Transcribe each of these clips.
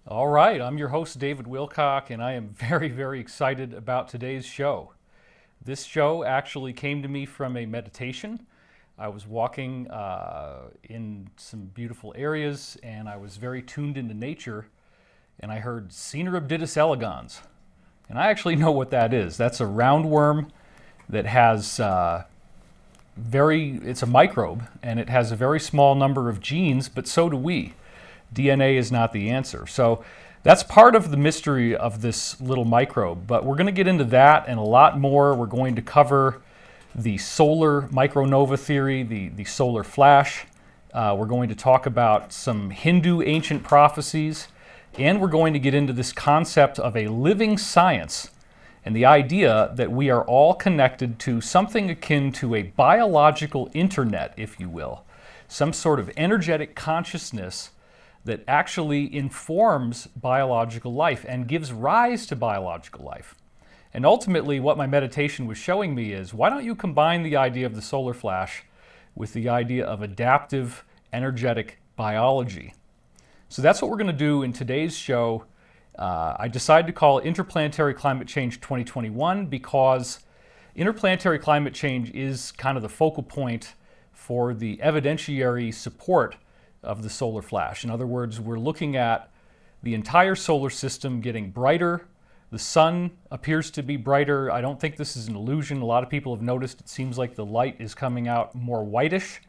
All right, I'm your host, David Wilcock, and I am very, very excited about today's show. This show actually came to me from a meditation. I was walking in some beautiful areas, and I was very tuned into nature, and I heard Caenorhabditis Elegans. And I actually know what that is. That's a roundworm that has it's a microbe, and it has a very small number of genes, but so do we. DNA is not the answer. So that's part of the mystery of this little microbe. But we're going to get into that and a lot more. We're going to cover the solar micronova theory, the solar flash. We're going to talk about some Hindu ancient prophecies. And we're going to get into this concept of a living science and the idea that we are all connected to something akin to a biological internet, if you will. Some sort of energetic consciousness that actually informs biological life and gives rise to biological life. And ultimately, what my meditation was showing me is, why don't you combine the idea of the solar flash with the idea of adaptive energetic biology? So that's what we're going to do in today's show. I decided to call it Interplanetary Climate Change 2021 because interplanetary climate change is kind of the focal point for the evidentiary support of the solar flash. In other words, we're looking at the entire solar system getting brighter. The sun appears to be brighter. I don't think this is an illusion. A lot of people have noticed it seems like the light is coming out more whitish.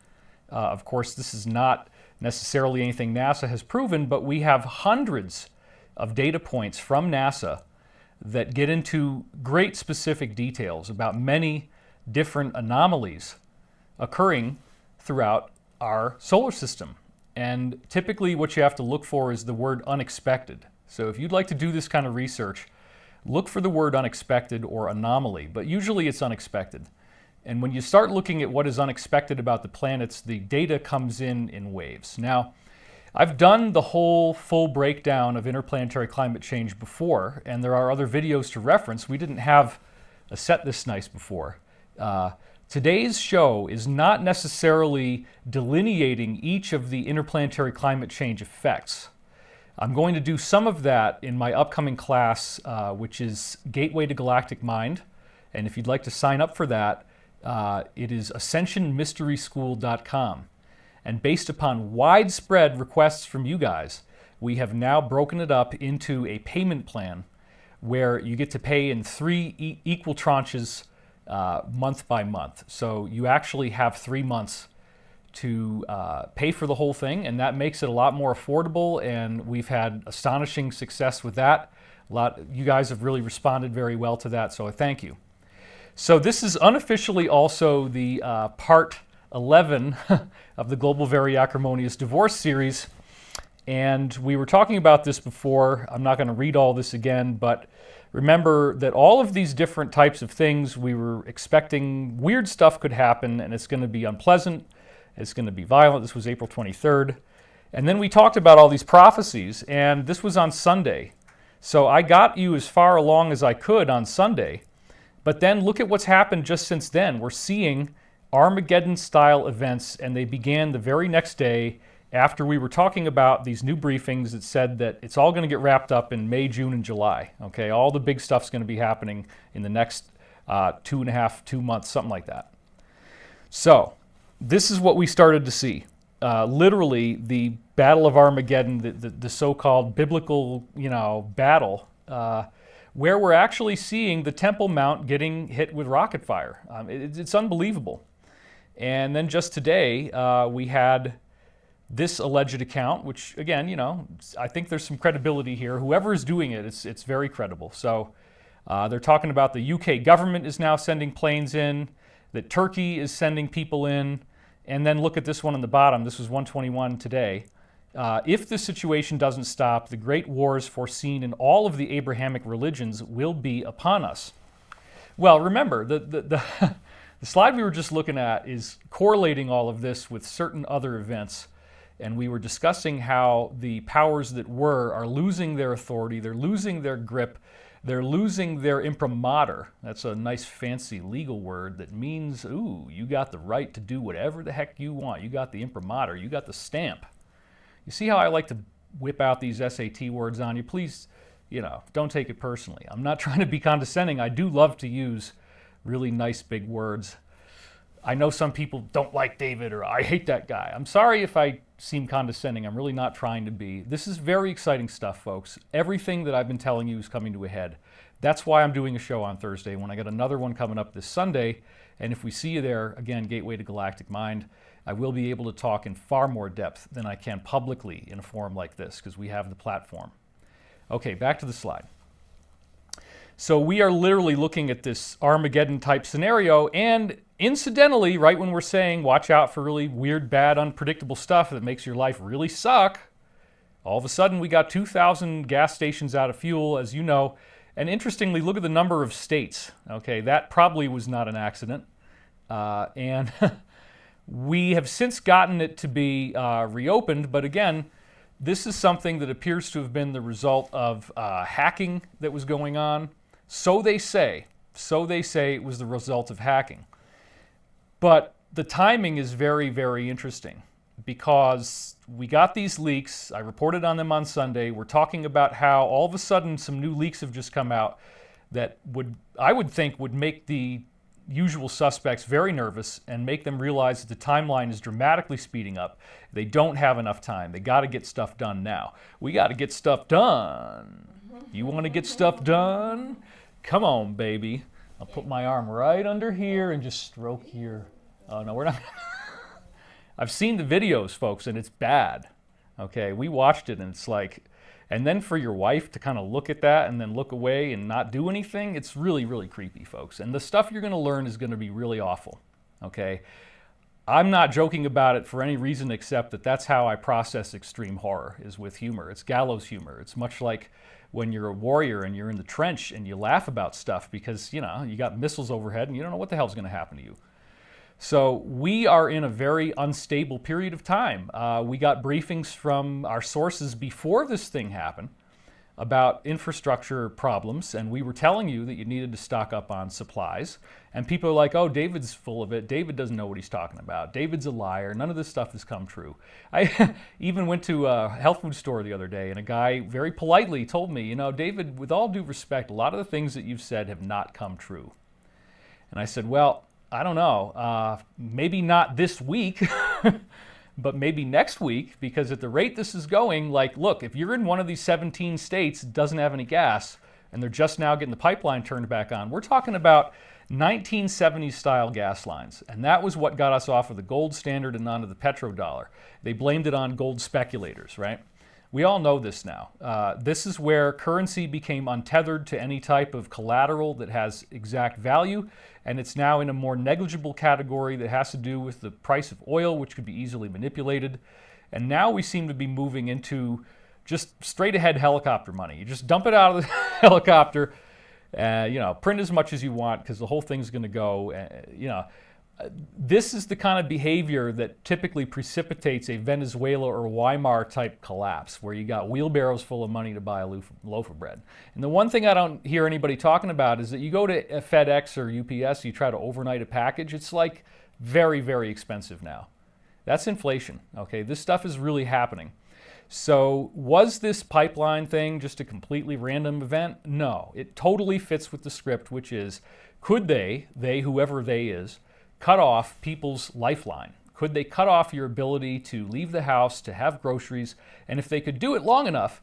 Of course, this is not necessarily anything NASA has proven, but we have hundreds of data points from NASA that get into great specific details about many different anomalies occurring throughout our solar system. And typically what you have to look for is the word unexpected. So if you'd like to do this kind of research, look for the word unexpected or anomaly, but usually it's unexpected. And when you start looking at what is unexpected about the planets, the data comes in waves. Now, I've done the whole full breakdown of interplanetary climate change before, and there are other videos to reference. We didn't have a set this nice before. Today's show is not necessarily delineating each of the interplanetary climate change effects. I'm going to do some of that in my upcoming class, which is Gateway to Galactic Mind. And if you'd like to sign up for that, it is ascensionmysteryschool.com. And based upon widespread requests from you guys, we have now broken it up into a payment plan where you get to pay in three equal tranches month by month. So you actually have 3 months to pay for the whole thing, and that makes it a lot more affordable, and we've had astonishing success with that. You guys have really responded very well to that, so I thank you. So this is unofficially also the part 11 of the Global Very Acrimonious Divorce series, and we were talking about this before. I'm not going to read all this again, but remember that all of these different types of things, we were expecting weird stuff could happen, and it's going to be unpleasant, it's going to be violent. This was April 23rd. And then we talked about all these prophecies, and this was on Sunday. So I got you as far along as I could on Sunday. But then look at what's happened just since then. We're seeing Armageddon-style events, and they began the very next day after we were talking about these new briefings that said that it's all going to get wrapped up in May, June, and July. Okay, all the big stuff's going to be happening in the next 2 months, something like that. So this is what we started to see. Literally, the Battle of Armageddon, the so-called biblical, battle, where we're actually seeing the Temple Mount getting hit with rocket fire. It's unbelievable. And then just today, we had this alleged account, which again, I think there's some credibility here. Whoever is doing it, it's very credible. So they're talking about the UK government is now sending planes in, that Turkey is sending people in, and then look at this one on the bottom. This was 121 today. If the situation doesn't stop, the great wars foreseen in all of the Abrahamic religions will be upon us. Well, remember, the slide we were just looking at is correlating all of this with certain other events. And we were discussing how the powers that were are losing their authority, they're losing their grip, they're losing their imprimatur. That's a nice fancy legal word that means, ooh, you got the right to do whatever the heck you want. You got the imprimatur, you got the stamp. You see how I like to whip out these SAT words on you, please, don't take it personally. I'm not trying to be condescending. I do love to use really nice big words. I know some people don't like David, or I hate that guy. I'm sorry if I seem condescending. I'm really not trying to be. This is very exciting stuff, folks. Everything that I've been telling you is coming to a head. That's why I'm doing a show on Thursday, when I got another one coming up this Sunday. And if we see you there, again, Gateway to Galactic Mind, I will be able to talk in far more depth than I can publicly in a forum like this, because we have the platform. Okay, back to the slide. So we are literally looking at this Armageddon type scenario, and incidentally, right when we're saying watch out for really weird, bad, unpredictable stuff that makes your life really suck, all of a sudden we got 2,000 gas stations out of fuel, as you know. And interestingly, look at the number of states. Okay, that probably was not an accident. And we have since gotten it to be reopened, but again, this is something that appears to have been the result of hacking that was going on. So they say. So they say it was the result of hacking. But the timing is very, very interesting, because we got these leaks. I reported on them on Sunday. We're talking about how all of a sudden some new leaks have just come out that I would think would make the usual suspects very nervous and make them realize that the timeline is dramatically speeding up. They don't have enough time. They got to get stuff done now. We got to get stuff done. You want to get stuff done? Come on, baby. I'll put my arm right under here and just stroke here. Oh, no, we're not. I've seen the videos, folks, and it's bad. Okay, we watched it, and it's like, and then for your wife to kind of look at that and then look away and not do anything, it's really, really creepy, folks. And the stuff you're going to learn is going to be really awful. Okay, I'm not joking about it for any reason except that that's how I process extreme horror, is with humor. It's gallows humor. It's much like when you're a warrior and you're in the trench and you laugh about stuff because, you got missiles overhead and you don't know what the hell's going to happen to you. So we are in a very unstable period of time. We got briefings from our sources before this thing happened about infrastructure problems, and we were telling you that you needed to stock up on supplies. And people are like, oh, David's full of it. David doesn't know what he's talking about. David's a liar. None of this stuff has come true. I even went to a health food store the other day, and a guy very politely told me, David, with all due respect, a lot of the things that you've said have not come true. And I said, well, I don't know, maybe not this week, but maybe next week, because at the rate this is going, look, if you're in one of these 17 states that doesn't have any gas, and they're just now getting the pipeline turned back on, we're talking about 1970s style gas lines. And that was what got us off of the gold standard and onto the petrodollar. They blamed it on gold speculators, right? We all know this now. This is where currency became untethered to any type of collateral that has exact value, and it's now in a more negligible category that has to do with the price of oil, which could be easily manipulated. And now we seem to be moving into just straight ahead helicopter money. You just dump it out of the helicopter, print as much as you want because the whole thing's going to go, This is the kind of behavior that typically precipitates a Venezuela or Weimar type collapse, where you got wheelbarrows full of money to buy a loaf of bread. And the one thing I don't hear anybody talking about is that you go to a FedEx or UPS, you try to overnight a package, it's like very, very expensive now. That's inflation, okay? This stuff is really happening. So was this pipeline thing just a completely random event? No, it totally fits with the script, which is, could they, whoever they is, cut off people's lifeline? Could they cut off your ability to leave the house, to have groceries? And if they could do it long enough,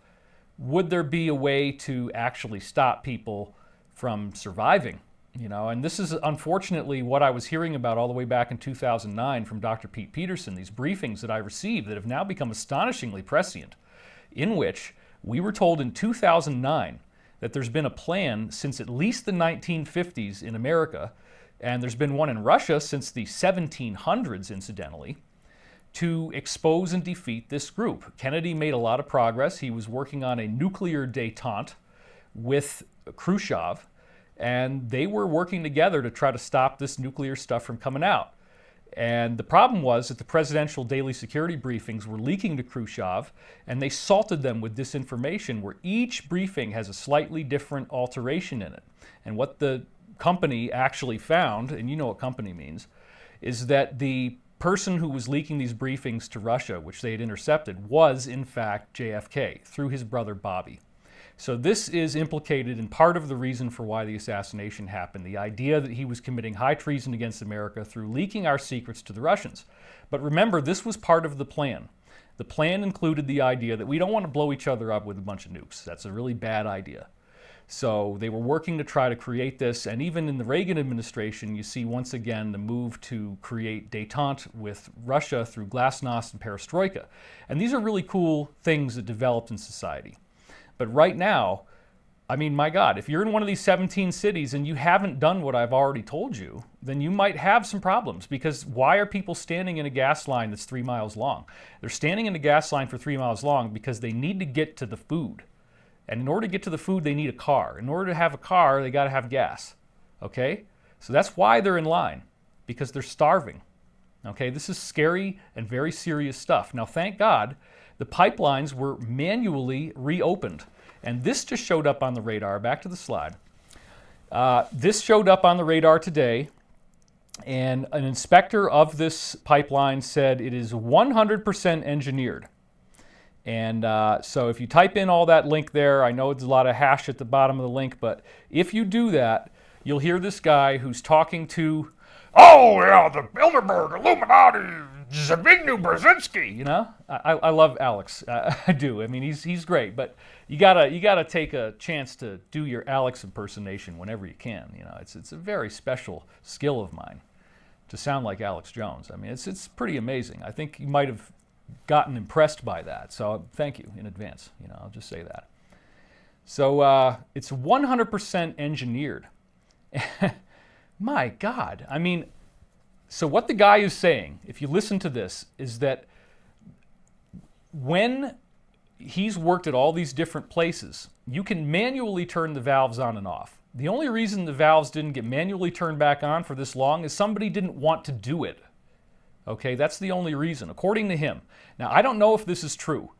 would there be a way to actually stop people from surviving? And this is unfortunately what I was hearing about all the way back in 2009 from Dr. Pete Peterson, these briefings that I received that have now become astonishingly prescient, in which we were told in 2009 that there's been a plan since at least the 1950s in America, and there's been one in Russia since the 1700s, incidentally, to expose and defeat this group. Kennedy made a lot of progress. He was working on a nuclear détente with Khrushchev, and they were working together to try to stop this nuclear stuff from coming out. And the problem was that the presidential daily security briefings were leaking to Khrushchev, and they salted them with disinformation, where each briefing has a slightly different alteration in it. And what the company actually found, and you know what company means, is that the person who was leaking these briefings to Russia, which they had intercepted, was in fact JFK through his brother Bobby. So this is implicated in part of the reason for why the assassination happened, the idea that he was committing high treason against America through leaking our secrets to the Russians. But remember, this was part of the plan. The plan included the idea that we don't want to blow each other up with a bunch of nukes. That's a really bad idea. So they were working to try to create this, and even in the Reagan administration, you see once again the move to create détente with Russia through glasnost and perestroika. And these are really cool things that developed in society. But right now, I mean, my God, if you're in one of these 17 cities and you haven't done what I've already told you, then you might have some problems, because why are people standing in a gas line that's 3 miles long? They're standing in a gas line for 3 miles long because they need to get to the food. And in order to get to the food, they need a car. In order to have a car, they got to have gas. Okay? So that's why they're in line, because they're starving. Okay? This is scary and very serious stuff. Now, thank God, the pipelines were manually reopened. And this just showed up on the radar. Back to the slide. This showed up on the radar today, and an inspector of this pipeline said it is 100% engineered. And so if you type in all that link there, I know it's a lot of hash at the bottom of the link, but if you do that, you'll hear this guy who's talking to, oh yeah, the Bilderberg Illuminati, Zbigniew Brzezinski. You know, I love Alex. I do. I mean, he's great, but you gotta take a chance to do your Alex impersonation whenever you can. You know, it's a very special skill of mine to sound like Alex Jones. I mean, it's pretty amazing. I think you might have gotten impressed by that, so thank you in advance. You know, I'll just say that. So it's 100% engineered. My God, I mean, so what the guy is saying, if you listen to this, is that when he's worked at all these different places, you can manually turn the valves on and off. The only reason the valves didn't get manually turned back on for this long is somebody didn't want to do it. Okay, that's the only reason, according to him. Now, I don't know if this is true,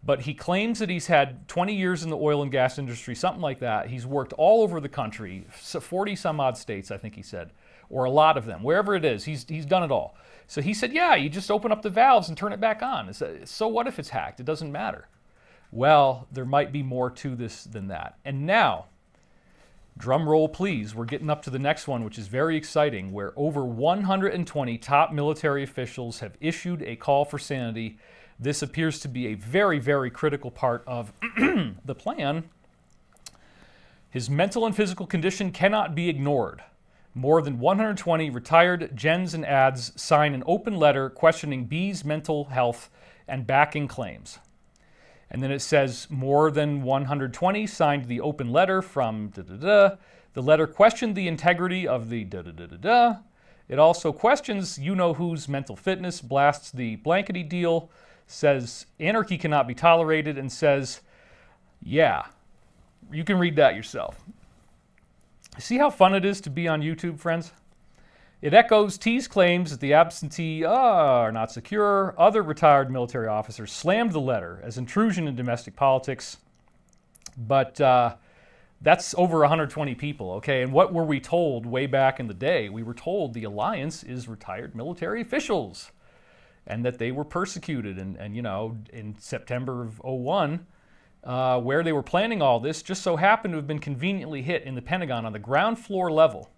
but he claims that he's had 20 years in the oil and gas industry, something like that. He's worked all over the country, 40 some odd states, I think he said, or a lot of them, wherever it is, he's done it all. So he said, yeah, you just open up the valves and turn it back on. So what if it's hacked? It doesn't matter. Well, there might be more to this than that. And now, drum roll please, we're getting up to the next one, which is very exciting, where over 120 top military officials have issued a call for sanity. This appears to be a very, very critical part of the plan. His mental and physical condition cannot be ignored. More than 120 retired gens and ads sign an open letter questioning B's mental health and backing claims. And then it says more than 120 signed the open letter from da-da-da. The letter questioned the integrity of the da-da-da-da-da. It also questions you-know-who's mental fitness, blasts the blankety deal, says anarchy cannot be tolerated, and says, yeah, you can read that yourself. See how fun it is to be on YouTube, friends? It echoes T's claims that the absentee are not secure. Other retired military officers slammed the letter as intrusion in domestic politics. But that's over 120 people, okay? And what were we told way back in the day? We were told the alliance is retired military officials and that they were persecuted. And you know, in September of 2001, where they were planning all this just so happened to have been conveniently hit in the Pentagon on the ground floor level.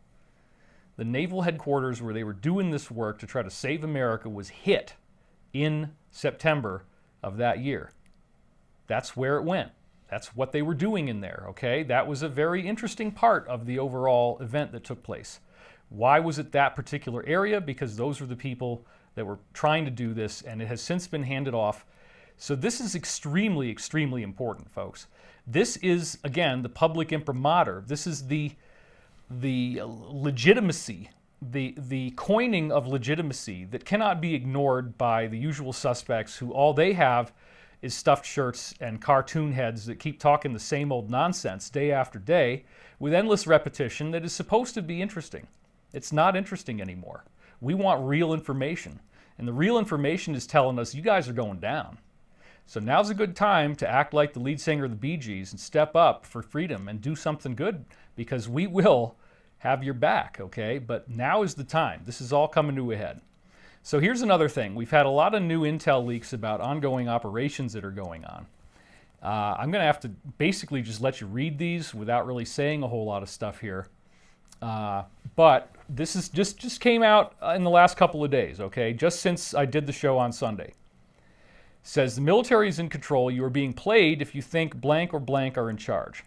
The naval headquarters where they were doing this work to try to save America was hit in September of that year. That's where it went. That's what they were doing in there, okay? That was a very interesting part of the overall event that took place. Why was it that particular area? Because those were the people that were trying to do this, and it has since been handed off. So this is extremely, extremely important, folks. This is, again, the public imprimatur. This is the legitimacy, the coining of legitimacy that cannot be ignored by the usual suspects who all they have is stuffed shirts and cartoon heads that keep talking the same old nonsense day after day with endless repetition that is supposed to be interesting. It's not interesting anymore. We want real information. And the real information is telling us you guys are going down. So now's a good time to act like the lead singer of the Bee Gees and step up for freedom and do something good, because we will have your back, okay? But now is the time. This is all coming to a head. So here's another thing. We've had a lot of new intel leaks about ongoing operations that are going on. I'm going to have to basically just let you read these without really saying a whole lot of stuff here. But this is just came out in the last couple of days, okay? Just since I did the show on Sunday. Says the military is in control. You are being played if you think blank or blank are in charge.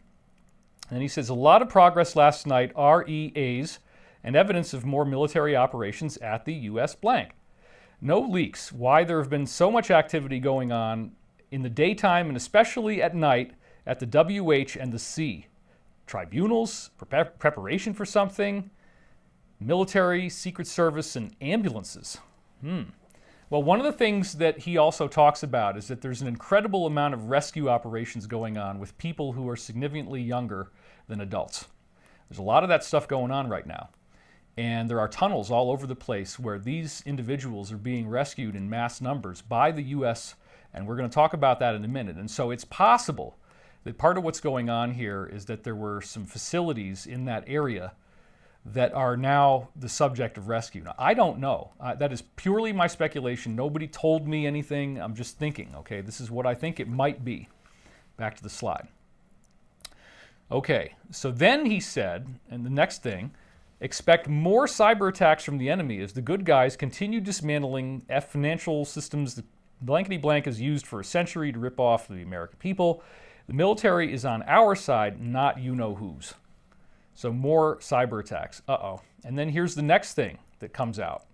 And he says a lot of progress last night, REAs, and evidence of more military operations at the U.S. blank. No leaks. Why there have been so much activity going on in the daytime and especially at night at the WH and the C. Tribunals, preparation for something, military, Secret Service, and ambulances. Well, one of the things that he also talks about is that there's an incredible amount of rescue operations going on with people who are significantly younger than adults. There's a lot of that stuff going on right now. And there are tunnels all over the place where these individuals are being rescued in mass numbers by the U.S., and we're going to talk about that in a minute. And so it's possible that part of what's going on here is that there were some facilities in that area that are now the subject of rescue. Now, I don't know. That is purely my speculation. Nobody told me anything. I'm just thinking, okay, this is what I think it might be. Back to the slide. Okay, so then he said, and the next thing, expect more cyber attacks from the enemy as the good guys continue dismantling financial systems that blankety blank is used for a century to rip off the American people. The military is on our side, not you-know-whose. So more cyber attacks. Uh-oh. And then here's the next thing that comes out.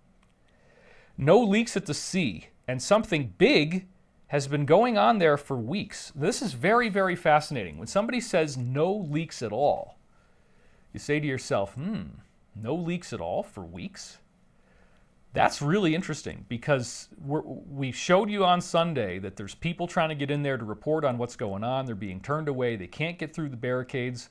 No leaks at the sea, and something big has been going on there for weeks. This is very, very fascinating. When somebody says no leaks at all, you say to yourself, no leaks at all for weeks? That's really interesting because we showed you on Sunday that there's people trying to get in there to report on what's going on. They're being turned away. They can't get through the barricades.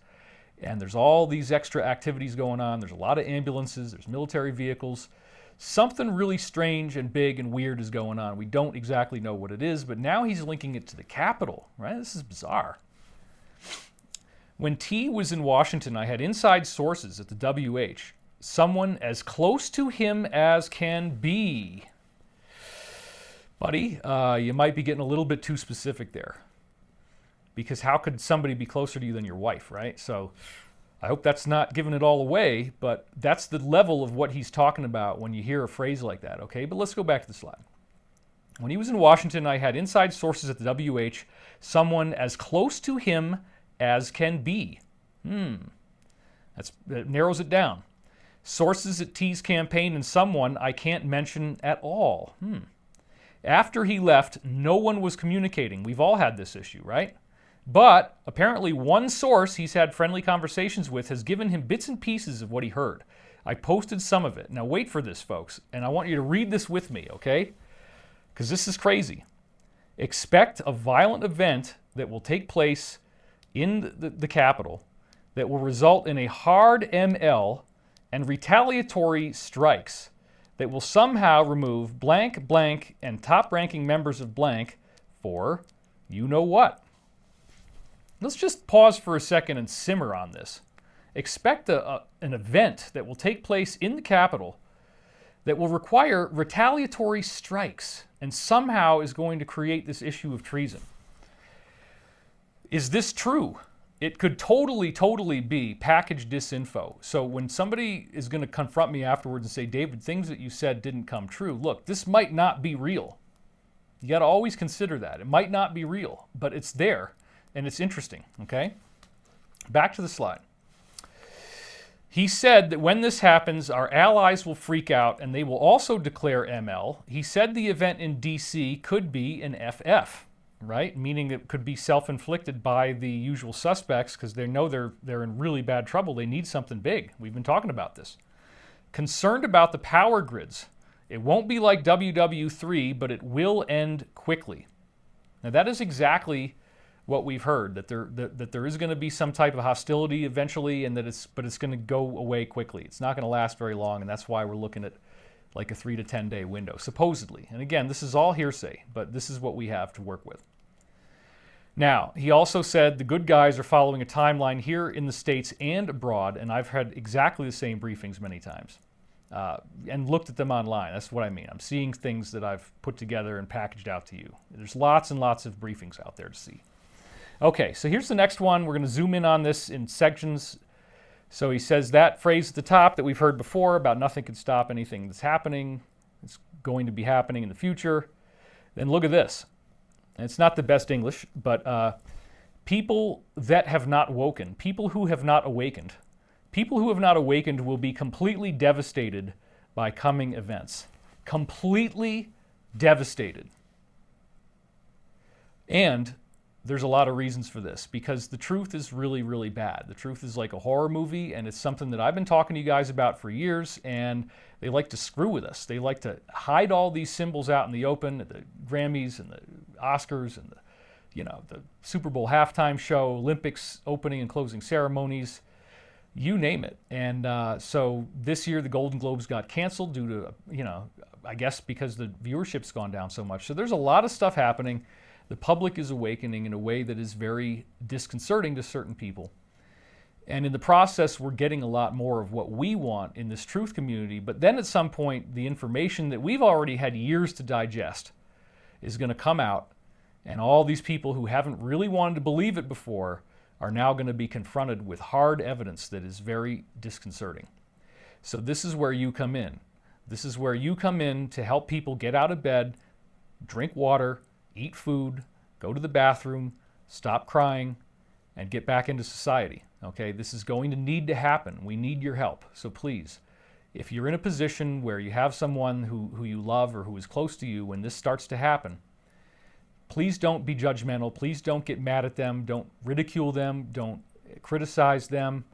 And there's all these extra activities going on. There's a lot of ambulances. There's military vehicles. Something really strange and big and weird is going on. We don't exactly know what it is, but now he's linking it to the Capitol, right? This is bizarre. When T was in Washington, I had inside sources at the WH. Someone as close to him as can be. Buddy, you might be getting a little bit too specific there. Because how could somebody be closer to you than your wife, right? So I hope that's not giving it all away, but that's the level of what he's talking about when you hear a phrase like that, okay? But let's go back to the slide. When he was in Washington, I had inside sources at the WH, someone as close to him as can be. That narrows it down. Sources at T's campaign and someone I can't mention at all. After he left, no one was communicating. We've all had this issue, right? But apparently one source he's had friendly conversations with has given him bits and pieces of what he heard. I posted some of it. Now wait for this, folks, and I want you to read this with me, okay? Because this is crazy. Expect a violent event that will take place in the Capitol that will result in a hard ML and retaliatory strikes that will somehow remove blank, blank, and top-ranking members of blank for you know what. Let's just pause for a second and simmer on this. Expect an event that will take place in the Capitol that will require retaliatory strikes and somehow is going to create this issue of treason. Is this true? It could totally be packaged disinfo. So when somebody is going to confront me afterwards and say, David, things that you said didn't come true, look, this might not be real. You got to always consider that. It might not be real, but it's there, and it's interesting, okay? Back to the slide. He said that when this happens, our allies will freak out, and they will also declare ML. He said the event in D.C. could be an FF. Right? Meaning it could be self-inflicted by the usual suspects because they know they're in really bad trouble. They need something big. We've been talking about this. Concerned about the power grids. It won't be like WW3, but it will end quickly. Now that is exactly what we've heard, that there is going to be some type of hostility eventually, and it's going to go away quickly. It's not going to last very long, and that's why we're looking at like a 3 to 10 day window, supposedly. And again, this is all hearsay, but this is what we have to work with. Now, he also said the good guys are following a timeline here in the States and abroad, and I've had exactly the same briefings many times. and looked at them online. That's what I mean. I'm seeing things that I've put together and packaged out to you. There's lots and lots of briefings out there to see. Okay, so here's the next one. We're going to zoom in on this in sections. So he says that phrase at the top that we've heard before about nothing can stop anything that's happening. It's going to be happening in the future. Then look at this. And it's not the best English, but people that have not woken, people who have not awakened will be completely devastated by coming events. Completely devastated. And there's a lot of reasons for this, because the truth is really, really bad. The truth is like a horror movie, and it's something that I've been talking to you guys about for years, and they like to screw with us. They like to hide all these symbols out in the open at the Grammys and the Oscars and the Super Bowl halftime show, Olympics opening and closing ceremonies, you name it. And so this year the Golden Globes got canceled due to, I guess because the viewership's gone down so much. So there's a lot of stuff happening. The public is awakening in a way that is very disconcerting to certain people. And in the process, we're getting a lot more of what we want in this truth community. But then at some point, the information that we've already had years to digest is going to come out. And all these people who haven't really wanted to believe it before are now going to be confronted with hard evidence that is very disconcerting. So this is where you come in. This is where you come in to help people get out of bed, drink water, eat food, go to the bathroom, stop crying, and get back into society. Okay, this is going to need to happen. We need your help. So please, if you're in a position where you have someone who you love or who is close to you when this starts to happen, please don't be judgmental. Please don't get mad at them. Don't ridicule them. Don't criticize them.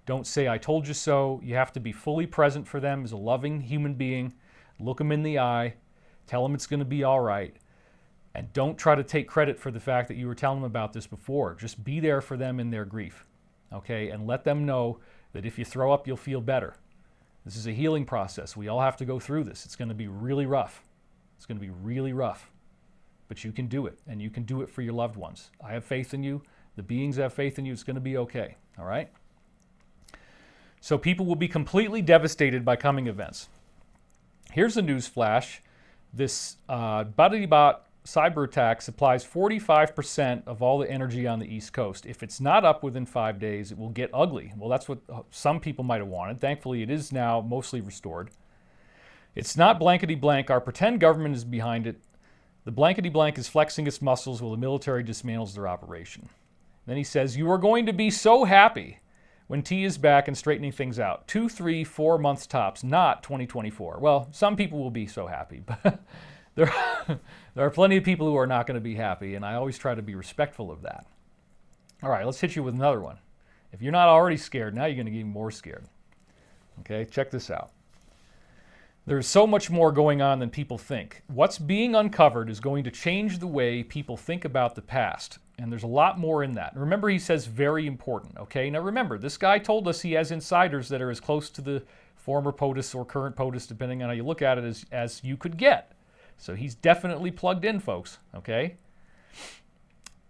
Don't say, I told you so. You have to be fully present for them as a loving human being. Look them in the eye. Tell them it's going to be all right. And don't try to take credit for the fact that you were telling them about this before. Just be there for them in their grief, okay? And let them know that if you throw up, you'll feel better. This is a healing process. We all have to go through this. It's going to be really rough. It's going to be really rough. But you can do it, and you can do it for your loved ones. I have faith in you. The beings have faith in you. It's going to be okay, all right? So people will be completely devastated by coming events. Here's a news flash. This Bodybot cyber attack supplies 45% of all the energy on the East Coast. If it's not up within 5 days, it will get ugly. Well, that's what some people might have wanted. Thankfully, it is now mostly restored. It's not blankety blank. Our pretend government is behind it. The blankety blank is flexing its muscles while the military dismantles their operation. Then he says, you are going to be so happy when T is back and straightening things out. 2, 3, 4 months tops, not 2024. Well, some people will be so happy, but there are plenty of people who are not going to be happy, and I always try to be respectful of that. All right, let's hit you with another one. If you're not already scared, now you're going to get even more scared. Okay, check this out. There's so much more going on than people think. What's being uncovered is going to change the way people think about the past, and there's a lot more in that. Remember, he says very important, okay? Now remember, this guy told us he has insiders that are as close to the former POTUS or current POTUS, depending on how you look at it, as you could get. So he's definitely plugged in, folks, okay?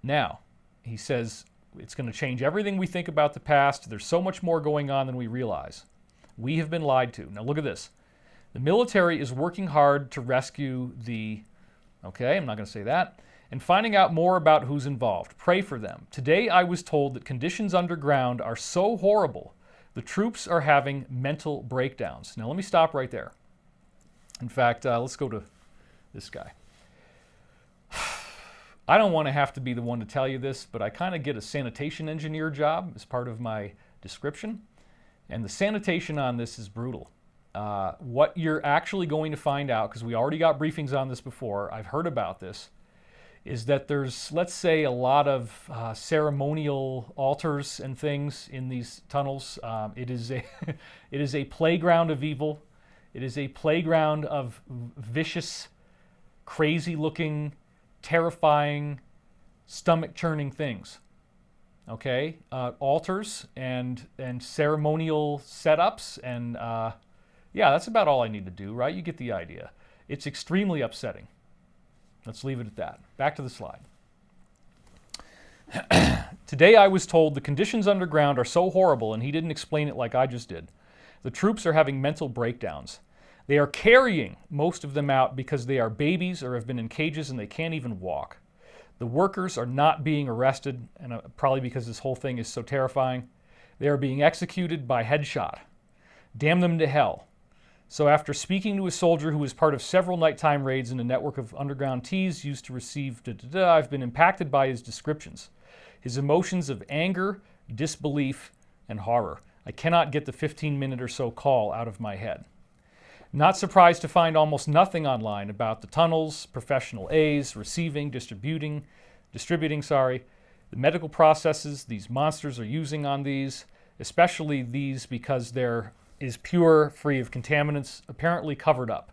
Now, he says it's going to change everything we think about the past. There's so much more going on than we realize. We have been lied to. Now look at this. The military is working hard to rescue the, okay, I'm not going to say that, and finding out more about who's involved. Pray for them. Today I was told that conditions underground are so horrible, the troops are having mental breakdowns. Now let me stop right there. In fact, let's go to this guy. I don't want to have to be the one to tell you this, but I kind of get a sanitation engineer job as part of my description. And the sanitation on this is brutal. What you're actually going to find out, because we already got briefings on this before, I've heard about this, is that there's, let's say, a lot of ceremonial altars and things in these tunnels. It is a playground of evil. It is a playground of vicious, crazy-looking, terrifying, stomach-churning things. Okay, altars and ceremonial setups, and yeah, that's about all I need to do, right? You get the idea. It's extremely upsetting. Let's leave it at that. Back to the slide. Today I was told the conditions underground are so horrible, and he didn't explain it like I just did. The troops are having mental breakdowns. They are carrying most of them out because they are babies or have been in cages and they can't even walk. The workers are not being arrested, and probably because this whole thing is so terrifying. They are being executed by headshot. Damn them to hell. So after speaking to a soldier who was part of several nighttime raids in a network of underground teas used to receive I've been impacted by his descriptions. His emotions of anger, disbelief, and horror. I cannot get the 15-minute or so call out of my head. Not surprised to find almost nothing online about the tunnels, professional A's, receiving, distributing, the medical processes these monsters are using on these, especially these because there is pure, free of contaminants, apparently covered up.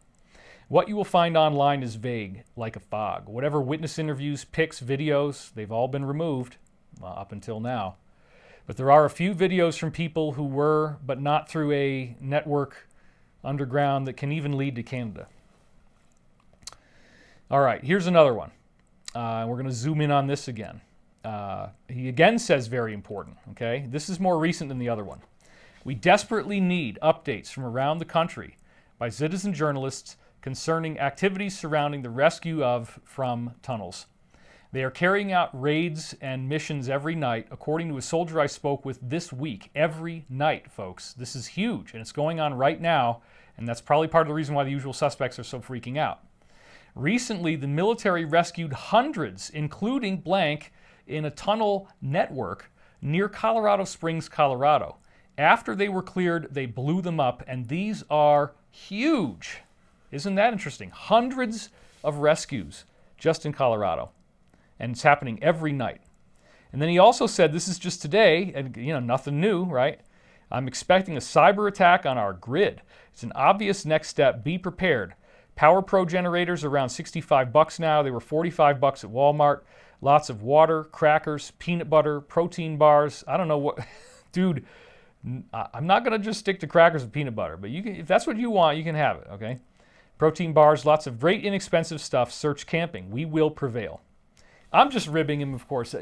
What you will find online is vague, like a fog. Whatever witness interviews, pics, videos, they've all been removed, up until now. But there are a few videos from people who were, but not through a network underground that can even lead to Canada. All right, here's another one. We're going to zoom in on this again. He again says very important, okay? This is more recent than the other one. We desperately need updates from around the country by citizen journalists concerning activities surrounding the rescue from tunnels. They are carrying out raids and missions every night, according to a soldier I spoke with this week. Every night, folks. This is huge, and it's going on right now, and that's probably part of the reason why the usual suspects are so freaking out. Recently, the military rescued hundreds, including blank, in a tunnel network near Colorado Springs, Colorado. After they were cleared, they blew them up, and these are huge. Isn't that interesting? Hundreds of rescues just in Colorado, and it's happening every night. And then he also said, this is just today, and nothing new, right? I'm expecting a cyber attack on our grid. It's an obvious next step. Be prepared. Power Pro generators are around $65 now. They were $45 at Walmart. Lots of water, crackers, peanut butter, protein bars. I don't know what, dude. I'm not going to just stick to crackers and peanut butter, but if that's what you want, you can have it, okay? Protein bars, lots of great inexpensive stuff. Search camping. We will prevail. I'm just ribbing him, of course.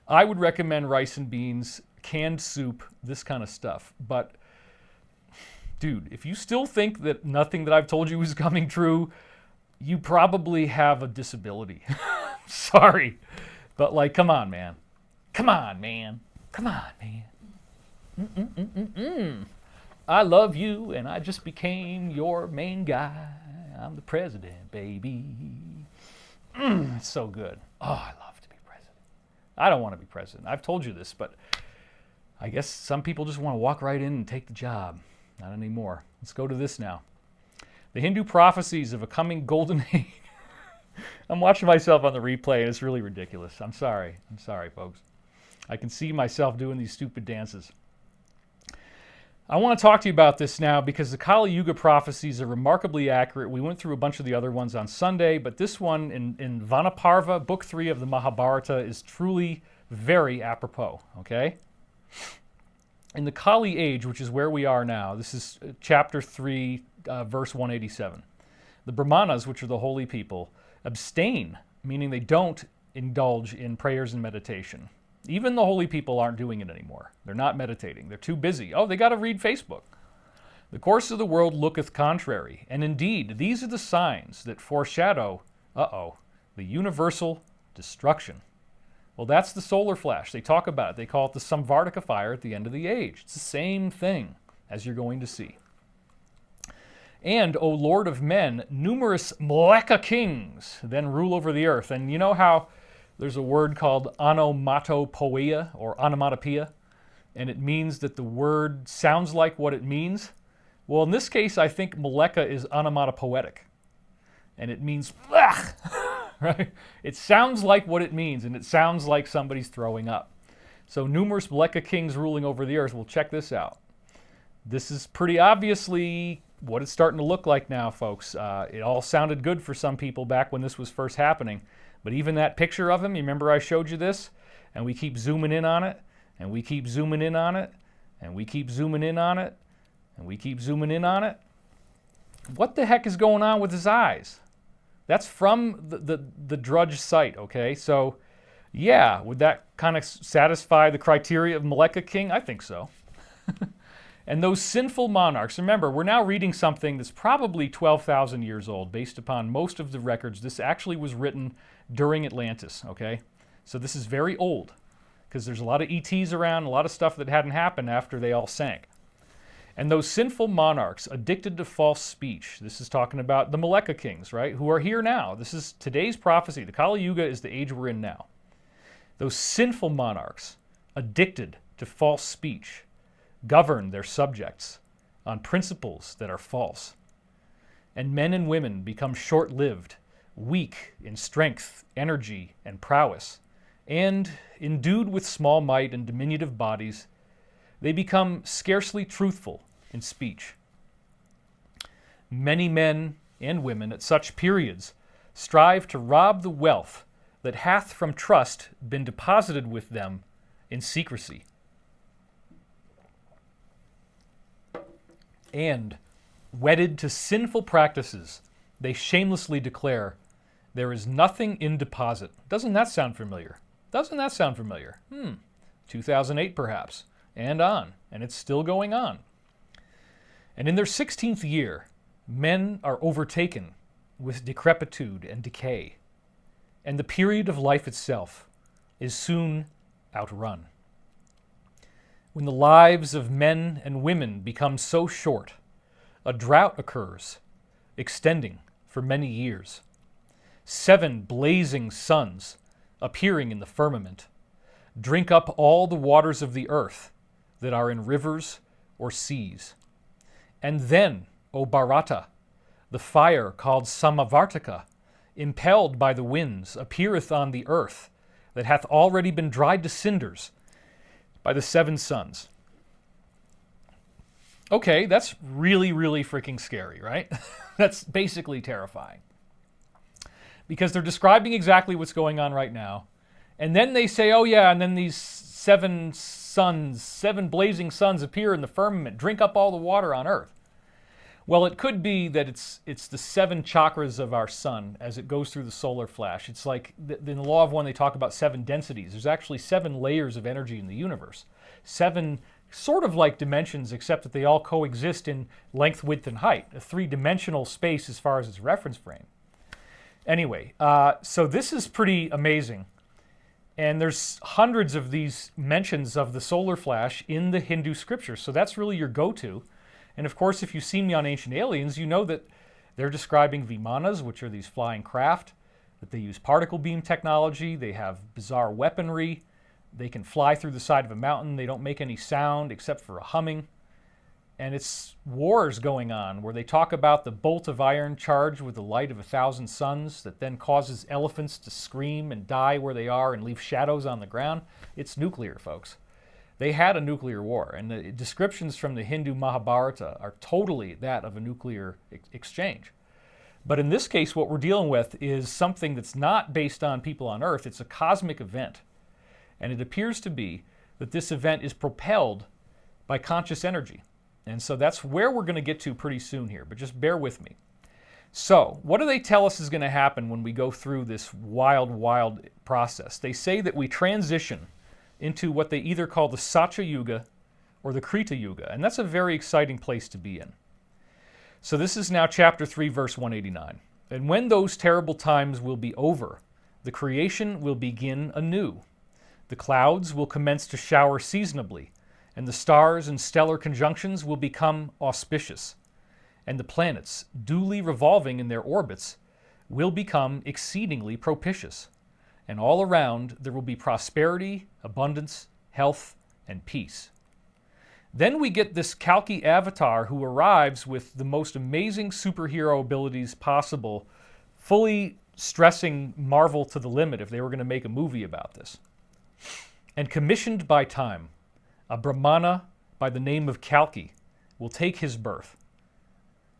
I would recommend rice and beans, canned soup, this kind of stuff. But, dude, if you still think that nothing that I've told you is coming true, you probably have a disability. Sorry. But, come on, man. Come on, man. Come on, man. I love you, and I just became your main guy. I'm the president, baby. It's so good. Oh, I love to be president. I don't want to be president. I've told you this, but I guess some people just want to walk right in and take the job. Not anymore. Let's go to this now. The Hindu prophecies of a coming golden age. I'm watching myself on the replay, and it's really ridiculous. I'm sorry. I'm sorry, folks. I can see myself doing these stupid dances. I want to talk to you about this now because the Kali Yuga prophecies are remarkably accurate. We went through a bunch of the other ones on Sunday, but this one in Vanaparva, Book 3 of the Mahabharata, is truly very apropos, okay? In the Kali age, which is where we are now, this is chapter 3, verse 187. The Brahmanas, which are the holy people, abstain, meaning they don't indulge in prayers and meditation. Even the holy people aren't doing it anymore. They're not meditating. They're too busy. Oh, they got to read Facebook. The course of the world looketh contrary. And indeed, these are the signs that foreshadow, the universal destruction. Well, that's the solar flash. They talk about it. They call it the Samvartika fire at the end of the age. It's the same thing, as you're going to see. And, O Lord of men, numerous Mleka kings then rule over the earth. And you know how there's a word called onomatopoeia or onomatopoeia, and it means that the word sounds like what it means? Well, in this case, I think Mleka is onomatopoetic, and it means, right? It sounds like what it means, and it sounds like somebody's throwing up. So numerous Mleka kings ruling over the earth. Well, check this out. This is pretty obviously what it's starting to look like now, folks. It all sounded good for some people back when this was first happening. But even that picture of him, you remember I showed you this? And we keep zooming in on it, and we keep zooming in on it, and we keep zooming in on it, and we keep zooming in on it. What the heck is going on with his eyes? That's from the Drudge site, okay? So, yeah, would that kind of satisfy the criteria of Mleka King? I think so. And those sinful monarchs, remember, we're now reading something that's probably 12,000 years old based upon most of the records. This actually was written during Atlantis, okay? So this is very old because there's a lot of ETs around, a lot of stuff that hadn't happened after they all sank. And those sinful monarchs addicted to false speech, this is talking about the Maleka kings, right, who are here now. This is today's prophecy. The Kali Yuga is the age we're in now. Those sinful monarchs addicted to false speech govern their subjects on principles that are false. And men and women become short-lived, weak in strength, energy, and prowess, and, endued with small might and diminutive bodies, they become scarcely truthful in speech. Many men and women at such periods strive to rob the wealth that hath from trust been deposited with them in secrecy. And, wedded to sinful practices, they shamelessly declare, there is nothing in deposit. Doesn't that sound familiar? Doesn't that sound familiar? 2008 perhaps, and on, and it's still going on. And in their 16th year, men are overtaken with decrepitude and decay, and the period of life itself is soon outrun. When the lives of men and women become so short, a drought occurs, extending for many years. 7 blazing suns, appearing in the firmament, drink up all the waters of the earth that are in rivers or seas. And then, O Bharata, the fire called Samavartika, impelled by the winds, appeareth on the earth that hath already been dried to cinders by the 7 suns. Okay, that's really, really freaking scary, right? That's basically terrifying. Because they're describing exactly what's going on right now. And then they say, oh yeah, and then these 7 suns, 7 blazing suns appear in the firmament, drink up all the water on earth. Well, it could be that it's the 7 chakras of our sun as it goes through the solar flash. It's like in the Law of One, they talk about 7 densities. There's actually 7 layers of energy in the universe. 7 sort of like dimensions, except that they all coexist in length, width, and height. A 3-dimensional space as far as its reference frame. Anyway, so this is pretty amazing. And there's hundreds of these mentions of the solar flash in the Hindu scriptures. So that's really your go-to. And of course, if you've seen me on Ancient Aliens, you know that they're describing Vimanas, which are these flying craft, that they use particle beam technology, they have bizarre weaponry, they can fly through the side of a mountain, they don't make any sound except for a humming. And it's wars going on where they talk about the bolt of iron charged with the light of 1,000 suns that then causes elephants to scream and die where they are and leave shadows on the ground. It's nuclear, folks. They had a nuclear war, and the descriptions from the Hindu Mahabharata are totally that of a nuclear exchange. But in this case, what we're dealing with is something that's not based on people on Earth. It's a cosmic event. And it appears to be that this event is propelled by conscious energy. And so that's where we're going to get to pretty soon here, but just bear with me. So, what do they tell us is going to happen when we go through this wild, wild process? They say that we transition into what they either call the Satya Yuga or the Krita Yuga, and that's a very exciting place to be in. So this is now chapter 3, verse 189. And when those terrible times will be over, the creation will begin anew. The clouds will commence to shower seasonably, and the stars and stellar conjunctions will become auspicious, and the planets, duly revolving in their orbits, will become exceedingly propitious. And all around there will be prosperity, abundance, health, and peace. Then we get this Kalki avatar who arrives with the most amazing superhero abilities possible, fully stressing Marvel to the limit if they were going to make a movie about this. And commissioned by time, a Brahmana by the name of Kalki will take his birth.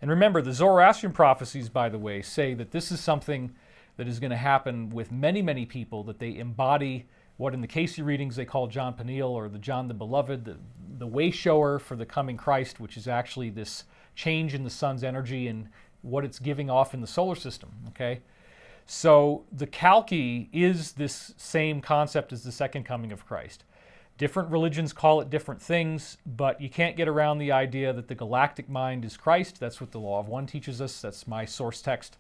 And remember, the Zoroastrian prophecies, by the way, say that this is something that is going to happen with many, many people, that they embody what in the Casey readings they call John Peniel, or the John the Beloved, the way shower for the coming Christ, which is actually this change in the sun's energy and what it's giving off in the solar system, okay? So the Kalki is this same concept as the second coming of Christ. Different religions call it different things, but you can't get around the idea that the galactic mind is Christ. That's what the Law of One teaches us. That's my source text.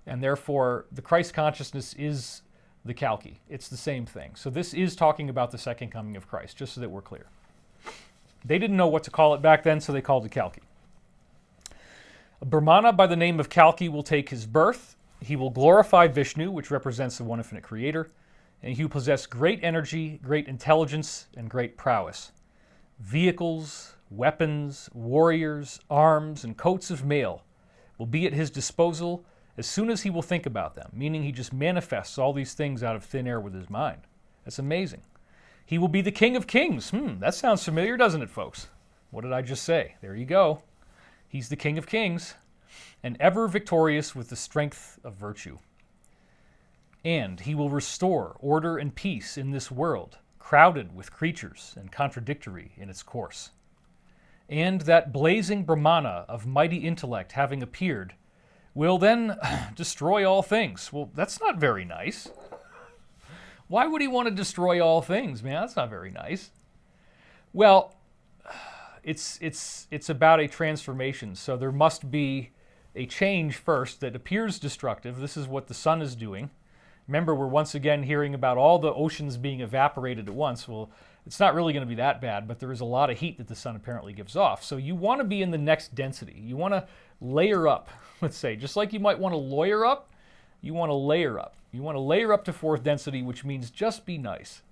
And therefore, the Christ consciousness is the Kalki. It's the same thing. So this is talking about the second coming of Christ, just so that we're clear. They didn't know what to call it back then, so they called it Kalki. A Brahmana by the name of Kalki will take his birth. He will glorify Vishnu, which represents the one infinite creator, and he will possess great energy, great intelligence, and great prowess. Vehicles, weapons, warriors, arms, and coats of mail will be at his disposal as soon as he will think about them, meaning he just manifests all these things out of thin air with his mind. That's amazing. He will be the king of kings. That sounds familiar, doesn't it, folks? What did I just say? There you go. He's the king of kings, and ever victorious with the strength of virtue. And he will restore order and peace in this world, crowded with creatures and contradictory in its course. And that blazing Brahmana of mighty intellect having appeared, will then destroy all things. Well, that's not very nice. Why would he want to destroy all things, man? That's not very nice. Well, it's about a transformation. So there must be a change first that appears destructive. This is what the sun is doing. Remember, we're once again hearing about all the oceans being evaporated at once. Well, it's not really going to be that bad, but there is a lot of heat that the sun apparently gives off. So you want to be in the next density. You want to layer up, let's say. Just like you might want to lawyer up, you want to layer up. You want to layer up to fourth density, which means just be nice.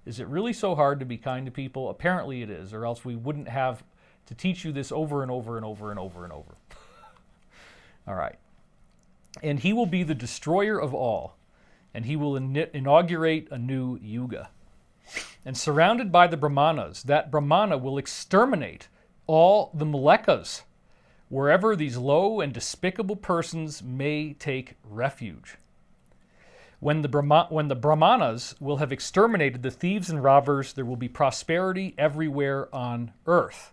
Is it really so hard to be kind to people? Apparently it is, or else we wouldn't have to teach you this over and over and over and over and over. All right. And he will be the destroyer of all, and he will inaugurate a new yuga. And surrounded by the Brahmanas, that Brahmana will exterminate all the Malekas, wherever these low and despicable persons may take refuge. When the Brahmanas will have exterminated the thieves and robbers, there will be prosperity everywhere on earth.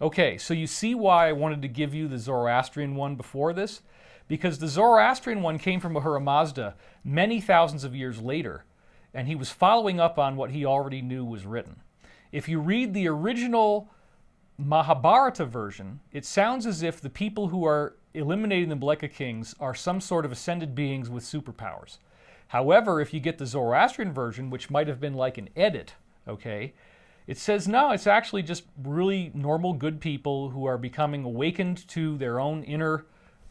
Okay, so you see why I wanted to give you the Zoroastrian one before this? Because the Zoroastrian one came from Ahura Mazda many thousands of years later, and he was following up on what he already knew was written. If you read the original Mahabharata version, it sounds as if the people who are eliminating the Maleka kings are some sort of ascended beings with superpowers. However, if you get the Zoroastrian version, which might have been like an edit, okay, it says no, it's actually just really normal, good people who are becoming awakened to their own inner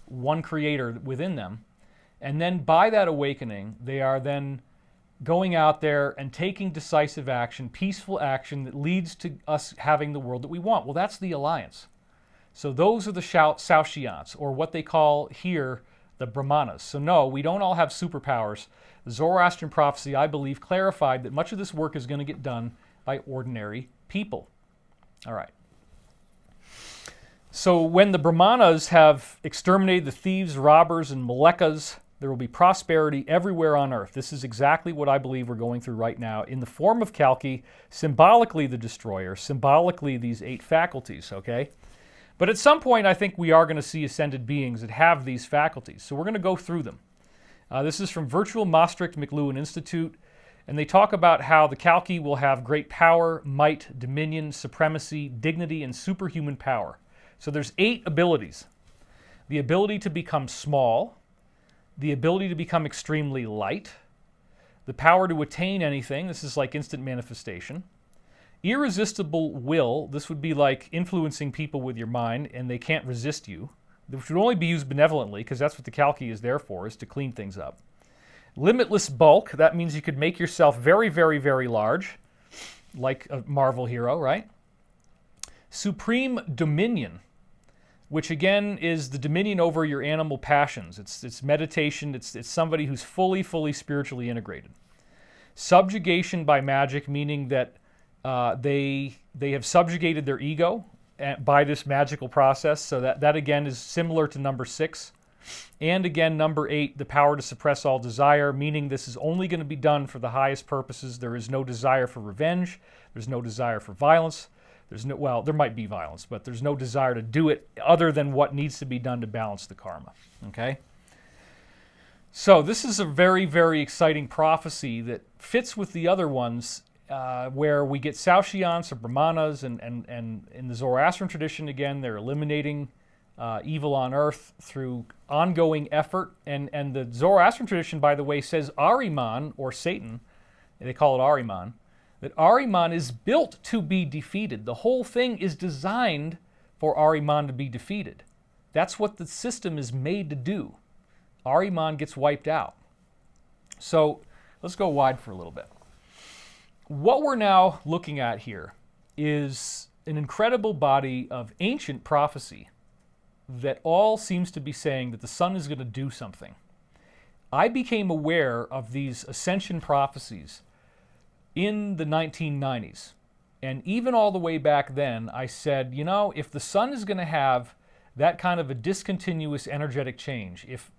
one creator within them. And then by that awakening, they are then going out there and taking decisive action, peaceful action that leads to us having the world that we want. Well, that's the alliance. So those are the Saoshyants, or what they call here the Brahmanas. So no, we don't all have superpowers. The Zoroastrian prophecy, I believe, clarified that much of this work is going to get done by ordinary people. All right. So when the Brahmanas have exterminated the thieves, robbers, and Malekas, there will be prosperity everywhere on earth. This is exactly what I believe we're going through right now in the form of Kalki, symbolically the destroyer, symbolically these 8 faculties, okay? But at some point, I think we are going to see ascended beings that have these faculties. So we're going to go through them. This is from Virtual Maastricht McLuhan Institute, and they talk about how the Kalki will have great power, might, dominion, supremacy, dignity, and superhuman power. So there's 8 abilities. The ability to become small, the ability to become extremely light, the power to attain anything, this is like instant manifestation, irresistible will, this would be like influencing people with your mind and they can't resist you, which would only be used benevolently because that's what the Kalki is there for, is to clean things up. Limitless bulk, that means you could make yourself very, very, very large, like a Marvel hero, right? Supreme dominion, which again is the dominion over your animal passions. It's meditation, it's somebody who's fully, fully spiritually integrated. Subjugation by magic, meaning that they have subjugated their ego by this magical process. So that again is similar to number 6. And again, number 8, the power to suppress all desire, meaning this is only going to be done for the highest purposes. There is no desire for revenge. There's no desire for violence. Well, there might be violence, but there's no desire to do it other than what needs to be done to balance the karma. Okay? So this is a very, very exciting prophecy that fits with the other ones where we get Saoshyants or Brahmanas, and in the Zoroastrian tradition, again, they're eliminating evil on earth through ongoing effort. And the Zoroastrian tradition, by the way, says Ahriman, or Satan, they call it Ahriman, that Ahriman is built to be defeated. The whole thing is designed for Ahriman to be defeated. That's what the system is made to do. Ahriman gets wiped out. So let's go wide for a little bit. What we're now looking at here is an incredible body of ancient prophecy that all seems to be saying that the sun is going to do something. I became aware of these ascension prophecies in the 1990s. And even all the way back then, I said, you know, if the sun is going to have that kind of a discontinuous energetic change, if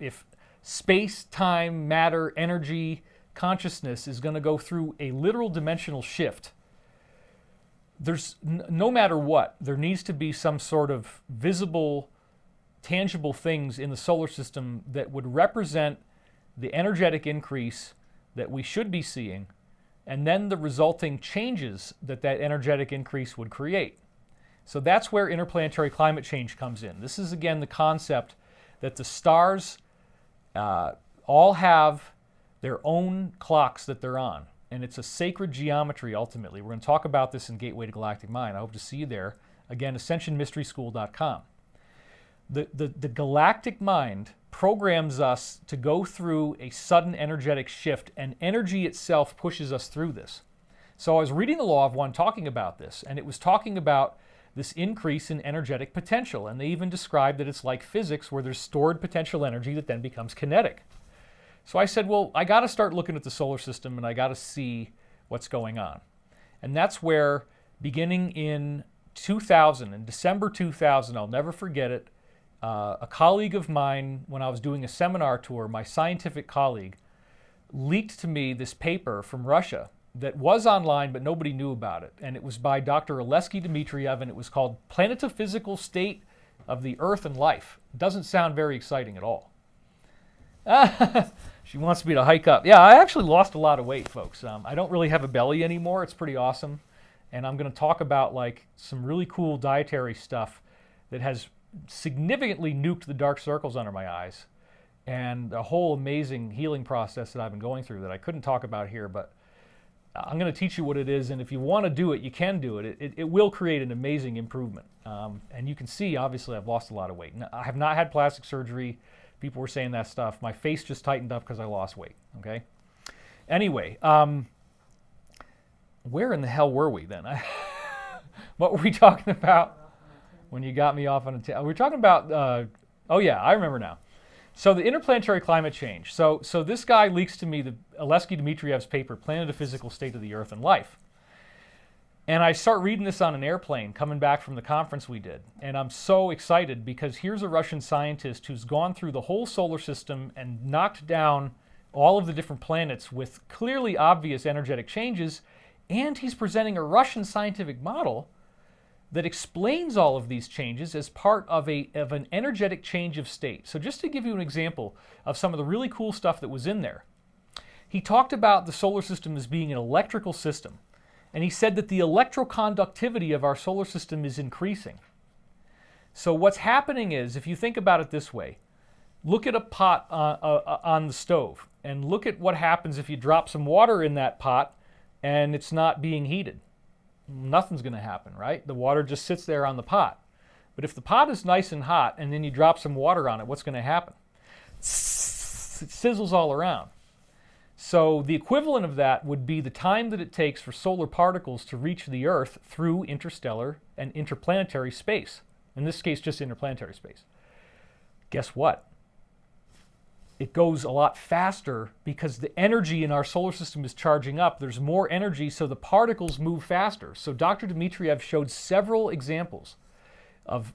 space, time, matter, energy, consciousness is going to go through a literal dimensional shift, there's no matter what, there needs to be some sort of visible, tangible things in the solar system that would represent the energetic increase that we should be seeing, and then the resulting changes that that energetic increase would create. So that's where interplanetary climate change comes in. This is, again, the concept that the stars all have their own clocks that they're on. And it's a sacred geometry, ultimately. We're going to talk about this in Gateway to Galactic Mind. I hope to see you there. Again, ascensionmysteryschool.com. The galactic mind programs us to go through a sudden energetic shift, and energy itself pushes us through this. So I was reading the Law of One talking about this, and it was talking about this increase in energetic potential. And they even described that it's like physics, where there's stored potential energy that then becomes kinetic. So I said, well, I got to start looking at the solar system, and I got to see what's going on. And that's where, beginning in 2000, in December 2000, I'll never forget it, a colleague of mine, when I was doing a seminar tour, my scientific colleague, leaked to me this paper from Russia that was online, but nobody knew about it. And it was by Dr. Alexei Dmitriev, and it was called Planetophysical State of the Earth and Life. It doesn't sound very exciting at all. She wants me to hike up. Yeah, I actually lost a lot of weight, folks. I don't really have a belly anymore. It's pretty awesome. And I'm going to talk about like some really cool dietary stuff that has significantly nuked the dark circles under my eyes, and a whole amazing healing process that I've been going through that I couldn't talk about here, but I'm going to teach you what it is, and if you want to do it, you can do it. It will create an amazing improvement. And you can see, obviously, I've lost a lot of weight. I have not had plastic surgery. People were saying that stuff. My face just tightened up because I lost weight, okay? Anyway, where in the hell were we then? What were we talking about when you got me off on a we're talking about, oh yeah, I remember now. So the interplanetary climate change. So this guy leaks to me the Alexei Dmitriev's paper, Planetophysical State of the Earth and Life. And I start reading this on an airplane coming back from the conference we did. And I'm so excited because here's a Russian scientist who's gone through the whole solar system and knocked down all of the different planets with clearly obvious energetic changes. And he's presenting a Russian scientific model that explains all of these changes as part of an energetic change of state. So just to give you an example of some of the really cool stuff that was in there, he talked about the solar system as being an electrical system. And he said that the electroconductivity of our solar system is increasing. So what's happening is, if you think about it this way, look at a pot on the stove, and look at what happens if you drop some water in that pot and it's not being heated. Nothing's going to happen, right? The water just sits there on the pot. But if the pot is nice and hot and then you drop some water on it, what's going to happen? It sizzles all around. So the equivalent of that would be the time that it takes for solar particles to reach the Earth through interstellar and interplanetary space. In this case, just interplanetary space. Guess what? It goes a lot faster because the energy in our solar system is charging up. There's more energy, so the particles move faster. So Dr. Dmitriev showed several examples of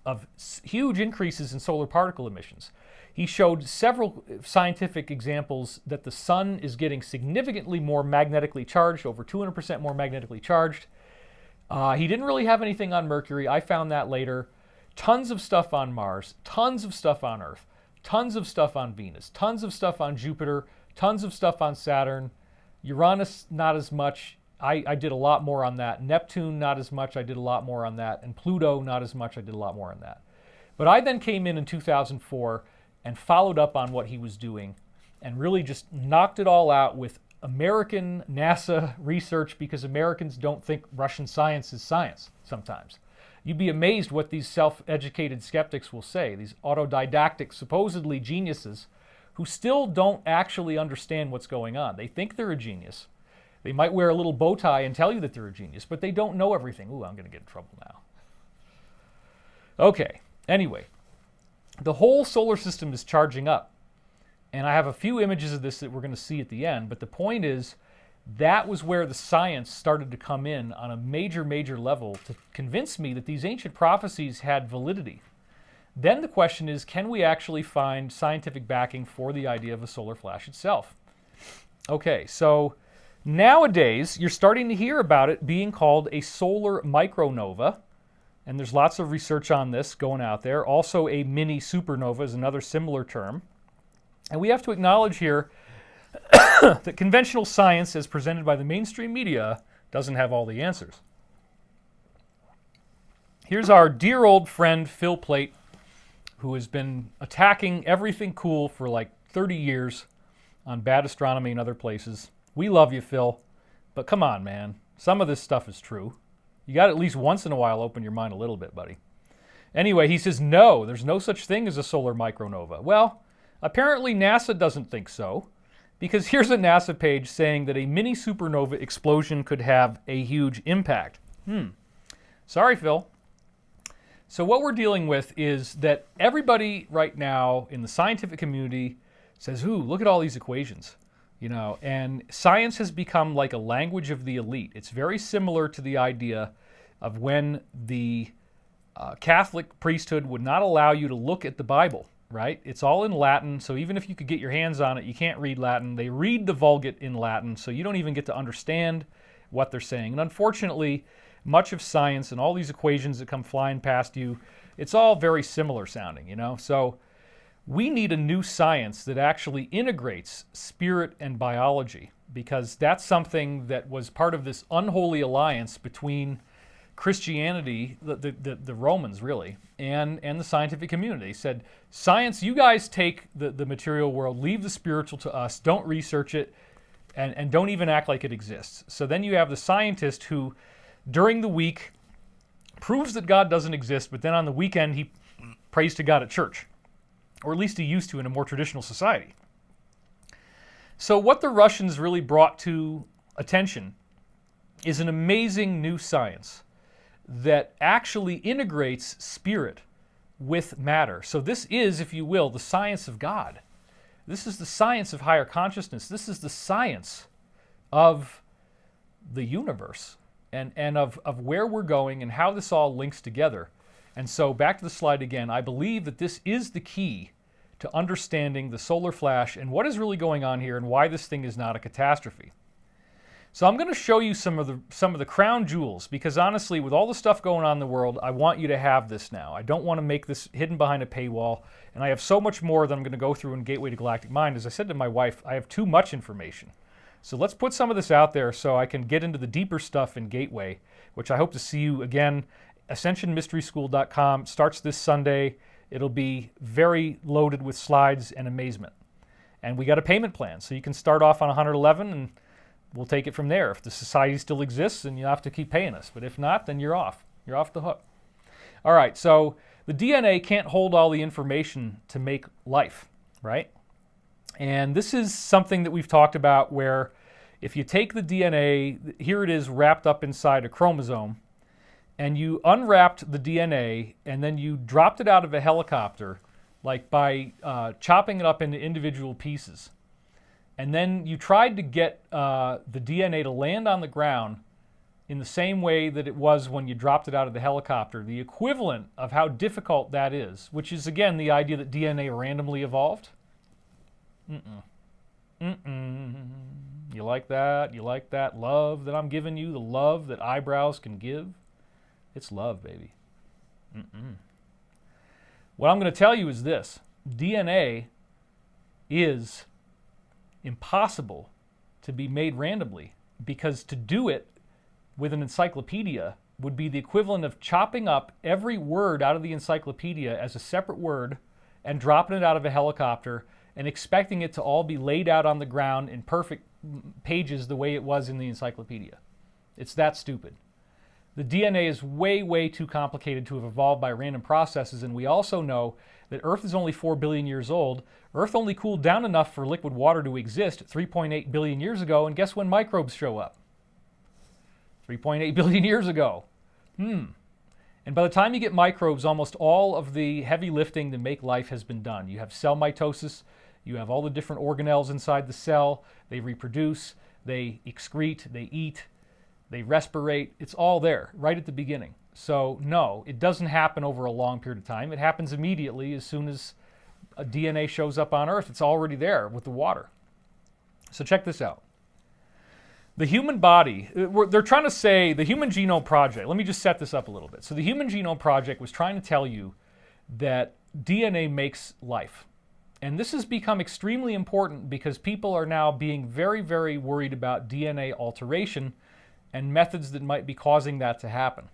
huge increases in solar particle emissions. He showed several scientific examples that the sun is getting significantly more magnetically charged, over 200% more magnetically charged. He didn't really have anything on Mercury. I found that later. Tons of stuff on Mars, tons of stuff on Earth, tons of stuff on Venus, tons of stuff on Jupiter, tons of stuff on Saturn. Uranus, not as much. I did a lot more on that. Neptune, not as much. I did a lot more on that. And Pluto, not as much. I did a lot more on that. But I then came in 2004 and followed up on what he was doing and really just knocked it all out with American NASA research, because Americans don't think Russian science is science sometimes. You'd be amazed what these self-educated skeptics will say, these autodidactic, supposedly geniuses, who still don't actually understand what's going on. They think they're a genius. They might wear a little bow tie and tell you that they're a genius, but they don't know everything. Ooh, I'm going to get in trouble now. Okay, anyway, the whole solar system is charging up. And I have a few images of this that we're going to see at the end, but the point is that was where the science started to come in on a major, major level to convince me that these ancient prophecies had validity. Then the question is, can we actually find scientific backing for the idea of a solar flash itself? Okay, so nowadays you're starting to hear about it being called a solar micronova, and there's lots of research on this going out there. Also, a mini supernova is another similar term. And we have to acknowledge here that conventional science, as presented by the mainstream media, doesn't have all the answers. Here's our dear old friend Phil Plait, who has been attacking everything cool for like 30 years on bad astronomy and other places. We love you, Phil, but come on, man. Some of this stuff is true. You got to at least once in a while open your mind a little bit, buddy. Anyway, he says, no, there's no such thing as a solar micronova. Well, apparently NASA doesn't think so, because here's a NASA page saying that a mini supernova explosion could have a huge impact. Sorry, Phil. So what we're dealing with is that everybody right now in the scientific community says, ooh, look at all these equations, you know, and science has become like a language of the elite. It's very similar to the idea of when the Catholic priesthood would not allow you to look at the Bible, right? It's all in Latin, so even if you could get your hands on it, you can't read Latin. They read the Vulgate in Latin, so you don't even get to understand what they're saying. And unfortunately, much of science and all these equations that come flying past you, it's all very similar sounding, you know? So we need a new science that actually integrates spirit and biology, because that's something that was part of this unholy alliance between Christianity, the Romans really, and the scientific community. They said, science, you guys take the material world, leave the spiritual to us, don't research it, and don't even act like it exists. So then you have the scientist who, during the week, proves that God doesn't exist, but then on the weekend he prays to God at church, or at least he used to in a more traditional society. So what the Russians really brought to attention is an amazing new science that actually integrates spirit with matter. So this is, if you will, the science of God. This is the science of higher consciousness. This is the science of the universe and of where we're going and how this all links together. And so back to the slide again, I believe that this is the key to understanding the solar flash and what is really going on here and why this thing is not a catastrophe. So I'm going to show you some of the crown jewels, because honestly, with all the stuff going on in the world, I want you to have this now. I don't want to make this hidden behind a paywall, and I have so much more that I'm going to go through in Gateway to Galactic Mind. As I said to my wife, I have too much information. So let's put some of this out there so I can get into the deeper stuff in Gateway, which I hope to see you again. AscensionMysterySchool.com starts this Sunday. It'll be very loaded with slides and amazement. And we got a payment plan, so you can start off on 111 and we'll take it from there. If the society still exists, then you'll have to keep paying us. But if not, then you're off. You're off the hook. All right, so the DNA can't hold all the information to make life, right? And this is something that we've talked about where if you take the DNA, here it is wrapped up inside a chromosome, and you unwrapped the DNA and then you dropped it out of a helicopter, like by chopping it up into individual pieces. And then you tried to get the DNA to land on the ground in the same way that it was when you dropped it out of the helicopter, the equivalent of how difficult that is, which is, again, the idea that DNA randomly evolved. You like that? You like that love that I'm giving you? The love that eyebrows can give? It's love, baby. What I'm going to tell you is this. DNA is impossible to be made randomly, because to do it with an encyclopedia would be the equivalent of chopping up every word out of the encyclopedia as a separate word and dropping it out of a helicopter and expecting it to all be laid out on the ground in perfect pages the way it was in the encyclopedia. It's that stupid. The DNA is way, way too complicated to have evolved by random processes, and we also know that Earth is only 4 billion years old. Earth only cooled down enough for liquid water to exist 3.8 billion years ago, and guess when microbes show up? 3.8 billion years ago. And by the time you get microbes, almost all of the heavy lifting to make life has been done. You have cell mitosis, you have all the different organelles inside the cell, they reproduce, they excrete, they eat, they respirate. It's all there right at the beginning. So no, it doesn't happen over a long period of time. It happens immediately as soon as a DNA shows up on Earth. It's already there with the water. So check this out. The human body, they're trying to say the Human Genome Project. Let me just set this up a little bit. So the Human Genome Project was trying to tell you that DNA makes life. And this has become extremely important because people are now being very, very worried about DNA alteration and methods that might be causing that to happen.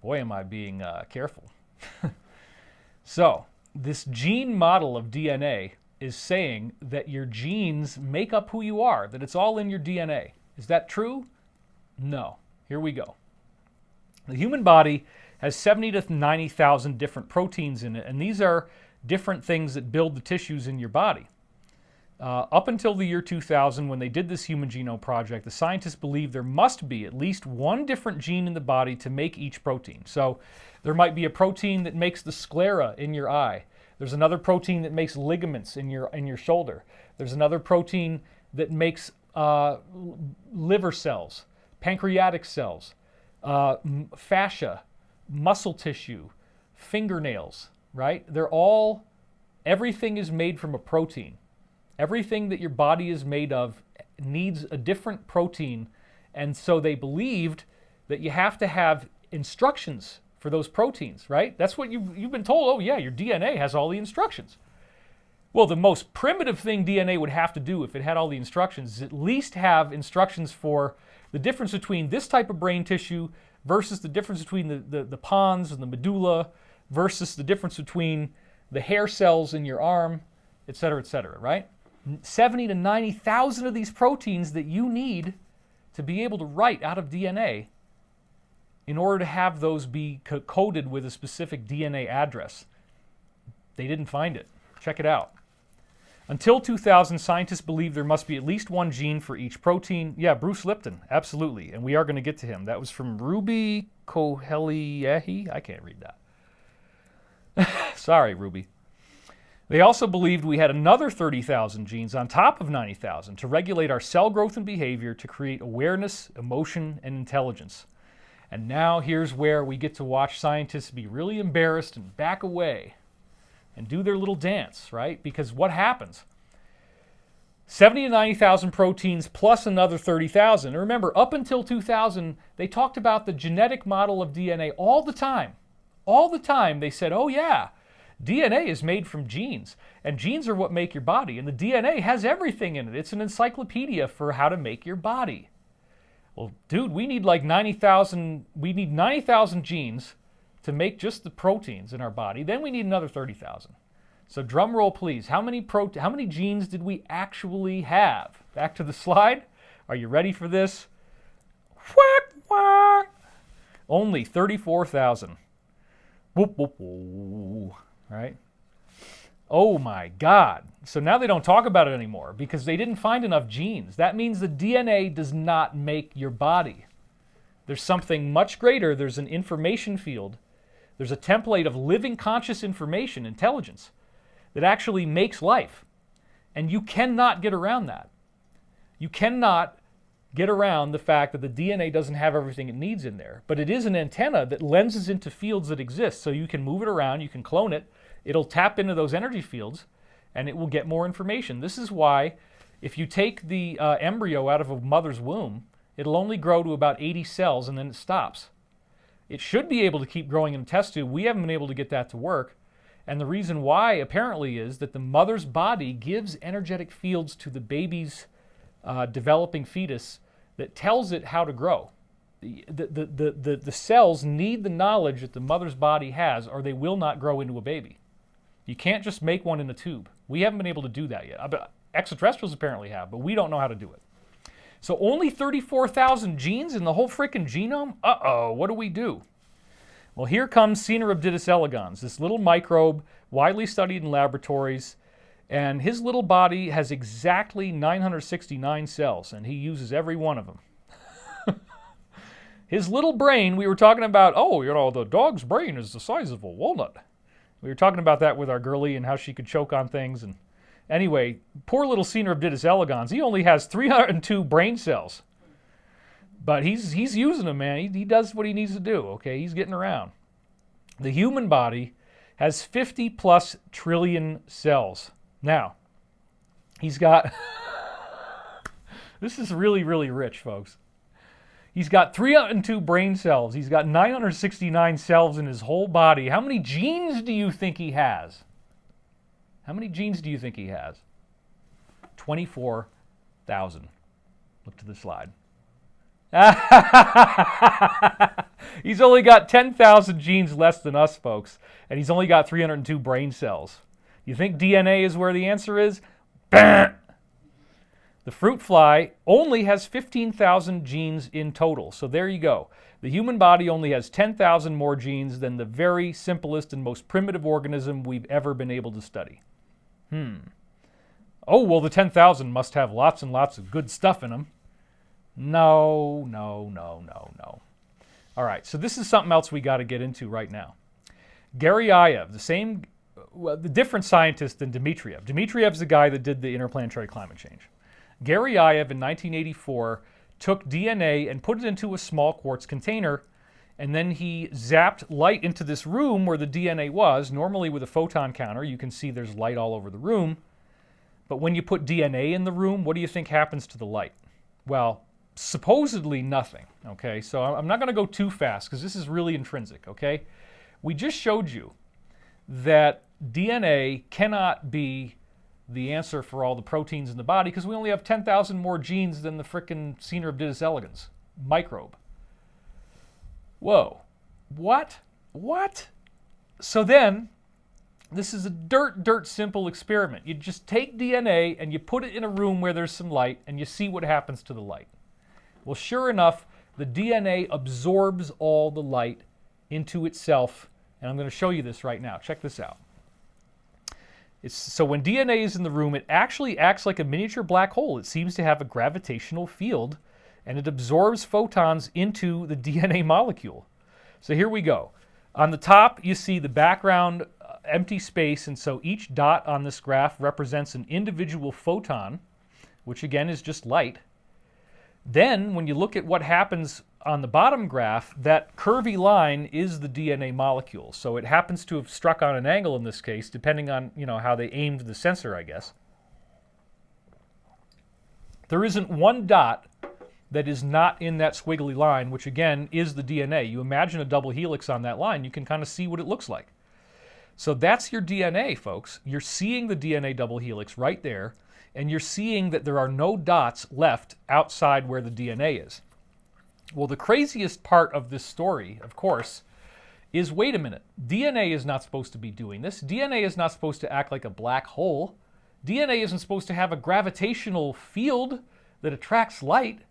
Boy, am I being careful. So this gene model of DNA is saying that your genes make up who you are, that it's all in your DNA. Is that true? No. Here we go. The human body has 70 to 90,000 different proteins in it, and these are different things that build the tissues in your body. Up until the year 2000, when they did this Human Genome Project, the scientists believed there must be at least one different gene in the body to make each protein. So there might be a protein that makes the sclera in your eye. There's another protein that makes ligaments in your shoulder. There's another protein that makes liver cells, pancreatic cells, fascia, muscle tissue, fingernails, right? Everything is made from a protein. Everything that your body is made of needs a different protein, and so they believed that you have to have instructions for those proteins, right? That's what you've been told. Oh yeah, your DNA has all the instructions. Well, the most primitive thing DNA would have to do if it had all the instructions is at least have instructions for the difference between this type of brain tissue versus the difference between the pons and the medulla versus the difference between the hair cells in your arm, et cetera, right? 70 to 90,000 of these proteins that you need to be able to write out of DNA in order to have those be coded with a specific DNA address. They didn't find it. Check it out. Until 2000, scientists believed there must be at least one gene for each protein. Yeah, Bruce Lipton, absolutely. And we are going to get to him. That was from Ruby Koheliehi. I can't read that. Sorry, Ruby. They also believed we had another 30,000 genes on top of 90,000 to regulate our cell growth and behavior, to create awareness, emotion, and intelligence. And now here's where we get to watch scientists be really embarrassed and back away and do their little dance, right? Because what happens? 70 to 90,000 proteins plus another 30,000. And remember, up until 2000, they talked about the genetic model of DNA all the time. All the time they said, oh yeah, DNA is made from genes, and genes are what make your body, and the DNA has everything in it. It's an encyclopedia for how to make your body. Well, dude, we need like 90,000, we need 90,000 genes to make just the proteins in our body. Then we need another 30,000. So drum roll, please. How many genes did we actually have? Back to the slide. Are you ready for this? Whack, whack. Only 34,000. Whoop, whoop, whoop. Right? Oh my God. So now they don't talk about it anymore because they didn't find enough genes. That means the DNA does not make your body. There's something much greater. There's an information field. There's a template of living conscious information, intelligence, that actually makes life. And you cannot get around that. You cannot get around the fact that the DNA doesn't have everything it needs in there. But it is an antenna that lenses into fields that exist. So you can move it around, you can clone it, it'll tap into those energy fields, and it will get more information. This is why if you take the embryo out of a mother's womb, it'll only grow to about 80 cells and then it stops. It should be able to keep growing in a test tube. We haven't been able to get that to work. And the reason why, apparently, is that the mother's body gives energetic fields to the baby's developing fetus that tells it how to grow. The cells need the knowledge that the mother's body has, or they will not grow into a baby. You can't just make one in a tube. We haven't been able to do that yet. But extraterrestrials apparently have, but we don't know how to do it. So only 34,000 genes in the whole frickin' genome? Uh-oh, what do we do? Well, here comes Caenorhabditis elegans, this little microbe widely studied in laboratories, and his little body has exactly 969 cells, and he uses every one of them. His little brain, we were talking about, the dog's brain is the size of a walnut. We were talking about that with our girlie and how she could choke on things. And anyway, poor little Caenorhabditis elegans, he only has 302 brain cells. But he's using them, man. He does what he needs to do, okay? He's getting around. The human body has 50 plus trillion cells. Now, he's got, this is really, really rich, folks. He's got 302 brain cells. He's got 969 cells in his whole body. How many genes do you think he has? How many genes do you think he has? 24,000. Look to the slide. He's only got 10,000 genes less than us, folks, and he's only got 302 brain cells. You think DNA is where the answer is? Bah! The fruit fly only has 15,000 genes in total, so there you go. The human body only has 10,000 more genes than the very simplest and most primitive organism we've ever been able to study. Oh, well, the 10,000 must have lots and lots of good stuff in them. No. All right, so this is something else we got to get into right now. Garyaev, the different scientist than Dmitriev. Dmitriev's the guy that did the interplanetary climate change. Garyaev in 1984 took DNA and put it into a small quartz container, and then he zapped light into this room where the DNA was. Normally with a photon counter, you can see there's light all over the room. But when you put DNA in the room, what do you think happens to the light? Well, supposedly nothing, okay? So I'm not going to go too fast because this is really intrinsic, okay? We just showed you that DNA cannot be the answer for all the proteins in the body because we only have 10,000 more genes than the frickin' Caenorhabditis elegans microbe. Whoa. What? So then, this is a dirt simple experiment. You just take DNA and you put it in a room where there's some light and you see what happens to the light. Well, sure enough, the DNA absorbs all the light into itself, and I'm going to show you this right now. Check this out. So when DNA is in the room, it actually acts like a miniature black hole. It seems to have a gravitational field, and it absorbs photons into the DNA molecule. So here we go. On the top, you see the background empty space, and so each dot on this graph represents an individual photon, which again is just light. Then, when you look at what happens on the bottom graph, that curvy line is the DNA molecule. So it happens to have struck on an angle in this case, depending on how they aimed the sensor, I guess. There isn't one dot that is not in that squiggly line, which again is the DNA. You imagine a double helix on that line, you can kind of see what it looks like. So that's your DNA, folks. You're seeing the DNA double helix right there, and you're seeing that there are no dots left outside where the DNA is. Well, the craziest part of this story, of course, is, wait a minute, DNA is not supposed to be doing this. DNA is not supposed to act like a black hole. DNA isn't supposed to have a gravitational field that attracts light.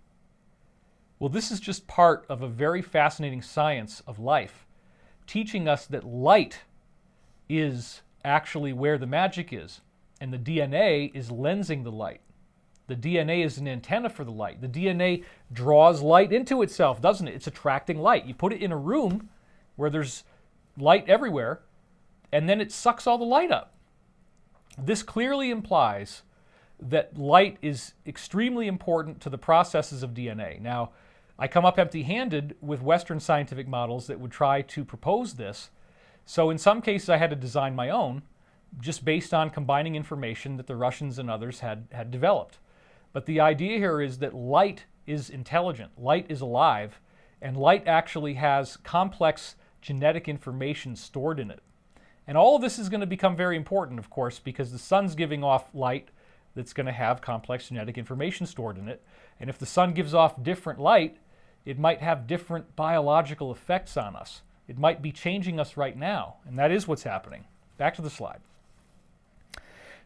Well, this is just part of a very fascinating science of life, teaching us that light is actually where the magic is, and the DNA is lensing the light. The DNA is an antenna for the light. The DNA draws light into itself, doesn't it? It's attracting light. You put it in a room where there's light everywhere, and then it sucks all the light up. This clearly implies that light is extremely important to the processes of DNA. Now, I come up empty-handed with Western scientific models that would try to propose this. So in some cases, I had to design my own, just based on combining information that the Russians and others had developed. But the idea here is that light is intelligent, light is alive, and light actually has complex genetic information stored in it. And all of this is going to become very important, of course, because the sun's giving off light that's going to have complex genetic information stored in it. And if the sun gives off different light, it might have different biological effects on us. It might be changing us right now, and that is what's happening. Back to the slide.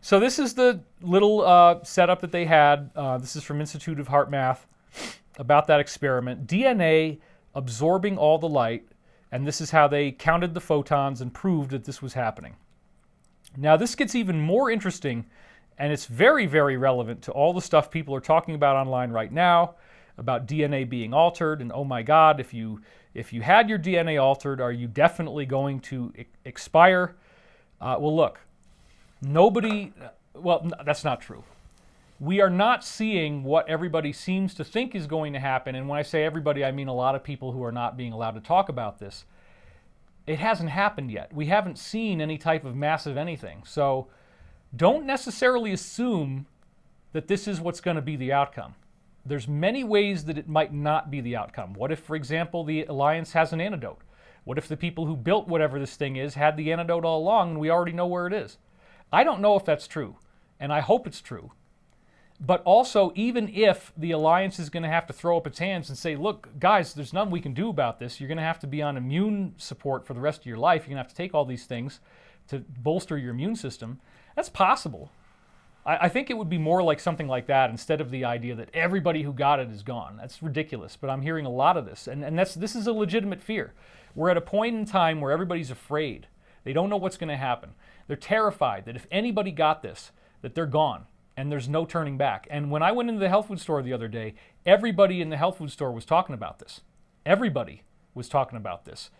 So this is the little setup that they had. This is from Institute of Heart Math about that experiment. DNA absorbing all the light, and this is how they counted the photons and proved that this was happening. Now this gets even more interesting, and it's very, very relevant to all the stuff people are talking about online right now, about DNA being altered, and oh my God, if you had your DNA altered, are you definitely going to expire? Well, look, that's not true. We are not seeing what everybody seems to think is going to happen, and when I say everybody, I mean a lot of people who are not being allowed to talk about this. It hasn't happened yet. We haven't seen any type of massive anything. So don't necessarily assume that this is what's going to be the outcome. There's many ways that it might not be the outcome. What if, for example, the Alliance has an antidote? What if the people who built whatever this thing is had the antidote all along and we already know where it is? I don't know if that's true, and I hope it's true. But also, even if the Alliance is going to have to throw up its hands and say, look, guys, there's nothing we can do about this. You're going to have to be on immune support for the rest of your life. You're going to have to take all these things to bolster your immune system. That's possible. I think it would be more like something like that instead of the idea that everybody who got it is gone. That's ridiculous, but I'm hearing a lot of this, and this is a legitimate fear. We're at a point in time where everybody's afraid. They don't know what's going to happen. They're terrified that if anybody got this, that they're gone. And there's no turning back. And when I went into the health food store the other day, everybody in the health food store was talking about this. Everybody was talking about this.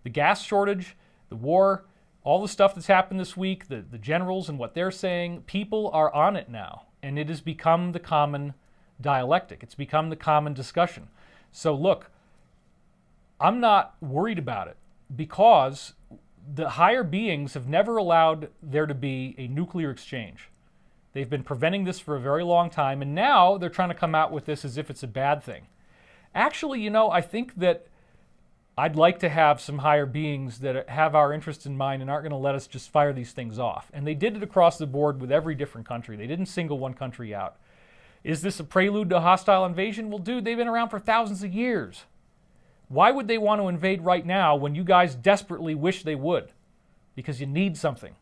The gas shortage, the war, all the stuff that's happened this week, the generals and what they're saying, people are on it now. And it has become the common dialectic. It's become the common discussion. So look, I'm not worried about it because the higher beings have never allowed there to be a nuclear exchange. They've been preventing this for a very long time, and now they're trying to come out with this as if it's a bad thing. Actually, I think that I'd like to have some higher beings that have our interests in mind and aren't going to let us just fire these things off. And they did it across the board with every different country. They didn't single one country out. Is this a prelude to a hostile invasion? Well, dude, they've been around for thousands of years. Why would they want to invade right now when you guys desperately wish they would? Because you need something.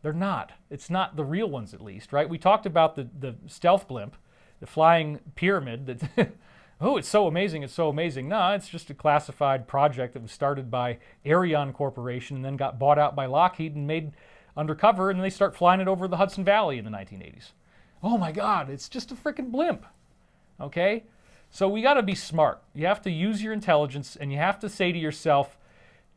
They're not. It's not the real ones, at least, right? We talked about the stealth blimp, the flying pyramid that, oh, it's so amazing, it's so amazing. No, it's just a classified project that was started by Arion Corporation and then got bought out by Lockheed and made undercover, and they start flying it over the Hudson Valley in the 1980s. Oh my God, it's just a freaking blimp, okay? So we got to be smart. You have to use your intelligence, and you have to say to yourself,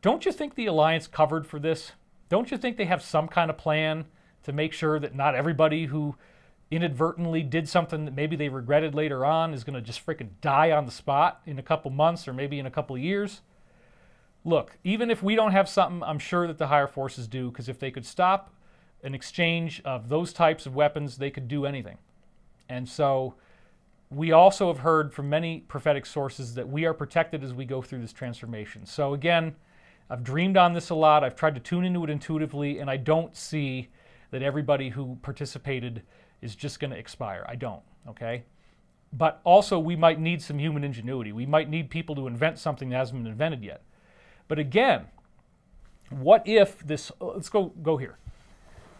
don't you think the Alliance covered for this? Don't you think they have some kind of plan to make sure that not everybody who inadvertently did something that maybe they regretted later on is going to just freaking die on the spot in a couple months or maybe in a couple years? Look, even if we don't have something, I'm sure that the higher forces do, because if they could stop an exchange of those types of weapons, they could do anything. And so we also have heard from many prophetic sources that we are protected as we go through this transformation. So again, I've dreamed on this a lot. I've tried to tune into it intuitively, and I don't see that everybody who participated is just going to expire. I don't, okay? But also, we might need some human ingenuity. We might need people to invent something that hasn't been invented yet. But again, what if this, let's go here.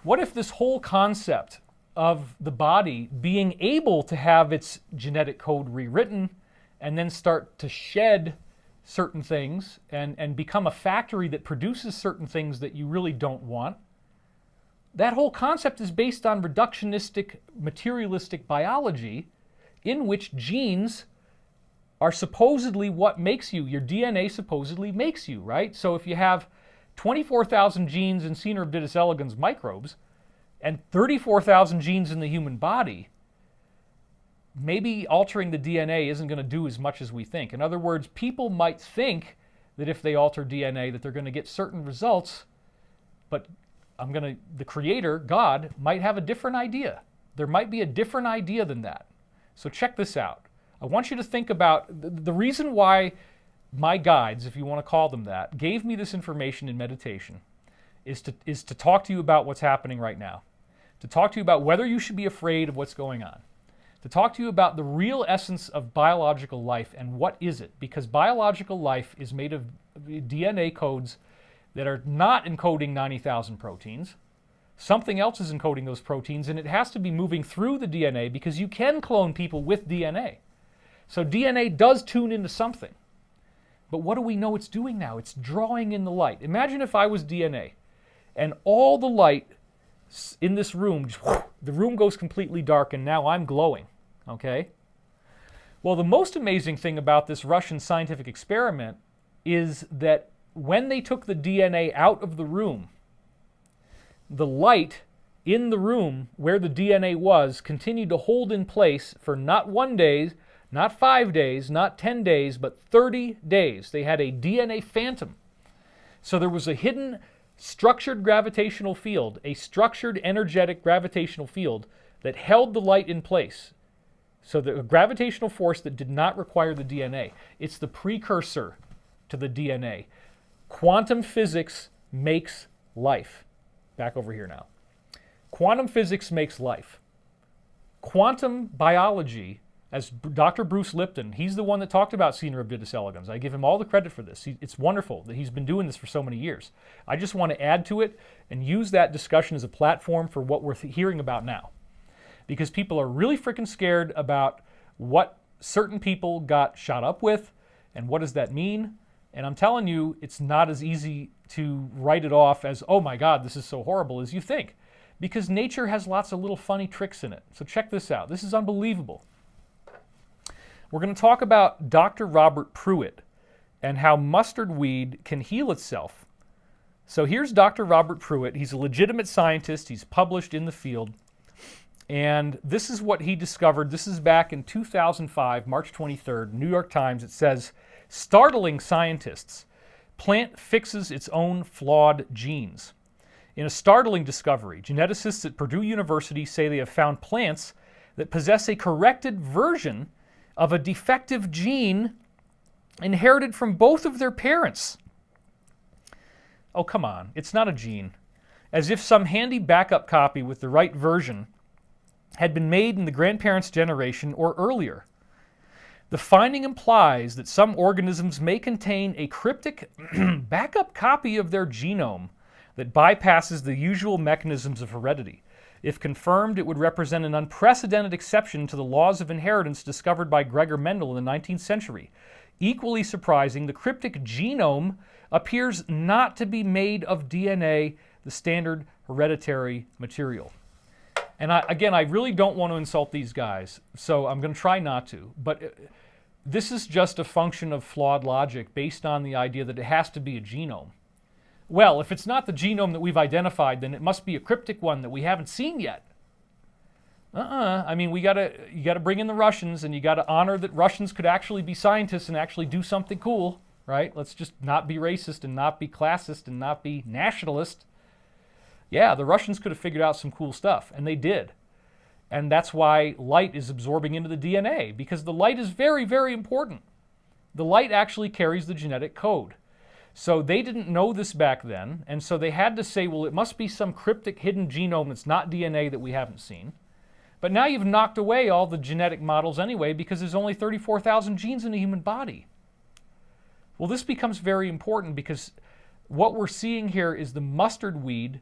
What if this whole concept of the body being able to have its genetic code rewritten and then start to shed certain things and become a factory that produces certain things that you really don't want? That whole concept is based on reductionistic, materialistic biology in which genes are supposedly what makes you. Your DNA supposedly makes you, right? So if you have 24,000 genes in Caenorhabditis Elegans microbes and 34,000 genes in the human body, maybe altering the DNA isn't going to do as much as we think. In other words, people might think that if they alter DNA that they're going to get certain results, but the Creator, God, might have a different idea. There might be a different idea than that. So check this out. I want you to think about the reason why my guides, if you want to call them that, gave me this information in meditation is to talk to you about what's happening right now, to talk to you about whether you should be afraid of what's going on, to talk to you about the real essence of biological life and what is it, because biological life is made of DNA codes that are not encoding 90,000 proteins. Something else is encoding those proteins, and it has to be moving through the DNA because you can clone people with DNA. So DNA does tune into something. But what do we know it's doing now? It's drawing in the light. Imagine if I was DNA and all the light in this room, the room goes completely dark and now I'm glowing, okay? Well, the most amazing thing about this Russian scientific experiment is that when they took the DNA out of the room, the light in the room where the DNA was continued to hold in place for not 1 day, not 5 days, not 10 days, but 30 days. They had a DNA phantom. So there was a hidden structured gravitational field, a structured energetic gravitational field that held the light in place. So the gravitational force that did not require the DNA. It's the precursor to the DNA. Quantum physics makes life. Back over here now. Quantum physics makes life. Quantum biology, as Dr. Bruce Lipton, he's the one that talked about Caenorhabditis Elegans. I give him all the credit for this. It's wonderful that he's been doing this for so many years. I just want to add to it and use that discussion as a platform for what we're hearing about now. Because people are really freaking scared about what certain people got shot up with and what does that mean. And I'm telling you, it's not as easy to write it off as, oh my God, this is so horrible as you think. Because nature has lots of little funny tricks in it. So check this out. This is unbelievable. We're going to talk about Dr. Robert Pruitt and how mustard weed can heal itself. So here's Dr. Robert Pruitt. He's a legitimate scientist. He's published in the field. And this is what he discovered. This is back in 2005, March 23rd, New York Times. It says, startling scientists. Plant fixes its own flawed genes. In a startling discovery, geneticists at Purdue University say they have found plants that possess a corrected version of a defective gene inherited from both of their parents. Oh, come on. It's not a gene. As if some handy backup copy with the right version had been made in the grandparents' generation or earlier. The finding implies that some organisms may contain a cryptic backup copy of their genome that bypasses the usual mechanisms of heredity. If confirmed, it would represent an unprecedented exception to the laws of inheritance discovered by Gregor Mendel in the 19th century. Equally surprising, the cryptic genome appears not to be made of DNA, the standard hereditary material. And I really don't want to insult these guys, so I'm going to try not to. But this is just a function of flawed logic based on the idea that it has to be a genome. Well, if it's not the genome that we've identified, then it must be a cryptic one that we haven't seen yet. I mean, you got to bring in the Russians, and you got to honor that Russians could actually be scientists and actually do something cool, right? Let's just not be racist and not be classist and not be nationalist. Yeah, the Russians could have figured out some cool stuff, and they did. And that's why light is absorbing into the DNA, because the light is very, very important. The light actually carries the genetic code. So they didn't know this back then, and so they had to say, well, it must be some cryptic hidden genome that's not DNA that we haven't seen. But now you've knocked away all the genetic models anyway because there's only 34,000 genes in the human body. Well, this becomes very important because what we're seeing here is the mustard weed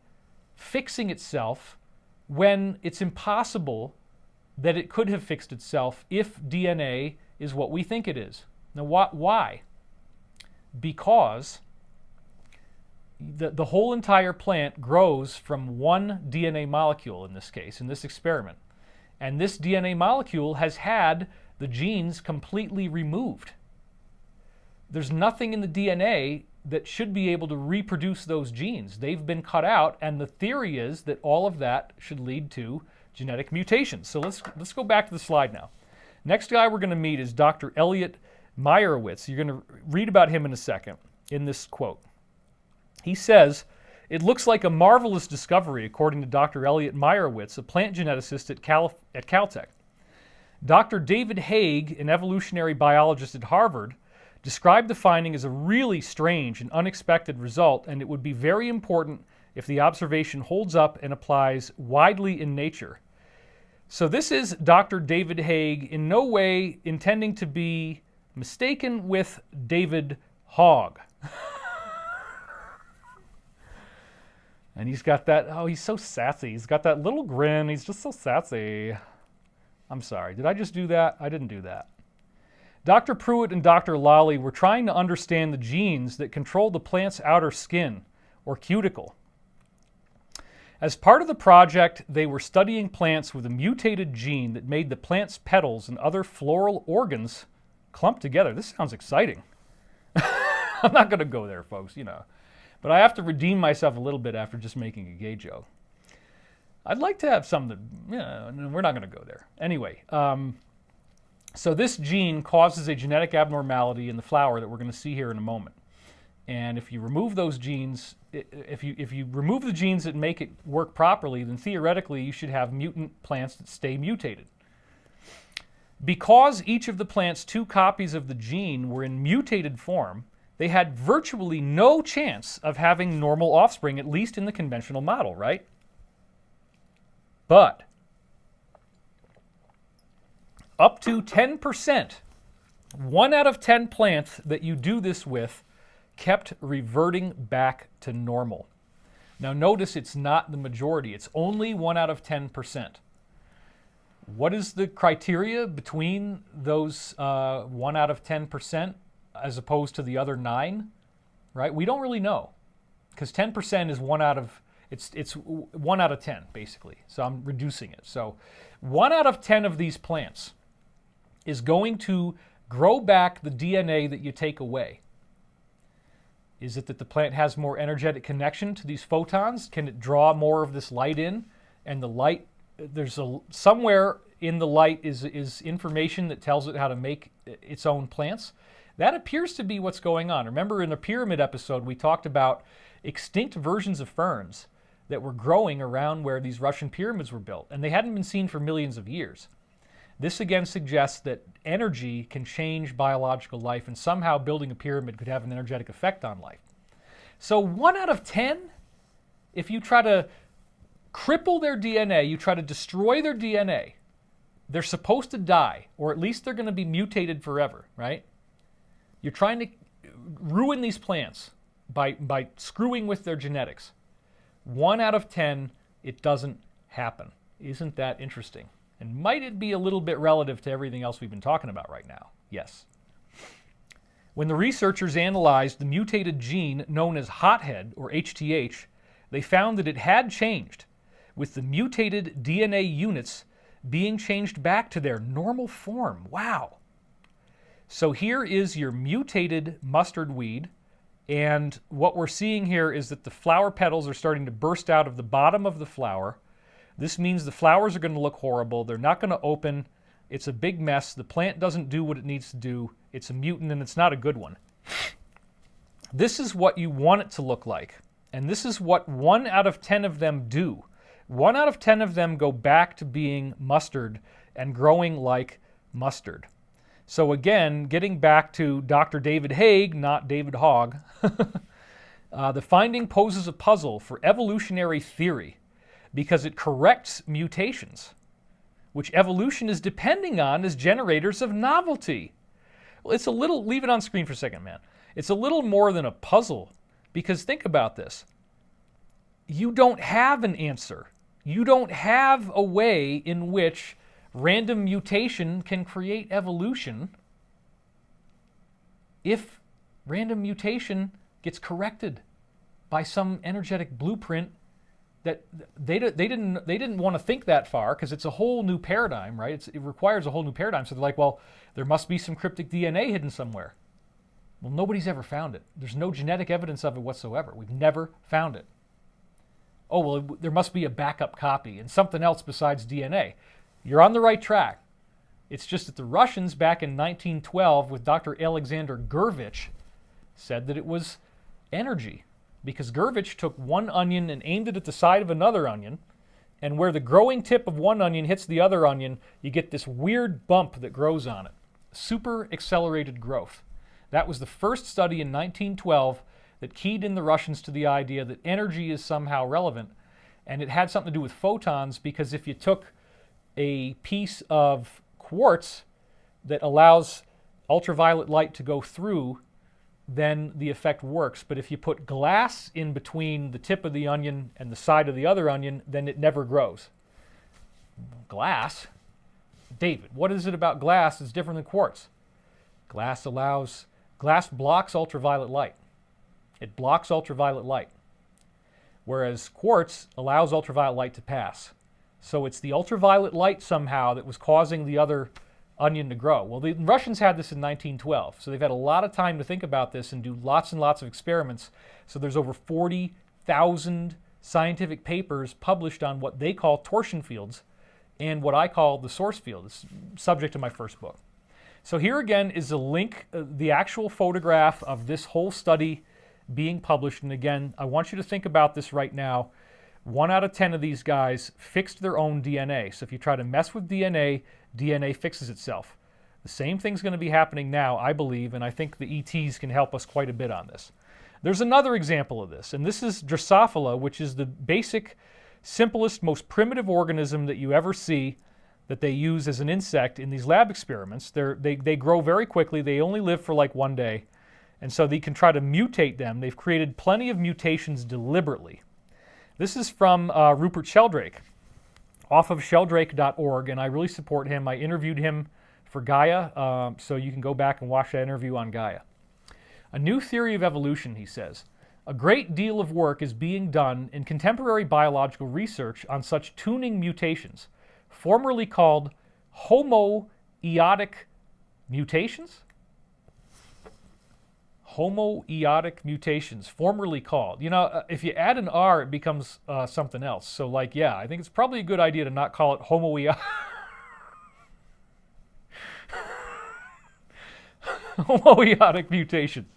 fixing itself when it's impossible that it could have fixed itself if DNA is what we think it is. Now, why? Because the whole entire plant grows from one DNA molecule in this case, in this experiment. And this DNA molecule has had the genes completely removed. There's nothing in the DNA that should be able to reproduce those genes. They've been cut out, and the theory is that all of that should lead to genetic mutations. So let's go back to the slide now. Next guy we're going to meet is Dr. Elliot Meyerowitz. You're going to read about him in a second in this quote. He says, "It looks like a marvelous discovery, according to Dr. Elliot Meyerowitz, a plant geneticist at Caltech. Dr. David Haig, an evolutionary biologist at Harvard, described the finding as a really strange and unexpected result, and it would be very important if the observation holds up and applies widely in nature. So this is Dr. David Haig, in no way intending to be mistaken with David Hogg. And he's got that, oh, he's so sassy. He's got that little grin. He's just so sassy. I'm sorry, did I just do that? I didn't do that. Dr. Pruitt and Dr. Lally were trying to understand the genes that control the plant's outer skin, or cuticle. As part of the project, they were studying plants with a mutated gene that made the plant's petals and other floral organs clump together. This sounds exciting. I'm not going to go there, folks, you know. But I have to redeem myself a little bit after just making a gay joke. I'd like to have some that, you know, we're not going to go there. Anyway, so this gene causes a genetic abnormality in the flower that we're going to see here in a moment. And if you remove those genes, if you remove the genes that make it work properly, then theoretically you should have mutant plants that stay mutated. Because each of the plant's 2 copies of the gene were in mutated form, they had virtually no chance of having normal offspring, at least in the conventional model, right? But up to 10%, 1 out of 10 plants that you do this with kept reverting back to normal. Now notice it's not the majority. It's only 1 out of 10%. What is the criteria between those 1 out of 10% as opposed to the other 9? Right? We don't really know, because 10% is 1 out of, it's 1 out of 10 basically. So I'm reducing it. So 1 out of 10 of these plants is going to grow back the DNA that you take away. Is it that the plant has more energetic connection to these photons? Can it draw more of this light in? And the light, somewhere in the light is information that tells it how to make its own plants. That appears to be what's going on. Remember in the pyramid episode, we talked about extinct versions of ferns that were growing around where these Russian pyramids were built, and they hadn't been seen for millions of years. This again suggests that energy can change biological life, and somehow building a pyramid could have an energetic effect on life. So 1 out of 10, if you try to cripple their DNA, you try to destroy their DNA, they're supposed to die, or at least they're going to be mutated forever, right? You're trying to ruin these plants by screwing with their genetics. 1 out of 10, it doesn't happen. Isn't that interesting? And might it be a little bit relative to everything else we've been talking about right now? Yes. When the researchers analyzed the mutated gene known as hothead, or HTH, they found that it had changed, with the mutated DNA units being changed back to their normal form. Wow. So here is your mutated mustard weed, and what we're seeing here is that the flower petals are starting to burst out of the bottom of the flower. This means the flowers are going to look horrible. They're not going to open. It's a big mess. The plant doesn't do what it needs to do. It's a mutant, and it's not a good one. This is what you want it to look like, and this is what 1 out of 10 of them do. 1 out of 10 of them go back to being mustard and growing like mustard. So again, getting back to Dr. David Haig, not David Hogg, the finding poses a puzzle for evolutionary theory because it corrects mutations, which evolution is depending on as generators of novelty. Well, it's a little, leave it on screen for a second, man. It's a little more than a puzzle, because think about this. You don't have an answer. You don't have a way in which random mutation can create evolution if random mutation gets corrected by some energetic blueprint that they didn't want to think that far, because it's a whole new paradigm, right? It requires a whole new paradigm. So they're like, well, there must be some cryptic DNA hidden somewhere. Well, nobody's ever found it. There's no genetic evidence of it whatsoever. We've never found it. Oh, well, there must be a backup copy and something else besides DNA. You're on the right track. It's just that the Russians back in 1912 with Dr. Alexander Gurvich said that it was energy, because Gurvich took one onion and aimed it at the side of another onion, and where the growing tip of one onion hits the other onion, you get this weird bump that grows on it. Super accelerated growth. That was the first study in 1912 that keyed in the Russians to the idea that energy is somehow relevant. And it had something to do with photons, because if you took a piece of quartz that allows ultraviolet light to go through, then the effect works. But if you put glass in between the tip of the onion and the side of the other onion, then it never grows. Glass? David, what is it about glass that's different than quartz? Glass blocks ultraviolet light. It blocks ultraviolet light. Whereas quartz allows ultraviolet light to pass. So it's the ultraviolet light somehow that was causing the other onion to grow. Well, the Russians had this in 1912, so they've had a lot of time to think about this and do lots and lots of experiments. So there's over 40,000 scientific papers published on what they call torsion fields and what I call the source field. It's subject to my first book. So here again is a link, the actual photograph of this whole study being published. And again, I want you to think about this right now. 1 out of 10 of these guys fixed their own DNA. So if you try to mess with DNA, DNA fixes itself. The same thing's going to be happening now, I believe, and I think the ETs can help us quite a bit on this. There's another example of this, and this is Drosophila, which is the basic, simplest, most primitive organism that you ever see that they use as an insect in these lab experiments. They grow very quickly. They only live for like 1 day, and so they can try to mutate them. They've created plenty of mutations deliberately. This is from Rupert Sheldrake, off of sheldrake.org, and I really support him. I interviewed him for Gaia, so you can go back and watch that interview on Gaia. A new theory of evolution, he says. A great deal of work is being done in contemporary biological research on such tuning mutations, formerly called homoeotic mutations? Homoeotic mutations, formerly called. You know, if you add an R, it becomes something else. So, like, yeah, I think it's probably a good idea to not call it homoeotic. Homoeotic mutation.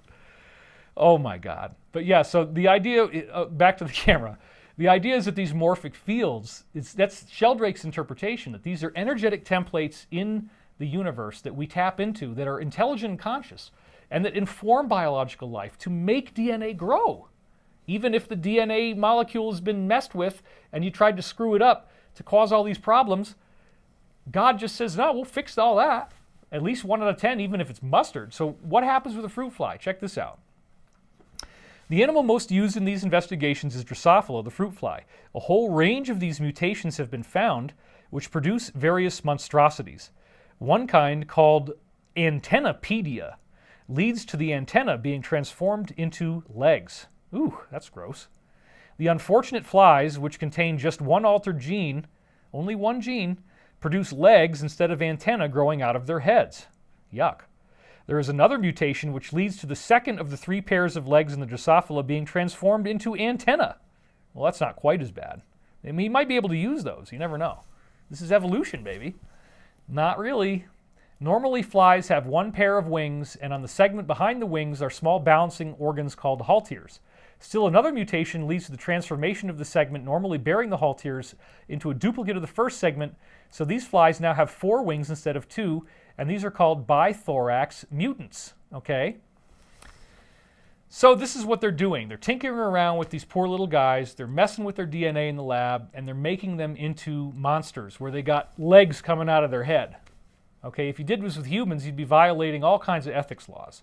Oh my God. But yeah, so the idea, back to the camera, the idea is that these morphic fields, that's Sheldrake's interpretation, that these are energetic templates in the universe that we tap into that are intelligent and conscious, and that inform biological life to make DNA grow. Even if the DNA molecule has been messed with and you tried to screw it up to cause all these problems, God just says, no, we'll fix all that. At least 1 out of 10, even if it's mustard. So what happens with a fruit fly? Check this out. The animal most used in these investigations is Drosophila, the fruit fly. A whole range of these mutations have been found, which produce various monstrosities. One kind, called antennapedia, leads to the antenna being transformed into legs. Ooh, that's gross. The unfortunate flies, which contain just one altered gene, only one gene, produce legs instead of antenna growing out of their heads. Yuck. There is another mutation which leads to the second of the 3 pairs of legs in the Drosophila being transformed into antenna. Well, that's not quite as bad. I mean, you might be able to use those. You never know. This is evolution, baby. Not really. Normally, flies have 1 pair of wings, and on the segment behind the wings are small balancing organs called halteres. Still another mutation leads to the transformation of the segment normally bearing the halteres into a duplicate of the first segment, so these flies now have 4 wings instead of 2, and these are called bithorax mutants, okay? So this is what they're doing. They're tinkering around with these poor little guys, they're messing with their DNA in the lab, and they're making them into monsters where they got legs coming out of their head. Okay, if you did this with humans, you'd be violating all kinds of ethics laws.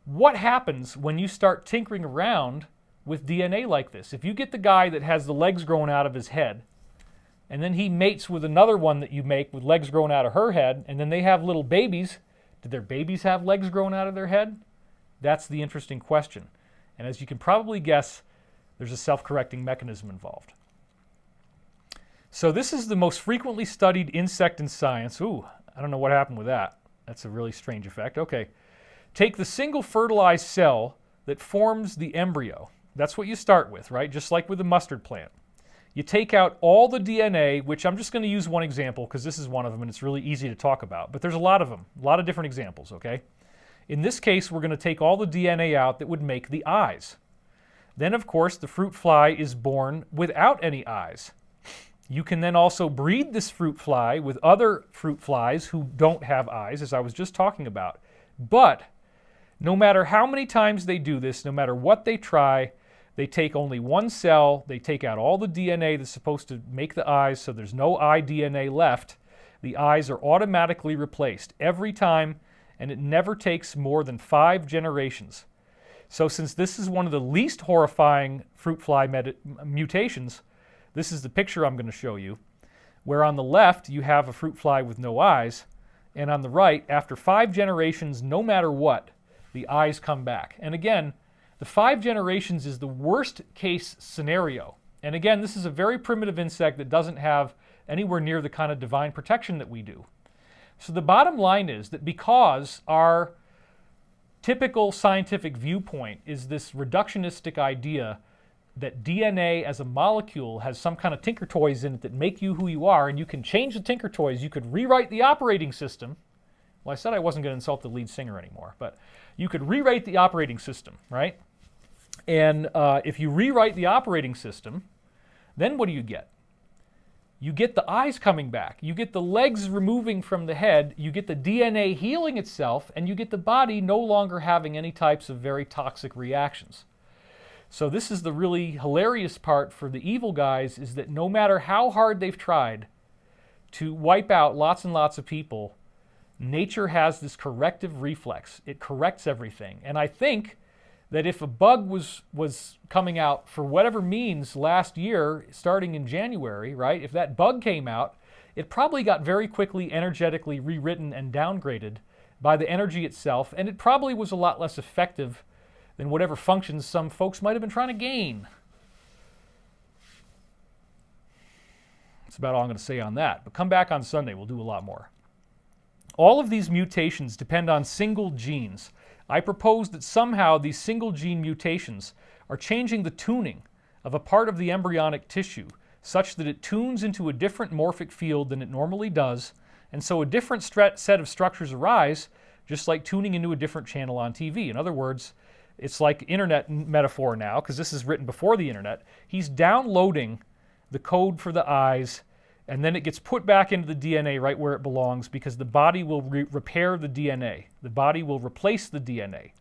What happens when you start tinkering around with DNA like this? If you get the guy that has the legs growing out of his head, and then he mates with another one that you make with legs growing out of her head, and then they have little babies, did their babies have legs growing out of their head? That's the interesting question. And as you can probably guess, there's a self-correcting mechanism involved. So this is the most frequently studied insect in science. Ooh, I don't know what happened with that. That's a really strange effect. Okay. Take the single fertilized cell that forms the embryo. That's what you start with, right? Just like with the mustard plant. You take out all the DNA, which I'm just going to use one example because this is one of them and it's really easy to talk about. But there's a lot of them, a lot of different examples, okay? In this case, we're going to take all the DNA out that would make the eyes. Then, of course, the fruit fly is born without any eyes. You can then also breed this fruit fly with other fruit flies who don't have eyes, as I was just talking about. But No matter how many times they do this, no matter what they try, they take only one cell, they take out all the DNA that's supposed to make the eyes, so there's no eye DNA left. The eyes are automatically replaced every time, and it never takes more than 5 generations. So since this is one of the least horrifying fruit fly mutations, this is the picture I'm going to show you, where on the left you have a fruit fly with no eyes, and on the right, after 5 generations, no matter what, the eyes come back. And again, the 5 generations is the worst case scenario. And again, this is a very primitive insect that doesn't have anywhere near the kind of divine protection that we do. So the bottom line is that because our typical scientific viewpoint is this reductionistic idea that DNA as a molecule has some kind of tinker toys in it that make you who you are, and you can change the tinker toys, you could rewrite the operating system. Well, I said I wasn't going to insult the lead singer anymore, but you could rewrite the operating system, right? And if you rewrite the operating system, then what do you get? You get the eyes coming back, you get the legs removing from the head, you get the DNA healing itself, and you get the body no longer having any types of very toxic reactions. So this is the really hilarious part for the evil guys, is that no matter how hard they've tried to wipe out lots and lots of people, nature has this corrective reflex. It corrects everything. And I think that if a bug was coming out for whatever means last year, starting in January, right? If that bug came out, it probably got very quickly energetically rewritten and downgraded by the energy itself, and it probably was a lot less effective than whatever functions some folks might have been trying to gain. That's about all I'm going to say on that. But come back on Sunday, we'll do a lot more. All of these mutations depend on single genes. I propose that somehow these single gene mutations are changing the tuning of a part of the embryonic tissue such that it tunes into a different morphic field than it normally does, and so a different set of structures arise, just like tuning into a different channel on TV. In other words, it's like internet metaphor now, because this is written before the internet. He's downloading the code for the eyes, and then it gets put back into the DNA right where it belongs, because the body will repair the DNA. The body will replace the DNA.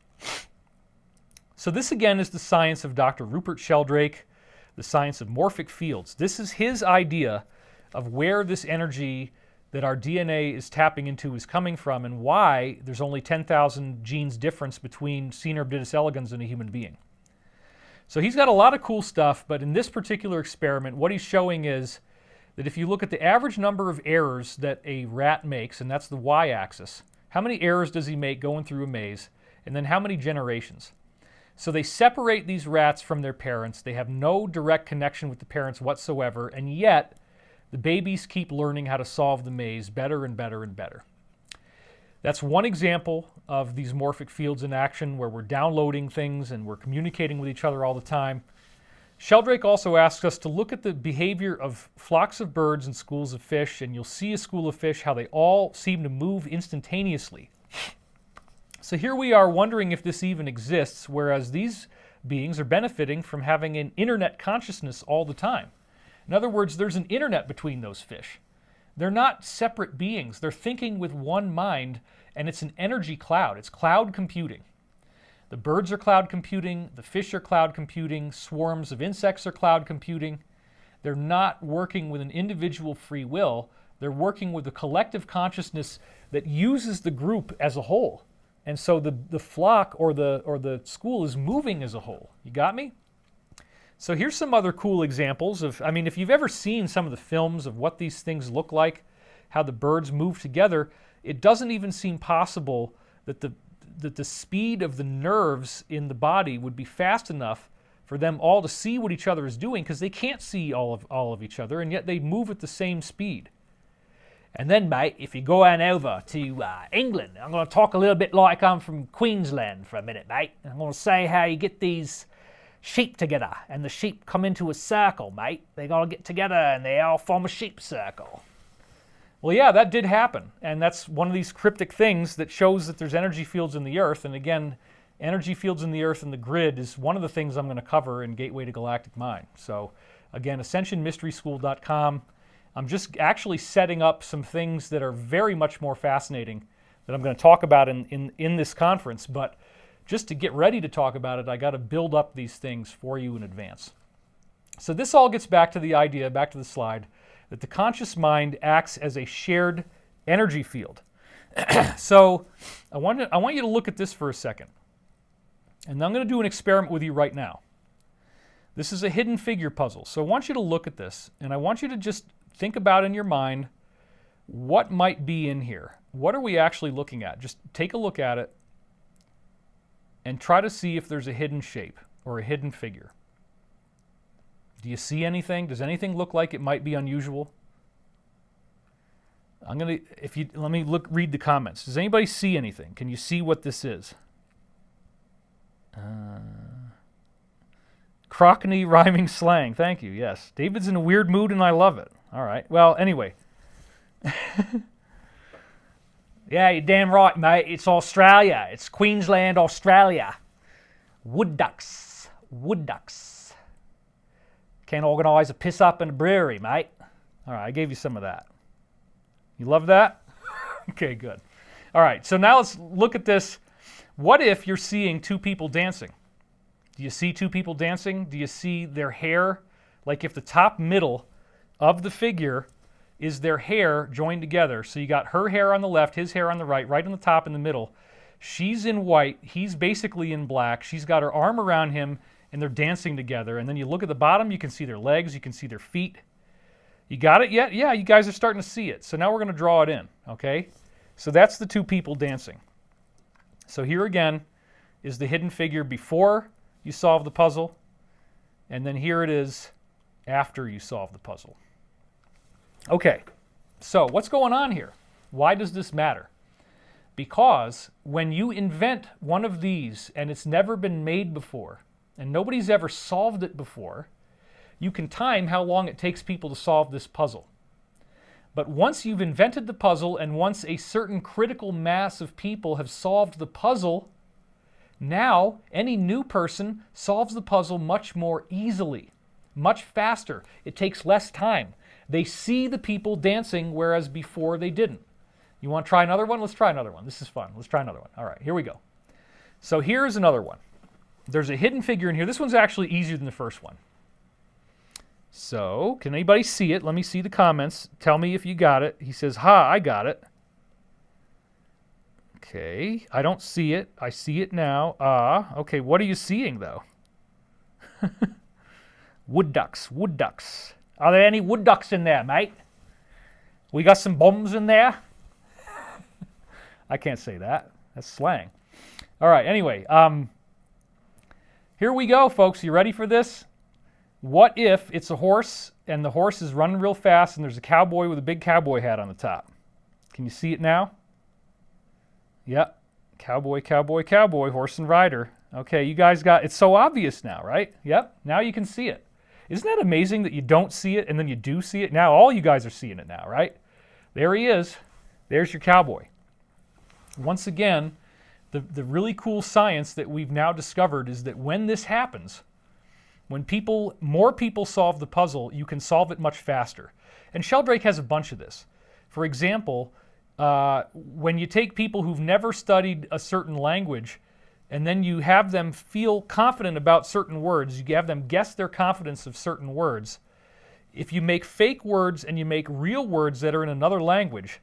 So this again is the science of Dr. Rupert Sheldrake, the science of morphic fields. This is his idea of where this energy that our DNA is tapping into is coming from, and why there's only 10,000 genes difference between Caenorhabditis elegans and a human being. So he's got a lot of cool stuff, but in this particular experiment, what he's showing is that if you look at the average number of errors that a rat makes, and that's the y-axis, how many errors does he make going through a maze, and then how many generations? So they separate these rats from their parents. They have no direct connection with the parents whatsoever, and yet the babies keep learning how to solve the maze better and better and better. That's one example of these morphic fields in action, where we're downloading things and we're communicating with each other all the time. Sheldrake also asks us to look at the behavior of flocks of birds and schools of fish, and you'll see a school of fish, how they all seem to move instantaneously. So here we are wondering if this even exists, whereas these beings are benefiting from having an internet consciousness all the time. In other words, there's an internet between those fish. They're not separate beings. They're thinking with one mind, and it's an energy cloud. It's cloud computing. The birds are cloud computing, the fish are cloud computing, swarms of insects are cloud computing. They're not working with an individual free will. They're working with a collective consciousness that uses the group as a whole. And so the flock or the school is moving as a whole. You got me? So here's some other cool examples of, I mean, if you've ever seen some of the films of what these things look like, how the birds move together, it doesn't even seem possible that the speed of the nerves in the body would be fast enough for them all to see what each other is doing, because they can't see all of each other, and yet they move at the same speed. And then, mate, if you go on over to England, I'm going to talk a little bit like I'm from Queensland for a minute, mate. I'm going to say how you get these sheep together, and the sheep come into a circle, mate. They got to get together, and they all form a sheep circle. Well, yeah, that did happen, and that's one of these cryptic things that shows that there's energy fields in the Earth, and again, energy fields in the Earth and the grid is one of the things I'm going to cover in Gateway to Galactic Mind. So, again, AscensionMysterySchool.com. I'm just actually setting up some things that are very much more fascinating that I'm going to talk about in this conference, but just to get ready to talk about it, I got to build up these things for you in advance. So this all gets back to the idea, back to the slide, that the conscious mind acts as a shared energy field. So I want you to look at this for a second. And I'm going to do an experiment with you right now. This is a hidden figure puzzle. So I want you to look at this, and I want you to just think about in your mind what might be in here. What are we actually looking at? Just take a look at it and try to see if there's a hidden shape or a hidden figure. Do you see anything? Does anything look like it might be unusual? Let me read the comments. Does anybody see anything? Can you see what this is? Crockney rhyming slang. Thank you. Yes. David's in a weird mood and I love it. All right. Well, anyway. Yeah, you're damn right, mate. It's Australia. It's Queensland, Australia. Wood ducks. Wood ducks. Can't organise a piss up in a brewery, mate. All right, I gave you some of that. You love that? Okay, good. All right, so now let's look at this. What if you're seeing two people dancing? Do you see two people dancing? Do you see their hair? Like if the top middle of the figure is their hair joined together. So you got her hair on the left, his hair on the right, right on the top in the middle. She's in white, he's basically in black. She's got her arm around him and they're dancing together. And then you look at the bottom, you can see their legs, you can see their feet. You got it yet? Yeah, you guys are starting to see it. So now we're going to draw it in, okay? So that's the two people dancing. So here again is the hidden figure before you solve the puzzle. And then here it is after you solve the puzzle. Okay, so what's going on here? Why does this matter? Because when you invent one of these and it's never been made before and nobody's ever solved it before, you can time how long it takes people to solve this puzzle. But once you've invented the puzzle and once a certain critical mass of people have solved the puzzle, now any new person solves the puzzle much more easily, much faster. It takes less time. They see the people dancing, whereas before they didn't. You want to try another one? Let's try another one. This is fun. Let's try another one. All right, here we go. So here's another one. There's a hidden figure in here. This one's actually easier than the first one. So, can anybody see it? Let me see the comments. Tell me if you got it. He says, ha, I got it. Okay, I don't see it. I see it now. Okay, what are you seeing, though? Wood ducks, wood ducks. Are there any wood ducks in there, mate? We got some bombs in there? I can't say that. That's slang. All right, anyway. Here we go, folks. You ready for this? What if it's a horse and the horse is running real fast and there's a cowboy with a big cowboy hat on the top? Can you see it now? Yep. Cowboy, cowboy, cowboy, horse and rider. Okay, you guys got it's so obvious now, right? Yep. Now you can see it. Isn't that amazing that you don't see it and then you do see it? Now all you guys are seeing it now, right? There he is. There's your cowboy. Once again, the really cool science that we've now discovered is that when this happens, when more people solve the puzzle, you can solve it much faster. And Sheldrake has a bunch of this. For example, when you take people who've never studied a certain language and then you have them feel confident about certain words, you have them guess their confidence of certain words. If you make fake words and you make real words that are in another language,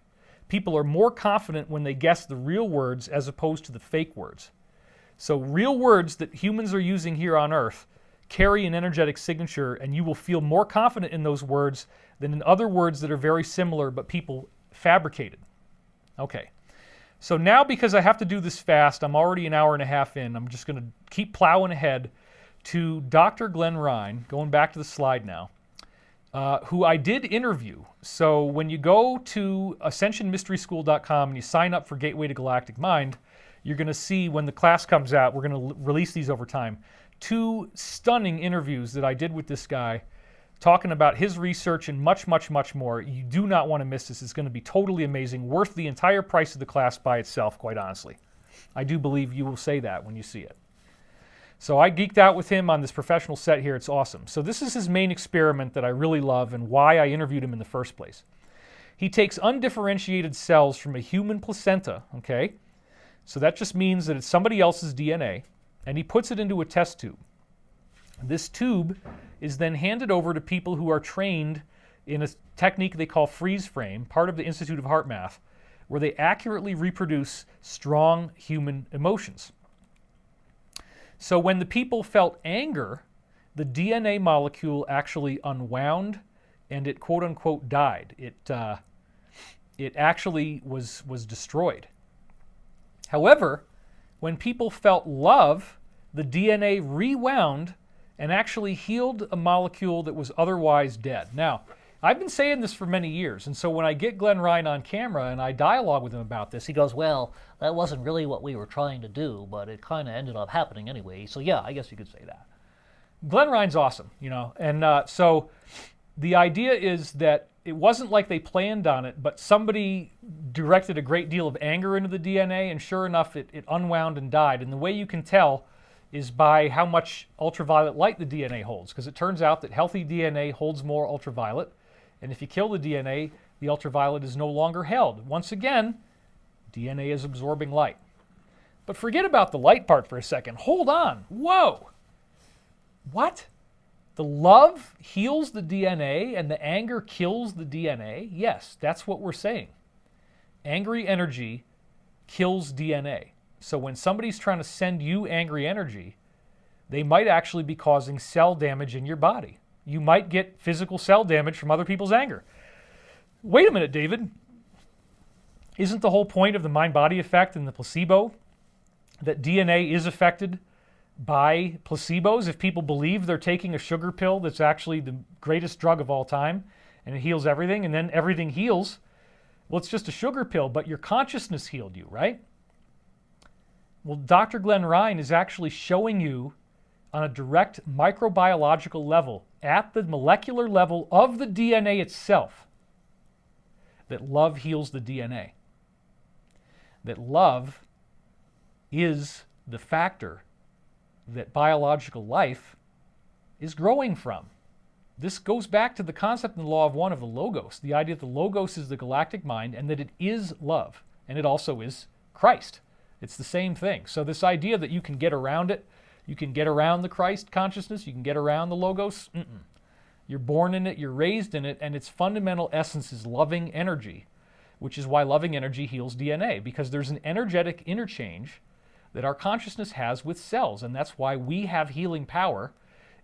people are more confident when they guess the real words as opposed to the fake words. So real words that humans are using here on Earth carry an energetic signature, and you will feel more confident in those words than in other words that are very similar but people fabricated. Okay, so now because I have to do this fast, I'm already an hour and a half in, I'm just going to keep plowing ahead to Dr. Glenn Ryan, going back to the slide now, who I did interview. So when you go to ascensionmysteryschool.com and you sign up for Gateway to Galactic Mind, you're going to see when the class comes out, we're going to release these over time, 2 stunning interviews that I did with this guy talking about his research and much, much, much more. You do not want to miss this. It's going to be totally amazing, worth the entire price of the class by itself, quite honestly. I do believe you will say that when you see it. So I geeked out with him on this professional set here. It's awesome. So this is his main experiment that I really love and why I interviewed him in the first place. He takes undifferentiated cells from a human placenta, okay? So that just means that it's somebody else's DNA, and he puts it into a test tube. This tube is then handed over to people who are trained in a technique they call freeze frame, part of the Institute of Heart Math, where they accurately reproduce strong human emotions. So when the people felt anger, the DNA molecule actually unwound and it quote unquote died. It actually was destroyed. However, when people felt love, the DNA rewound and actually healed a molecule that was otherwise dead. Now, I've been saying this for many years, and so when I get Glenn Ryan on camera and I dialogue with him about this, he goes, well, that wasn't really what we were trying to do, but it kind of ended up happening anyway, so yeah, I guess you could say that. Glenn Ryan's awesome, you know, and so the idea is that it wasn't like they planned on it, but somebody directed a great deal of anger into the DNA, and sure enough, it unwound and died. And the way you can tell is by how much ultraviolet light the DNA holds, because it turns out that healthy DNA holds more ultraviolet, and if you kill the DNA, the ultraviolet is no longer held. Once again, DNA is absorbing light. But forget about the light part for a second. Hold on. Whoa. What? The love heals the DNA and the anger kills the DNA? Yes, that's what we're saying. Angry energy kills DNA. So when somebody's trying to send you angry energy, they might actually be causing cell damage in your body. You might get physical cell damage from other people's anger. Wait a minute, David. Isn't the whole point of the mind-body effect and the placebo that DNA is affected by placebos? If people believe they're taking a sugar pill that's actually the greatest drug of all time and it heals everything, and then everything heals, well, it's just a sugar pill, but your consciousness healed you, right? Well, Dr. Glenn Ryan is actually showing you on a direct microbiological level, at the molecular level of the DNA itself, that love heals the DNA. That love is the factor that biological life is growing from. This goes back to the concept in the law of one of the logos, the idea that the logos is the galactic mind and that it is love, and it also is Christ. It's the same thing. So this idea that you can get around it, you can get around the Christ consciousness, you can get around the logos, You're born in it, you're raised in it, and its fundamental essence is loving energy, which is why loving energy heals DNA, because there's an energetic interchange that our consciousness has with cells, and that's why we have healing power.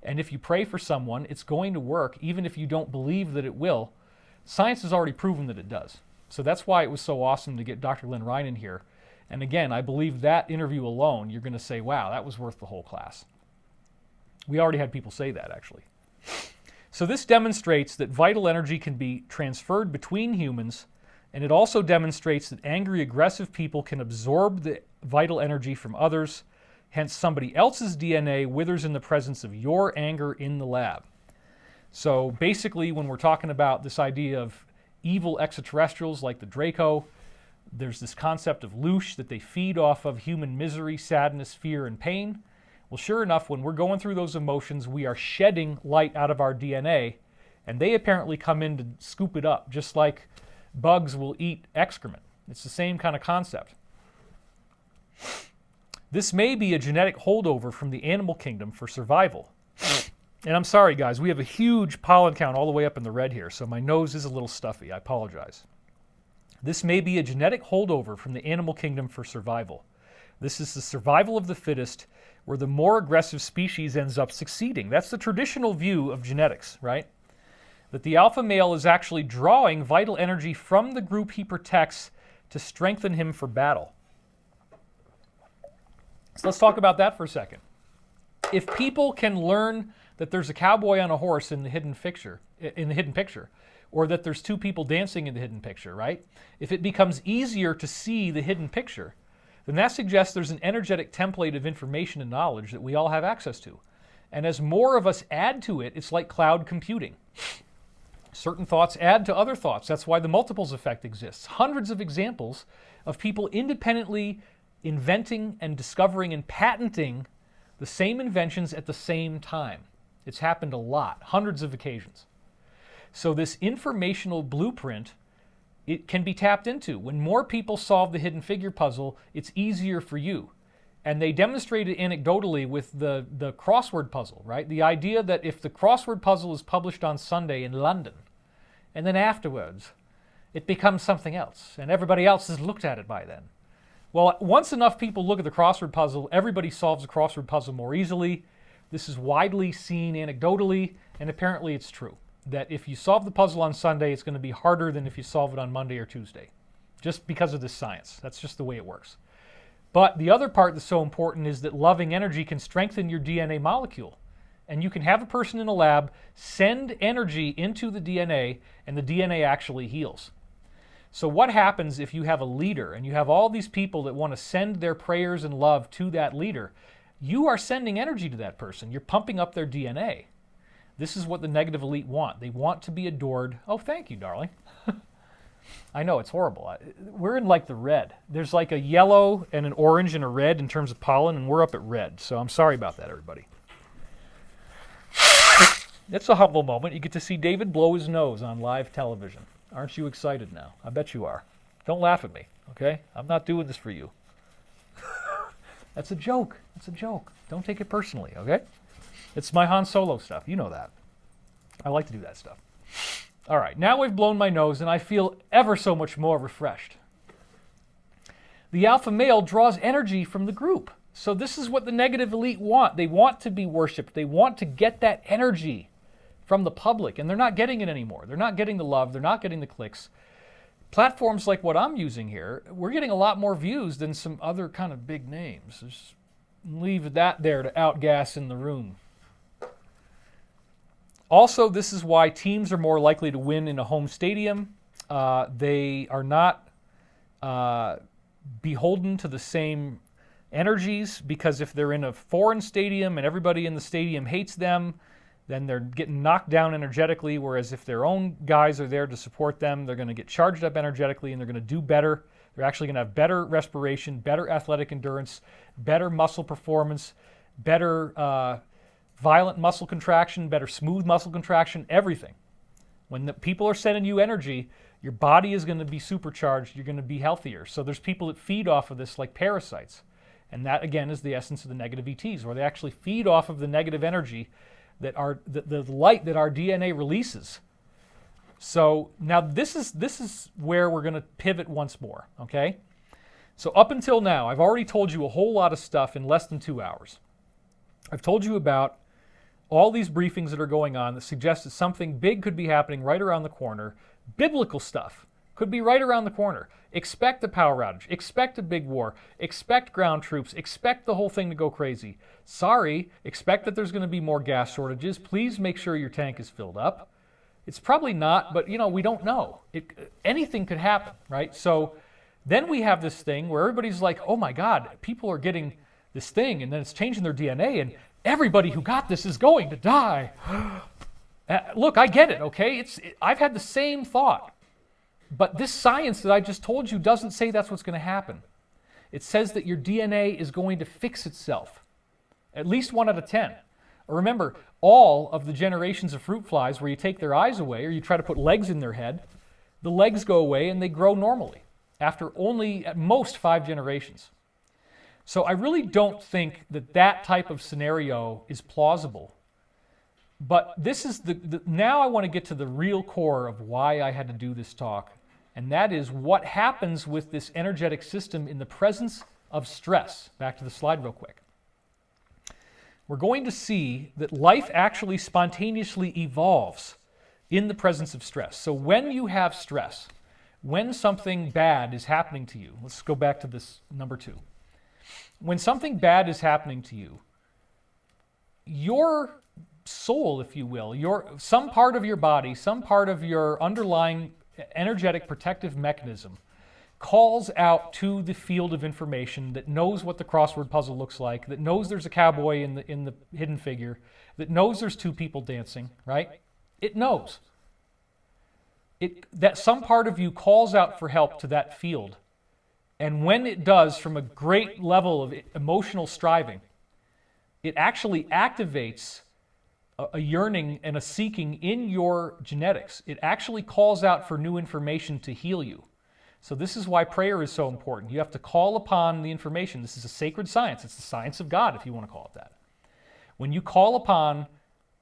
And if you pray for someone, it's going to work, even if you don't believe that it will. Science has already proven that it does. So that's why it was so awesome to get Dr. Glenn Ryan in here. And again, I believe that interview alone, you're going to say, wow, that was worth the whole class. We already had people say that, actually. So this demonstrates that vital energy can be transferred between humans, and it also demonstrates that angry, aggressive people can absorb the vital energy from others. Hence, somebody else's DNA withers in the presence of your anger in the lab. So basically, when we're talking about this idea of evil extraterrestrials like the Draco, there's this concept of loosh, that they feed off of human misery, sadness, fear, and pain. Well, sure enough, when we're going through those emotions, we are shedding light out of our DNA, and they apparently come in to scoop it up, just like bugs will eat excrement. It's the same kind of concept. This may be a genetic holdover from the animal kingdom for survival. And I'm sorry, guys, we have a huge pollen count all the way up in the red here, so my nose is a little stuffy. I apologize. This may be a genetic holdover from the animal kingdom for survival. This is the survival of the fittest, where the more aggressive species ends up succeeding. That's the traditional view of genetics, right? That the alpha male is actually drawing vital energy from the group he protects to strengthen him for battle. So let's talk about that for a second. If people can learn that there's a cowboy on a horse in the hidden picture, or that there's two people dancing in the hidden picture, right? If it becomes easier to see the hidden picture, then that suggests there's an energetic template of information and knowledge that we all have access to. And as more of us add to it, it's like cloud computing. Certain thoughts add to other thoughts. That's why the multiples effect exists. Hundreds of examples of people independently inventing and discovering and patenting the same inventions at the same time. It's happened a lot, hundreds of occasions. So this informational blueprint it can be tapped into. When more people solve the hidden figure puzzle, it's easier for you. And they demonstrated anecdotally with the crossword puzzle, right? The idea that if the crossword puzzle is published on Sunday in London, and then afterwards it becomes something else, and everybody else has looked at it by then. Well, once enough people look at the crossword puzzle, everybody solves the crossword puzzle more easily. This is widely seen anecdotally, and apparently it's true. That if you solve the puzzle on Sunday, it's going to be harder than if you solve it on Monday or Tuesday, just because of this science. That's just the way it works. But the other part that's so important is that loving energy can strengthen your DNA molecule. And you can have a person in a lab send energy into the DNA, and the DNA actually heals. So what happens if you have a leader and you have all these people that want to send their prayers and love to that leader? You are sending energy to that person. You're pumping up their DNA. This is what the negative elite want. They want to be adored. Oh, thank you, darling. I know, it's horrible. We're in like the red. There's like a yellow and an orange and a red in terms of pollen, and we're up at red. So I'm sorry about that, everybody. It's a humble moment. You get to see David blow his nose on live television. Aren't you excited now? I bet you are. Don't laugh at me, okay? I'm not doing this for you. That's a joke. It's a joke. Don't take it personally, okay? It's my Han Solo stuff. You know that. I like to do that stuff. All right, now I've blown my nose and I feel ever so much more refreshed. The alpha male draws energy from the group. So this is what the negative elite want. They want to be worshipped. They want to get that energy from the public, and they're not getting it anymore. They're not getting the love. They're not getting the clicks. Platforms like what I'm using here, we're getting a lot more views than some other kind of big names. Just leave that there to outgas in the room. Also, this is why teams are more likely to win in a home stadium. They are not beholden to the same energies, because if they're in a foreign stadium and everybody in the stadium hates them, then they're getting knocked down energetically, whereas if their own guys are there to support them, they're going to get charged up energetically and they're going to do better. They're actually going to have better respiration, better athletic endurance, better muscle performance, better violent muscle contraction, better smooth muscle contraction, everything. When the people are sending you energy, your body is going to be supercharged, you're going to be healthier. So there's people that feed off of this like parasites. And that, again, is the essence of the negative ETs, where they actually feed off of the negative energy that the light that our DNA releases. So now this is where we're going to pivot once more, okay? So up until now, I've already told you a whole lot of stuff in less than 2 hours. I've told you about all these briefings that are going on that suggest that something big could be happening right around the corner. Biblical stuff could be right around the corner. Expect a power outage. Expect a big war. Expect ground troops. Expect the whole thing to go crazy. Sorry, expect that there's going to be more gas shortages. Please make sure your tank is filled up. It's probably not, but we don't know. Anything could happen, right? So then we have this thing where everybody's like, oh my God, people are getting this thing, and then it's changing their DNA, and everybody who got this is going to die. Look, I get it, okay? I've had the same thought. But this science that I just told you doesn't say that's what's going to happen. It says that your DNA is going to fix itself. At least 1 out of 10. Remember, all of the generations of fruit flies where you take their eyes away or you try to put legs in their head, the legs go away and they grow normally after only at most 5 generations. So I really don't think that type of scenario is plausible. But this is now I want to get to the real core of why I had to do this talk. And that is what happens with this energetic system in the presence of stress. Back to the slide real quick. We're going to see that life actually spontaneously evolves in the presence of stress. So when you have stress, when something bad is happening to you, let's go back to this number 2. When something bad is happening to you, your soul, if you will, some part of your body, some part of your underlying energetic protective mechanism calls out to the field of information that knows what the crossword puzzle looks like, that knows there's a cowboy in the hidden figure, that knows there's 2 people dancing, right? It knows. That some part of you calls out for help to that field. And when it does, from a great level of emotional striving, it actually activates a yearning and a seeking in your genetics. It actually calls out for new information to heal you. So this is why prayer is so important. You have to call upon the information. This is a sacred science. It's the science of God, if you want to call it that. When you call upon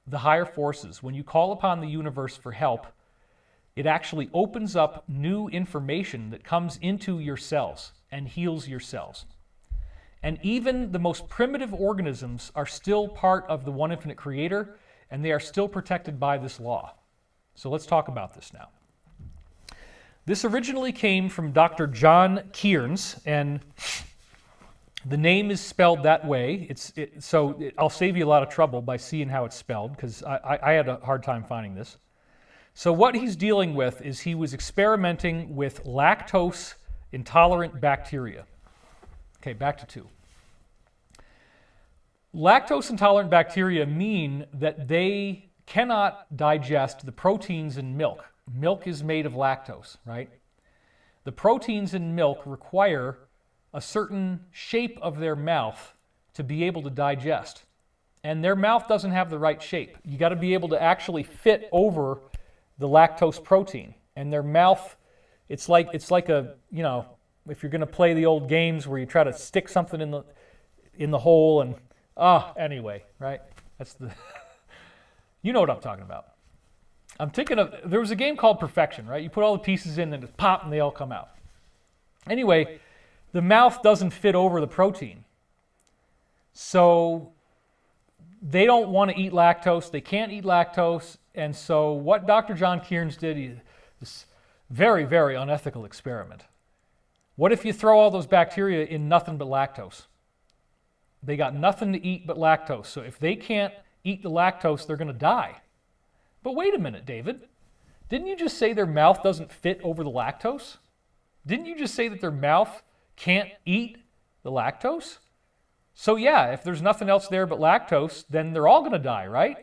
the higher forces, when you call upon the universe for help, it actually opens up new information that comes into your cells and heals your cells. And even the most primitive organisms are still part of the one infinite creator, and they are still protected by this law. So let's talk about this now. This originally came from Dr. John Cairns, and the name is spelled that way. I'll save you a lot of trouble by seeing how it's spelled, because I had a hard time finding this. So what he's dealing with is he was experimenting with lactose-intolerant bacteria. Okay, back to 2. Lactose-intolerant bacteria mean that they cannot digest the proteins in milk. Milk is made of lactose, right? The proteins in milk require a certain shape of their mouth to be able to digest. And their mouth doesn't have the right shape. You got to be able to actually fit over the lactose protein. And their mouth, it's like a, if you're going to play the old games where you try to stick something in the hole and anyway, right? That's the you know what I'm talking about. I'm thinking of, there was a game called Perfection, right? You put all the pieces in and just pop and they all come out. Anyway, the mouth doesn't fit over the protein. So they don't want to eat lactose. They can't eat lactose. And so what Dr. John Cairns did, this very, very unethical experiment. What if you throw all those bacteria in nothing but lactose? They got nothing to eat but lactose. So if they can't eat the lactose, they're going to die. But wait a minute, David. Didn't you just say their mouth doesn't fit over the lactose? Didn't you just say that their mouth can't eat the lactose? So yeah, if there's nothing else there but lactose, then they're all going to die, right?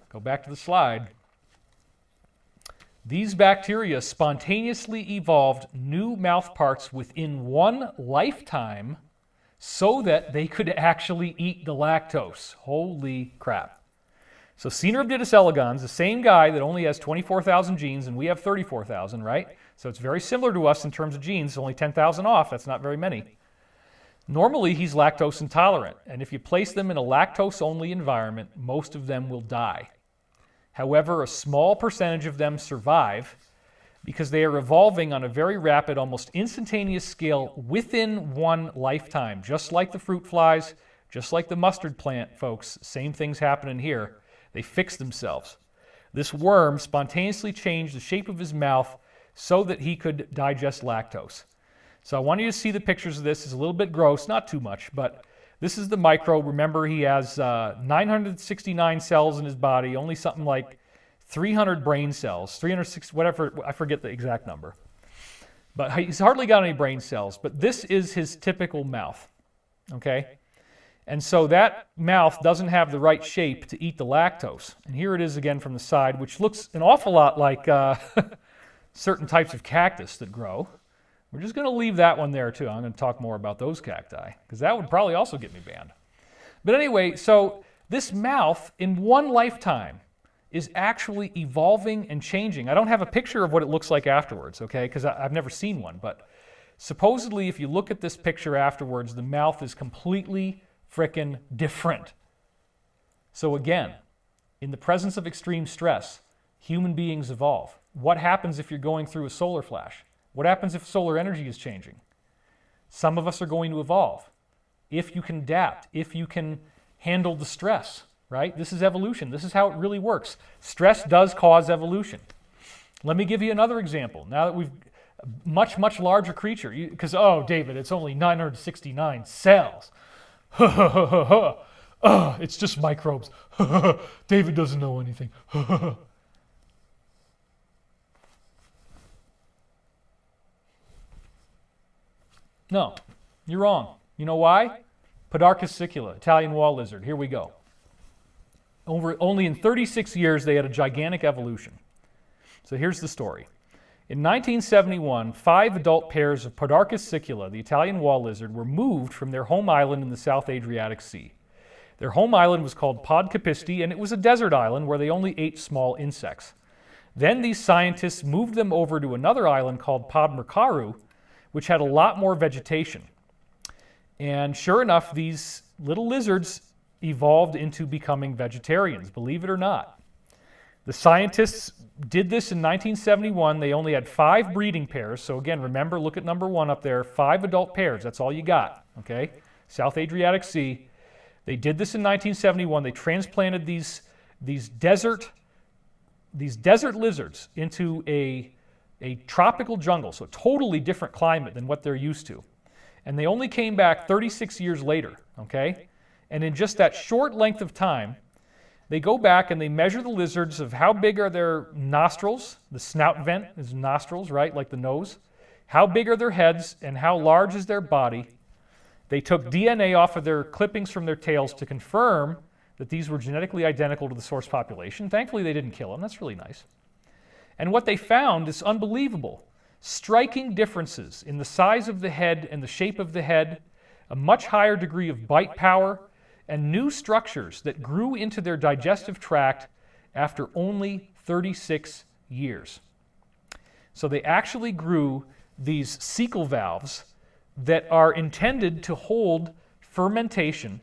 Go back to the slide. These bacteria spontaneously evolved new mouth parts within one lifetime so that they could actually eat the lactose. Holy crap. So Caenorhabditis elegans, the same guy that only has 24,000 genes, and we have 34,000, right? So it's very similar to us in terms of genes, only 10,000 off. That's not very many. Normally, he's lactose intolerant, and if you place them in a lactose-only environment, most of them will die. However, a small percentage of them survive because they are evolving on a very rapid, almost instantaneous scale within one lifetime, just like the fruit flies, just like the mustard plant, folks. Same things happening here. They fix themselves. This worm spontaneously changed the shape of his mouth so that he could digest lactose. So I want you to see the pictures of this. It's a little bit gross, not too much, but this is the microbe. Remember, he has 969 cells in his body, only something like 300 brain cells, 360, whatever, I forget the exact number. But he's hardly got any brain cells, but this is his typical mouth, okay? And so that mouth doesn't have the right shape to eat the lactose. And here it is again from the side, which looks an awful lot like certain types of cactus that grow. We're just going to leave that one there too. I'm going to talk more about those cacti, because that would probably also get me banned. But anyway, so this mouth in one lifetime is actually evolving and changing. I don't have a picture of what it looks like afterwards, okay, because I've never seen one. But supposedly, if you look at this picture afterwards, the mouth is completely frickin' different. So again, in the presence of extreme stress, human beings evolve. What happens if you're going through a solar flash? What happens if solar energy is changing? Some of us are going to evolve. If you can adapt, if you can handle the stress, right? This is evolution. This is how it really works. Stress does cause evolution. Let me give you another example. Now that we've much, much larger creature, because, oh, David, it's only 969 cells. It's just microbes. David doesn't know anything. No, you're wrong. You know why? Podarcus sicula, Italian wall lizard. Here we go. Only in 36 years, they had a gigantic evolution. So here's the story. In 1971, 5 adult pairs of Podarcus sicula, the Italian wall lizard, were moved from their home island in the South Adriatic Sea. Their home island was called Podcapisti, and it was a desert island where they only ate small insects. Then these scientists moved them over to another island called Podmercaru, which had a lot more vegetation. And sure enough, these little lizards evolved into becoming vegetarians, believe it or not. The scientists did this in 1971. They only had 5 breeding pairs. So again, remember, look at number 1 up there, 5 adult pairs. That's all you got, okay? South Adriatic Sea. They did this in 1971. They transplanted these desert lizards into a tropical jungle, so a totally different climate than what they're used to. And they only came back 36 years later, okay? And in just that short length of time, they go back and they measure the lizards of how big are their nostrils, the snout vent is nostrils, right, like the nose, how big are their heads, and how large is their body. They took DNA off of their clippings from their tails to confirm that these were genetically identical to the source population. Thankfully, they didn't kill them. That's really nice. And what they found is unbelievable. Striking differences in the size of the head and the shape of the head, a much higher degree of bite power, and new structures that grew into their digestive tract after only 36 years. So they actually grew these cecal valves that are intended to hold fermentation,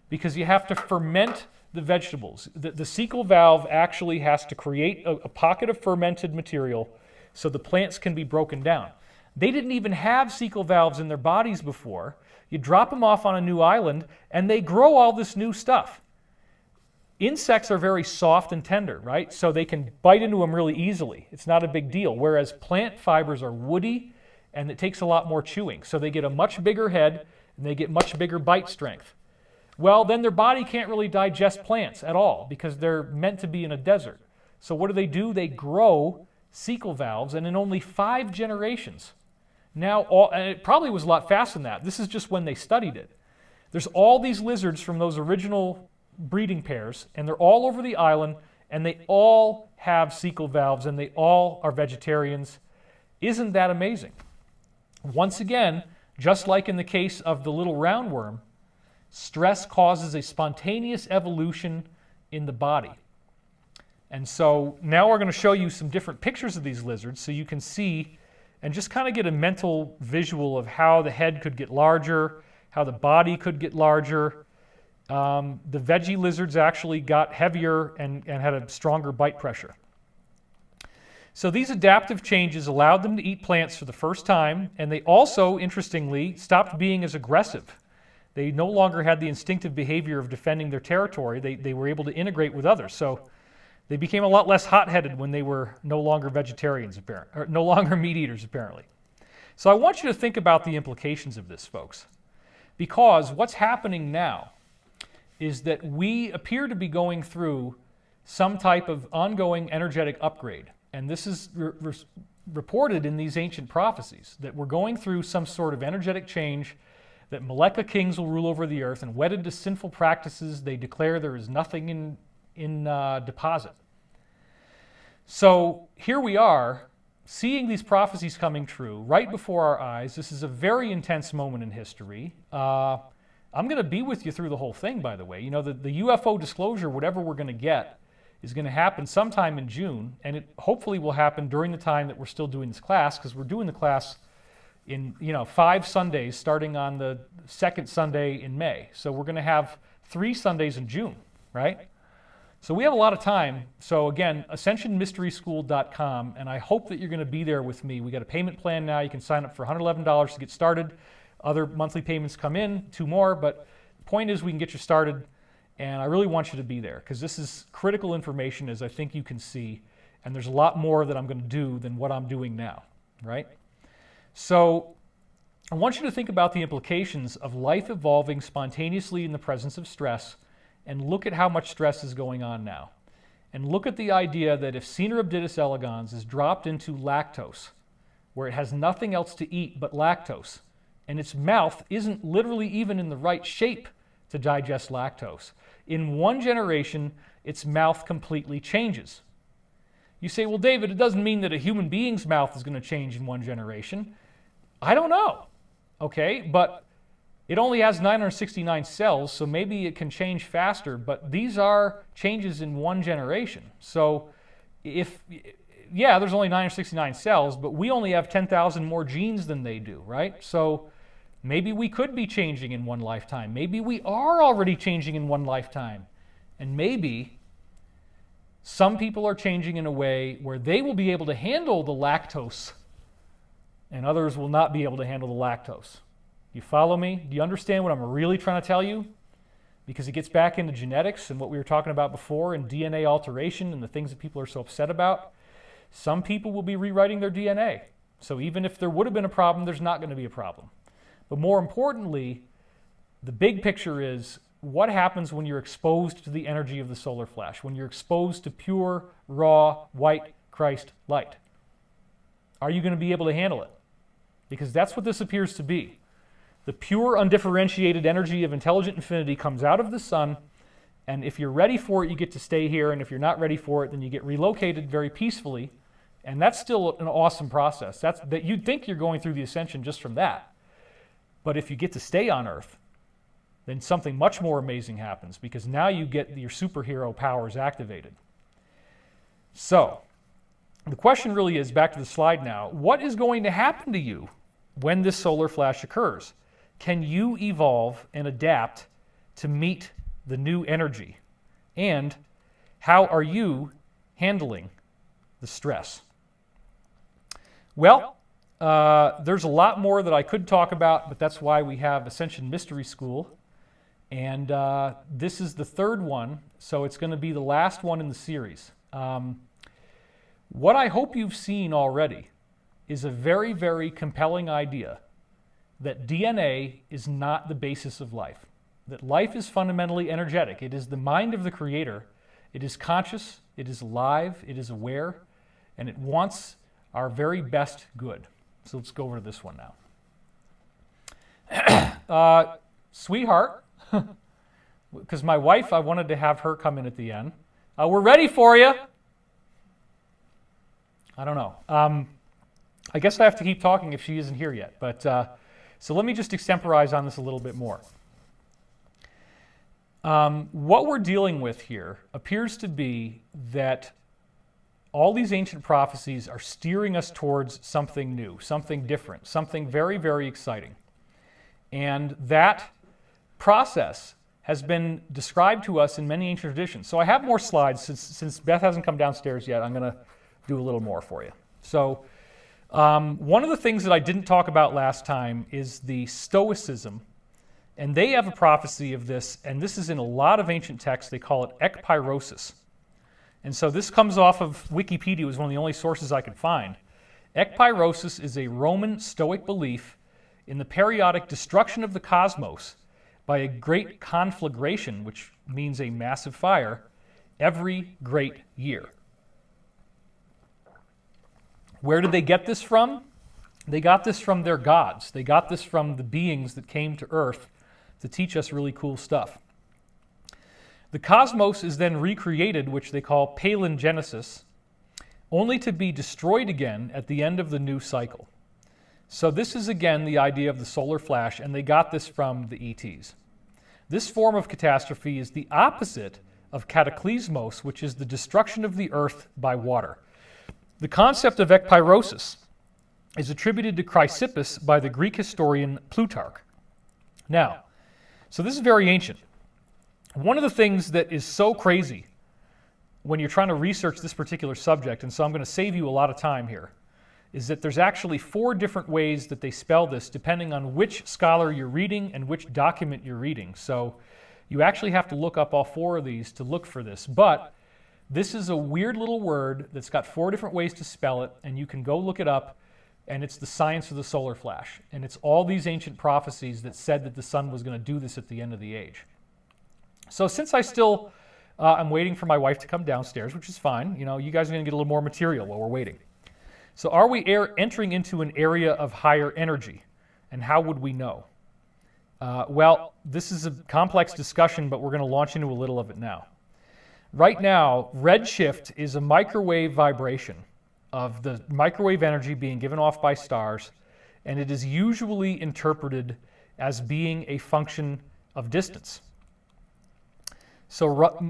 because you have to ferment the vegetables. The cecal valve actually has to create a pocket of fermented material so the plants can be broken down. They didn't even have cecal valves in their bodies before. You drop them off on a new island, and they grow all this new stuff. Insects are very soft and tender, right? So they can bite into them really easily. It's not a big deal. Whereas plant fibers are woody, and it takes a lot more chewing. So they get a much bigger head, and they get much bigger bite strength. Well, then their body can't really digest plants at all because they're meant to be in a desert. So what do? They grow cecal valves, and in only 5 generations. Now, and it probably was a lot faster than that. This is just when they studied it. There's all these lizards from those original breeding pairs, and they're all over the island, and they all have cecal valves, and they all are vegetarians. Isn't that amazing? Once again, just like in the case of the little roundworm, stress causes a spontaneous evolution in the body. And so now we're going to show you some different pictures of these lizards so you can see and just kind of get a mental visual of how the head could get larger, how the body could get larger. The veggie lizards actually got heavier and had a stronger bite pressure. So these adaptive changes allowed them to eat plants for the first time, and they also, interestingly, stopped being as aggressive. They no longer had the instinctive behavior of defending their territory. They were able to integrate with others. So they became a lot less hot-headed when they were no longer vegetarians, or no longer meat eaters, apparently. So I want you to think about the implications of this, folks. Because what's happening now is that we appear to be going through some type of ongoing energetic upgrade. And this is reported in these ancient prophecies, that we're going through some sort of energetic change, that Meleka kings will rule over the earth, and wedded to sinful practices, they declare there is nothing in deposit. So here we are, seeing these prophecies coming true right before our eyes. This is a very intense moment in history. I'm going to be with you through the whole thing, by the way. You know, the UFO disclosure, whatever we're going to get, is going to happen sometime in June, and it hopefully will happen during the time that we're still doing this class, because we're doing the class in 5 Sundays starting on the 2nd Sunday in May. So we're going to have 3 Sundays in June, right? So we have a lot of time. So again, ascensionmysteryschool.com, and I hope that you're going to be there with me. We got a payment plan now. You can sign up for $111 to get started. Other monthly payments come in, 2 more, but the point is we can get you started, and I really want you to be there because this is critical information, as I think you can see, and there's a lot more that I'm going to do than what I'm doing now, right? So I want you to think about the implications of life evolving spontaneously in the presence of stress, and look at how much stress is going on now. And look at the idea that if Caenorhabditis elegans is dropped into lactose, where it has nothing else to eat but lactose, and its mouth isn't literally even in the right shape to digest lactose, in 1 generation, its mouth completely changes. You say, well, David, it doesn't mean that a human being's mouth is going to change in 1 generation. I don't know, okay? But It only has 969 cells, so maybe it can change faster, but these are changes in one generation. So yeah, there's only 969 cells, but we only have 10,000 more genes than they do, right? So maybe we could be changing in one lifetime. Maybe we are already changing in one lifetime. And maybe some people are changing in a way where they will be able to handle the lactose and others will not be able to handle the lactose. You follow me? Do you understand what I'm really trying to tell you? Because it gets back into genetics and what we were talking about before and DNA alteration and the things that people are so upset about. Some people will be rewriting their DNA. So even if there would have been a problem, there's not going to be a problem. But more importantly, the big picture is what happens when you're exposed to the energy of the solar flash, when you're exposed to pure, raw, white Christ light. Are you going to be able to handle it? Because that's what this appears to be. The pure, undifferentiated energy of intelligent infinity comes out of the sun, and if you're ready for it, you get to stay here, and if you're not ready for it, then you get relocated very peacefully, and that's still an awesome process. That you'd think you're going through the ascension just from that. But if you get to stay on Earth, then something much more amazing happens, because now you get your superhero powers activated. So, the question really is, back to the slide now, what is going to happen to you when this solar flash occurs? Can you evolve and adapt to meet the new energy? And how are you handling the stress? Well, there's a lot more that I could talk about, but that's why we have Ascension Mystery School. And this is the third one, so it's going to be the last one in the series. What I hope you've seen already is a very, very compelling idea that DNA is not the basis of life, that life is fundamentally energetic. It is the mind of the Creator. It is conscious, it is alive, it is aware, and it wants our very best good. So let's go over to this one now. Sweetheart, because my wife, I wanted to have her come in at the end. We're ready for you. I don't know. I guess I have to keep talking if she isn't here yet. But so let me just extemporize on this a little bit more. What we're dealing with here appears to be that all these ancient prophecies are steering us towards something new, something different, something very, very exciting. And that process has been described to us in many ancient traditions. So I have more slides. Since Beth hasn't come downstairs yet, I'm going to do a little more for you. So one of the things that I didn't talk about last time is the Stoicism. And they have a prophecy of this, and this is in a lot of ancient texts. They call it ekpyrosis. And so this comes off of Wikipedia. It was one of the only sources I could find. Ekpyrosis is a Roman Stoic belief in the periodic destruction of the cosmos by a great conflagration, which means a massive fire, every great year. Where did they get this from? They got this from their gods. They got this from the beings that came to Earth to teach us really cool stuff. The cosmos is then recreated, which they call palingenesis, only to be destroyed again at the end of the new cycle. So this is again the idea of the solar flash, and they got this from the ETs. This form of catastrophe is the opposite of cataclysmos, which is the destruction of the earth by water. The concept of ekpyrosis is attributed to Chrysippus by the Greek historian Plutarch. Now, so this is very ancient. One of the things that is so crazy when you're trying to research this particular subject, and so I'm going to save you a lot of time here, is that there's actually 4 different ways that they spell this depending on which scholar you're reading and which document you're reading. So you actually have to look up all 4 of these to look for this. But this is a weird little word that's got 4 different ways to spell it, and you can go look it up, and it's the science of the solar flash. And it's all these ancient prophecies that said that the sun was going to do this at the end of the age. So since I still, I'm waiting for my wife to come downstairs, which is fine. You know, you guys are going to get a little more material while we're waiting. So are we entering into an area of higher energy? And how would we know? Well, this is a complex discussion, but we're going to launch into a little of it now. Right now, redshift is a microwave vibration of the microwave energy being given off by stars, and it is usually interpreted as being a function of distance. So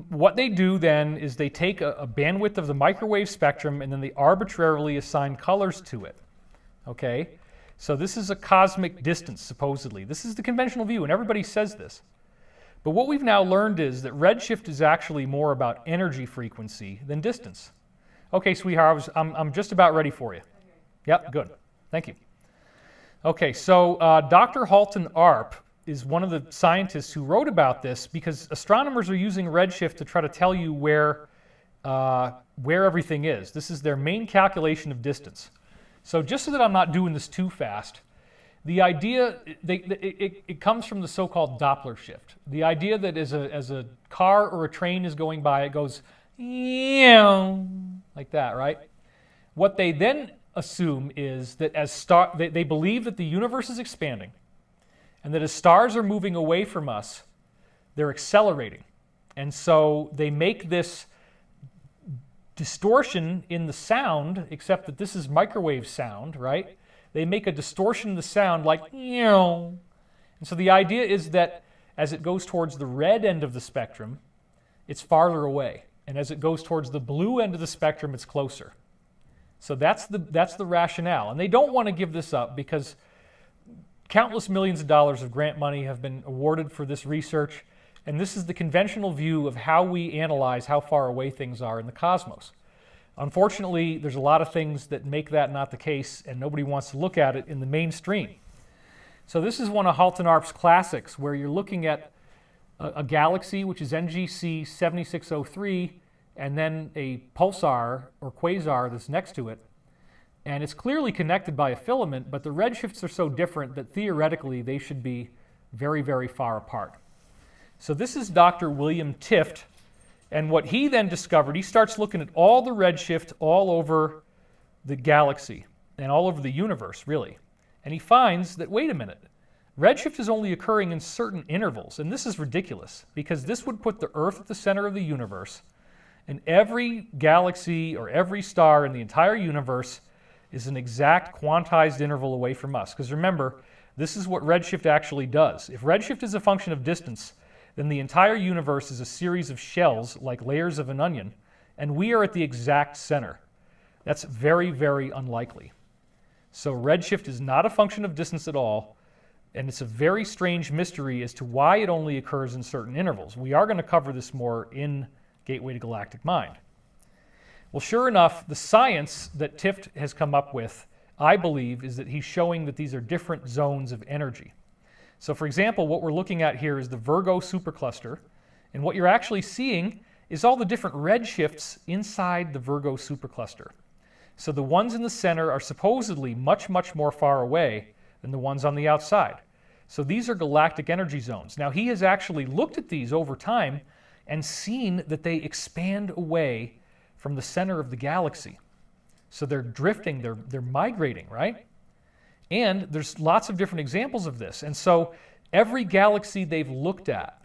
what they do then is they take a bandwidth of the microwave spectrum and then they arbitrarily assign colors to it. Okay? So this is a cosmic distance, supposedly. This is the conventional view, and everybody says this. But what we've now learned is that redshift is actually more about energy frequency than distance. Okay, sweetheart, I'm just about ready for you. Yep, good. Thank you. Okay, so Dr. Halton Arp is one of the scientists who wrote about this because astronomers are using redshift to try to tell you where everything is. This is their main calculation of distance. So just so that I'm not doing this too fast, the idea, it comes from the so-called Doppler shift. The idea that as a car or a train is going by, it goes like that, right? What they then assume is that they believe that the universe is expanding, and that as stars are moving away from us, they're accelerating. And so they make this distortion in the sound, except that this is microwave sound, right? They make a distortion in the sound like, and so the idea is that as it goes towards the red end of the spectrum, it's farther away. And as it goes towards the blue end of the spectrum, it's closer. So that's the rationale. And they don't want to give this up because countless millions of dollars of grant money have been awarded for this research, and this is the conventional view of how we analyze how far away things are in the cosmos. Unfortunately, there's a lot of things that make that not the case, and nobody wants to look at it in the mainstream. So this is one of Halton Arp's classics, where you're looking at a galaxy, which is NGC 7603, and then a pulsar or quasar that's next to it. And it's clearly connected by a filament, but the redshifts are so different that theoretically they should be very, very far apart. So this is Dr. William Tift, and what he then discovered, he starts looking at all the redshift all over the galaxy and all over the universe, really. And he finds that, wait a minute, redshift is only occurring in certain intervals, and this is ridiculous because this would put the Earth at the center of the universe, and every galaxy or every star in the entire universe is an exact quantized interval away from us. Because remember, this is what redshift actually does. If redshift is a function of distance, then the entire universe is a series of shells like layers of an onion, and we are at the exact center. That's very, very unlikely. So redshift is not a function of distance at all, and it's a very strange mystery as to why it only occurs in certain intervals. We are going to cover this more in Gateway to Galactic Mind. Well, sure enough, the science that Tift has come up with, I believe, is that he's showing that these are different zones of energy. So, for example, what we're looking at here is the Virgo supercluster, and what you're actually seeing is all the different redshifts inside the Virgo supercluster. So the ones in the center are supposedly much, much more far away than the ones on the outside. So these are galactic energy zones. Now, he has actually looked at these over time and seen that they expand away from the center of the galaxy. So they're drifting, they're migrating, right? And there's lots of different examples of this. And so every galaxy they've looked at,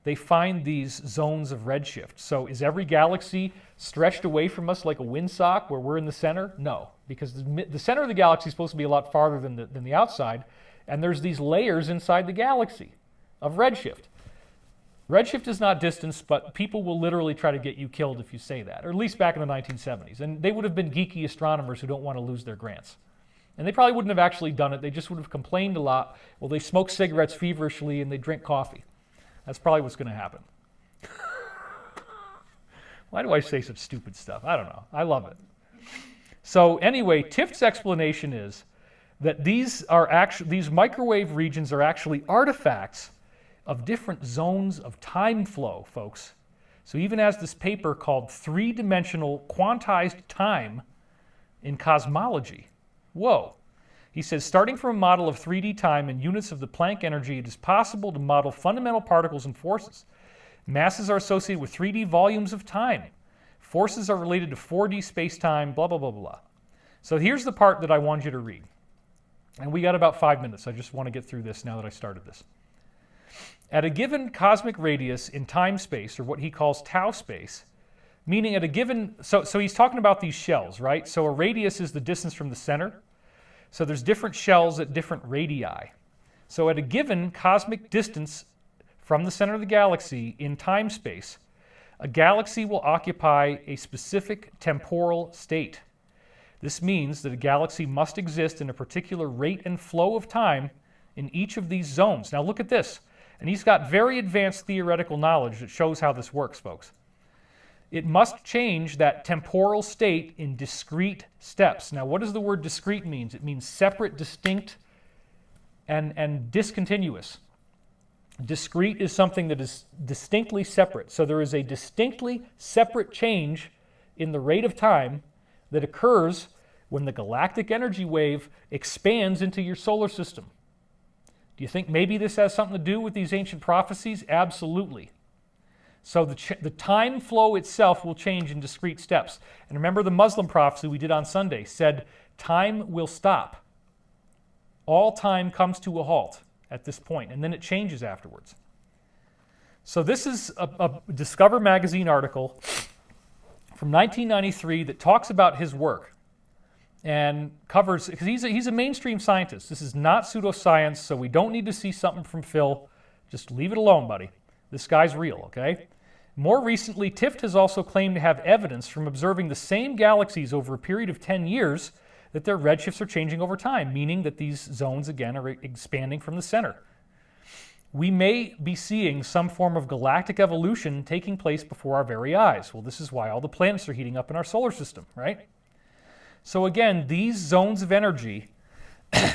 they find these zones of redshift. So is every galaxy stretched away from us like a windsock where we're in the center? No, because the center of the galaxy is supposed to be a lot farther than the outside, and there's these layers inside the galaxy of redshift. Redshift is not distance, but people will literally try to get you killed if you say that, or at least back in the 1970s. And they would have been geeky astronomers who don't want to lose their grants. And they probably wouldn't have actually done it. They just would have complained a lot. Well, they smoke cigarettes feverishly and they drink coffee. That's probably what's going to happen. Why do I say such stupid stuff? I don't know. I love it. So anyway, Tift's explanation is that these microwave regions are actually artifacts of different zones of time flow, folks. So he even has this paper called Three-Dimensional Quantized Time in Cosmology. Whoa. He says, starting from a model of 3D time in units of the Planck energy, it is possible to model fundamental particles and forces. Masses are associated with 3D volumes of time. Forces are related to 4D space-time, blah, blah, blah, blah. So here's the part that I want you to read. And we got about 5 minutes. I just want to get through this now that I started this. At a given cosmic radius in time-space, or what he calls tau space, meaning at a given, so he's talking about these shells, right? So a radius is the distance from the center. So there's different shells at different radii. So at a given cosmic distance from the center of the galaxy in time-space, a galaxy will occupy a specific temporal state. This means that a galaxy must exist in a particular rate and flow of time in each of these zones. Now look at this. And he's got very advanced theoretical knowledge that shows how this works, folks. It must change that temporal state in discrete steps. Now, what does the word discrete mean? It means separate, distinct, and discontinuous. Discrete is something that is distinctly separate. So there is a distinctly separate change in the rate of time that occurs when the galactic energy wave expands into your solar system. Do you think maybe this has something to do with these ancient prophecies? Absolutely. So the time flow itself will change in discrete steps. And remember the Muslim prophecy we did on Sunday said time will stop. All time comes to a halt at this point, and then it changes afterwards. So this is a Discover magazine article from 1993 that talks about his work and covers, because he's a mainstream scientist. This is not pseudoscience, so we don't need to see something from Phil. Just leave it alone, buddy. This guy's real, okay? More recently, Tift has also claimed to have evidence from observing the same galaxies over a period of 10 years that their redshifts are changing over time, meaning that these zones, again, are expanding from the center. We may be seeing some form of galactic evolution taking place before our very eyes. Well, this is why all the planets are heating up in our solar system, right? So again, these zones of energy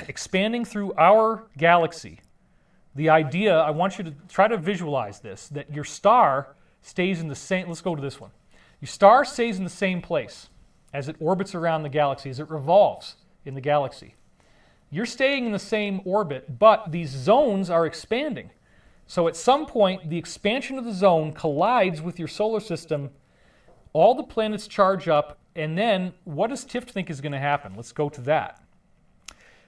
expanding through our galaxy, the idea, I want you to try to visualize this, that your star stays in the same, let's go to this one. Your star stays in the same place as it orbits around the galaxy, as it revolves in the galaxy. You're staying in the same orbit, but these zones are expanding. So at some point, the expansion of the zone collides with your solar system, all the planets charge up, and then what does Tift think is going to happen? Let's go to that.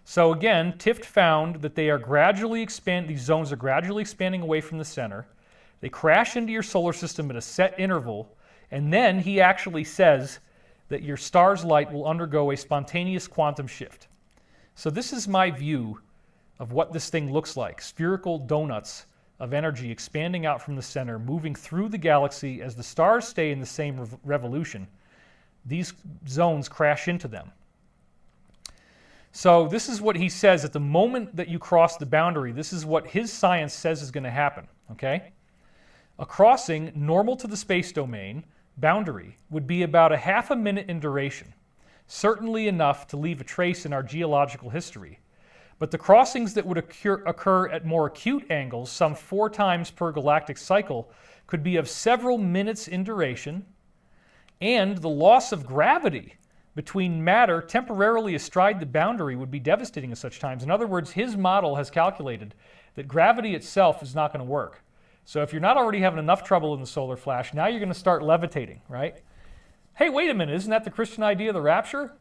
So again, Tift found that they are gradually these zones are gradually expanding away from the center. They crash into your solar system at a set interval, and then he actually says that your star's light will undergo a spontaneous quantum shift. So this is my view of what this thing looks like. Spherical donuts of energy expanding out from the center, moving through the galaxy as the stars stay in the same revolution. These zones crash into them. So this is what he says at the moment that you cross the boundary. This is what his science says is going to happen, okay? A crossing normal to the space domain boundary would be about a half a minute in duration, certainly enough to leave a trace in our geological history. But the crossings that would occur at more acute angles, some 4 times per galactic cycle, could be of several minutes in duration, and the loss of gravity between matter temporarily astride the boundary would be devastating at such times. In other words, his model has calculated that gravity itself is not going to work. So if you're not already having enough trouble in the solar flash, now you're going to start levitating, right? Hey, wait a minute, isn't that the Christian idea of the rapture?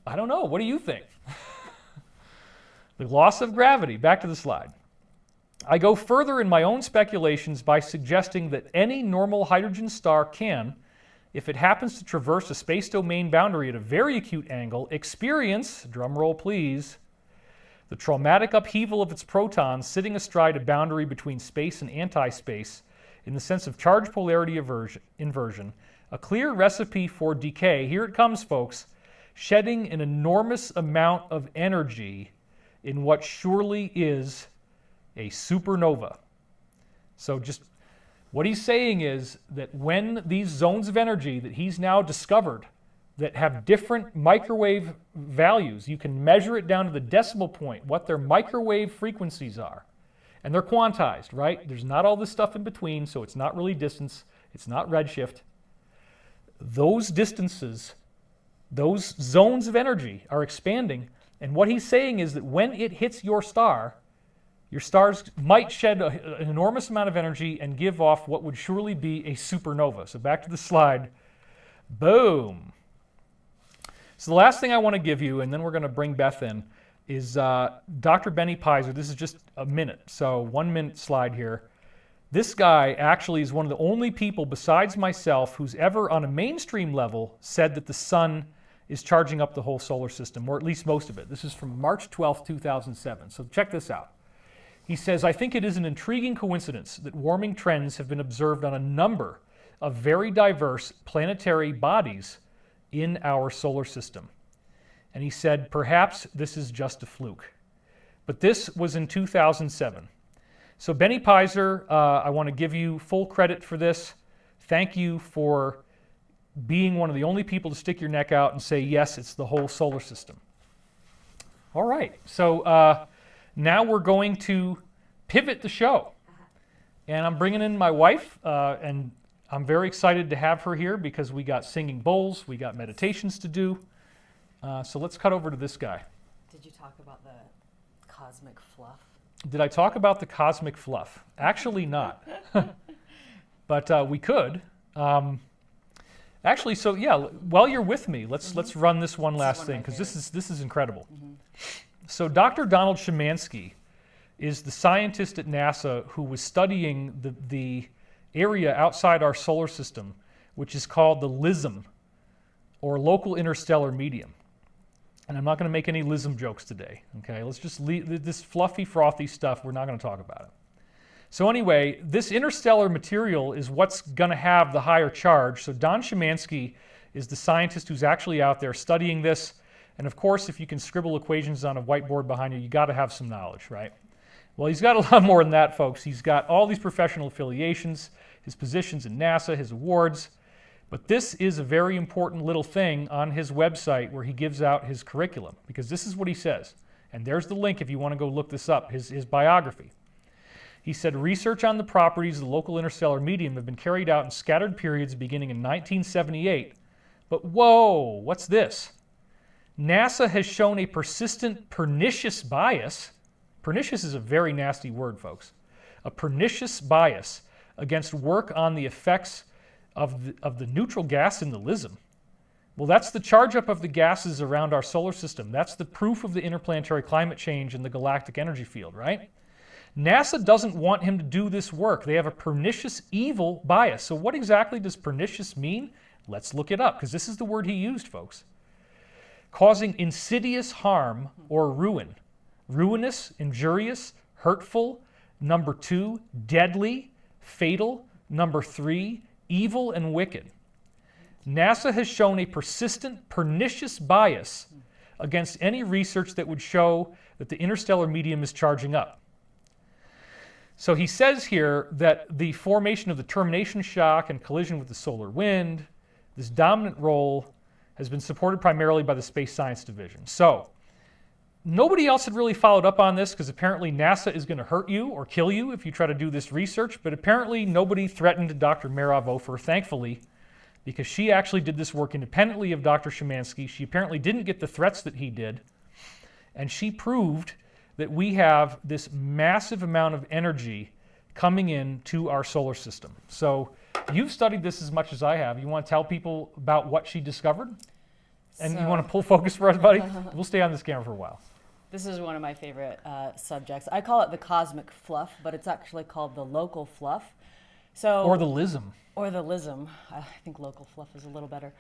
I don't know. What do you think? The loss of gravity. Back to the slide. I go further in my own speculations by suggesting that any normal hydrogen star can, if it happens to traverse a space domain boundary at a very acute angle, experience, drum roll please, the traumatic upheaval of its protons sitting astride a boundary between space and anti-space in the sense of charge polarity inversion, a clear recipe for decay. Here it comes, folks, shedding an enormous amount of energy in what surely is a supernova. So just what he's saying is that when these zones of energy that he's now discovered that have different microwave values, you can measure it down to the decimal point, what their microwave frequencies are. And they're quantized, right? There's not all this stuff in between, so it's not really distance, it's not redshift. Those distances, those zones of energy are expanding, and what he's saying is that when it hits your stars might shed an enormous amount of energy and give off what would surely be a supernova. So back to the slide. Boom. So the last thing I want to give you, and then we're going to bring Beth in, is Dr. Benny Peiser. This is just a minute, so 1 minute slide here. This guy actually is one of the only people besides myself who's ever on a mainstream level said that the sun is charging up the whole solar system, or at least most of it. This is from March 12th, 2007. So check this out. He says, I think it is an intriguing coincidence that warming trends have been observed on a number of very diverse planetary bodies in our solar system. And he said, perhaps this is just a fluke. But this was in 2007. So Benny Peiser, I want to give you full credit for this. Thank you for being one of the only people to stick your neck out and say, yes, it's the whole solar system. All right, so now we're going to pivot the show. And I'm bringing in my wife, and I'm very excited to have her here because we got singing bowls, we got meditations to do. So let's cut over to this guy. Did you talk about the cosmic fluff? Did I talk about the cosmic fluff? Actually not. But we could. Actually, so yeah, while you're with me, let's run this one last thing, because this is incredible. So Dr. Donald Szymanski is the scientist at NASA who was studying the area outside our solar system, which is called the LISM, or local interstellar medium. And I'm not going to make any LISM jokes today, okay? Let's just leave this fluffy, frothy stuff. We're not going to talk about it. So anyway, this interstellar material is what's going to have the higher charge. So Don Szymanski is the scientist who's actually out there studying this. And of course, if you can scribble equations on a whiteboard behind you got to have some knowledge, right? Well, he's got a lot more than that, folks. He's got all these professional affiliations, his positions in NASA, his awards. But this is a very important little thing on his website where he gives out his curriculum, because this is what he says. And there's the link if you want to go look this up, his biography. He said, research on the properties of the local interstellar medium have been carried out in scattered periods beginning in 1978. But whoa, what's this? NASA has shown a persistent pernicious bias. Pernicious is a very nasty word, folks. A pernicious bias against work on the effects of the neutral gas in the LISM. Well, that's the charge up of the gases around our solar system. That's the proof of the interplanetary climate change in the galactic energy field, right? NASA doesn't want him to do this work. They have a pernicious evil bias. So what exactly does pernicious mean? Let's look it up, because this is the word he used, folks. Causing insidious harm or ruin. Ruinous, injurious, hurtful. Number 2, deadly, fatal. Number 3, evil and wicked. NASA has shown a persistent, pernicious bias against any research that would show that the interstellar medium is charging up. So he says here that the formation of the termination shock and collision with the solar wind, this dominant role, has been supported primarily by the Space Science Division. So nobody else had really followed up on this, because apparently NASA is going to hurt you or kill you if you try to do this research, but apparently nobody threatened Dr. Merov Ofer, thankfully, because she actually did this work independently of Dr. Szymanski. She apparently didn't get the threats that he did, and she proved that we have this massive amount of energy coming in to our solar system. So you've studied this as much as I have. You want to tell people about what she discovered? And you want to pull focus for us, buddy? We'll stay on this camera for a while. This is one of my favorite subjects. I call it the cosmic fluff, but it's actually called the local fluff. So or the LISM. Or the LISM. I think local fluff is a little better.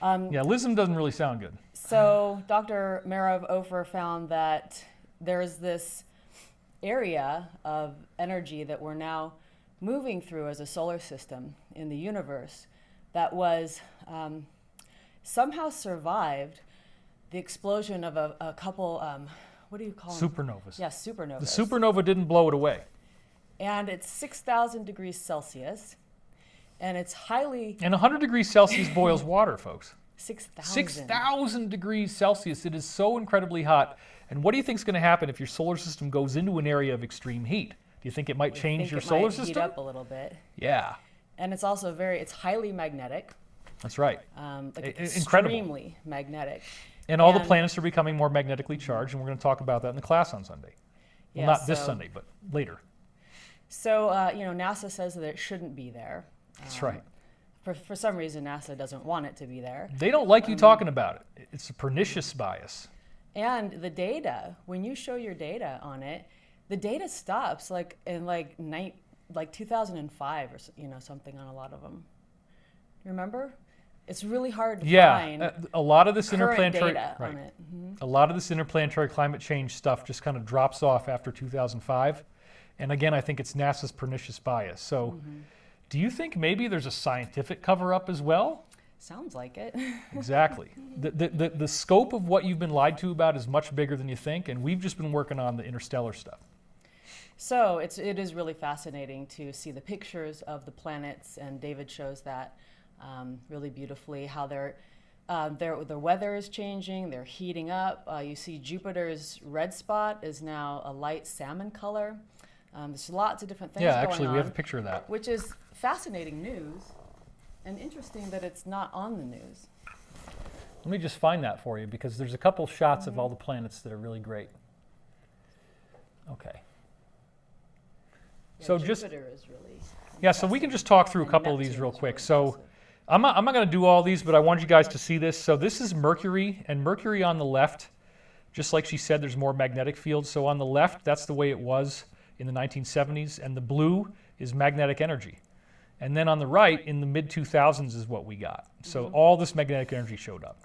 Yeah, LISM doesn't really sound good. So Dr. Merov Ofer found that there's this area of energy that we're now moving through as a solar system in the universe that was somehow survived the explosion of a couple, what do you call them? Supernovas. Yes, supernovas. The supernova didn't blow it away. And it's 6,000 degrees Celsius, and it's highly... And 100 degrees Celsius boils water, folks. 6,000. 6,000 degrees Celsius. It is so incredibly hot. And what do you think is going to happen if your solar system goes into an area of extreme heat? Do you think it might change your solar system? Heat up a little bit. Yeah. And it's also it's highly magnetic. That's right. Extremely magnetic. And all the planets are becoming more magnetically charged, and we're going to talk about that in the class on Sunday. Well, not this Sunday, but later. So, NASA says that it shouldn't be there. That's right. For some reason, NASA doesn't want it to be there. They don't like you talking about it. It's a pernicious bias. And the data, when you show your data on it, the data stops in 2005 or something on a lot of them. Remember? it's really hard to Yeah, find a lot of this current interplanetary, data right. on it. A lot of this interplanetary climate change stuff just kind of drops off after 2005. And again, I think it's NASA's pernicious bias. So do you think maybe there's a scientific cover-up as well? Sounds like it. Exactly. The scope of what you've been lied to about is much bigger than you think, and we've just been working on the interstellar stuff. So it is really fascinating to see the pictures of the planets, and David shows that really beautifully, how their weather is changing, they're heating up. You see Jupiter's red spot is now a light salmon color. There's lots of different things going on. Yeah, actually, we have a picture of that. Which is fascinating news, and interesting that it's not on the news. Let me just find that for you, because there's a couple shots of all the planets that are really great. Okay. Yeah, So Jupiter is really yeah, so we can just talk through a and couple of these Neptune real is quick. really So impressive. I'm not going to do all these, but I want you guys to see this. So this is Mercury, and Mercury on the left, just like she said, there's more magnetic fields. So on the left, that's the way it was in the 1970s, and the blue is magnetic energy. And then on the right, in the mid-2000s is what we got. So all this magnetic energy showed up.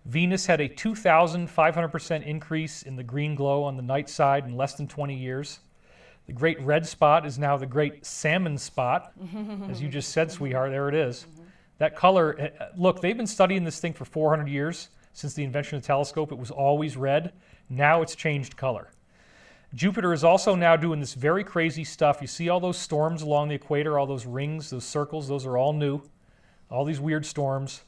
Venus had a 2,500% increase in the green glow on the night side in less than 20 years. The great red spot is now the great salmon spot, as you just said, sweetheart, there it is. That color, look, they've been studying this thing for 400 years. Since the invention of the telescope, it was always red. Now it's changed color. Jupiter is also now doing this very crazy stuff. You see all those storms along the equator, all those rings, those circles, those are all new. All these weird storms.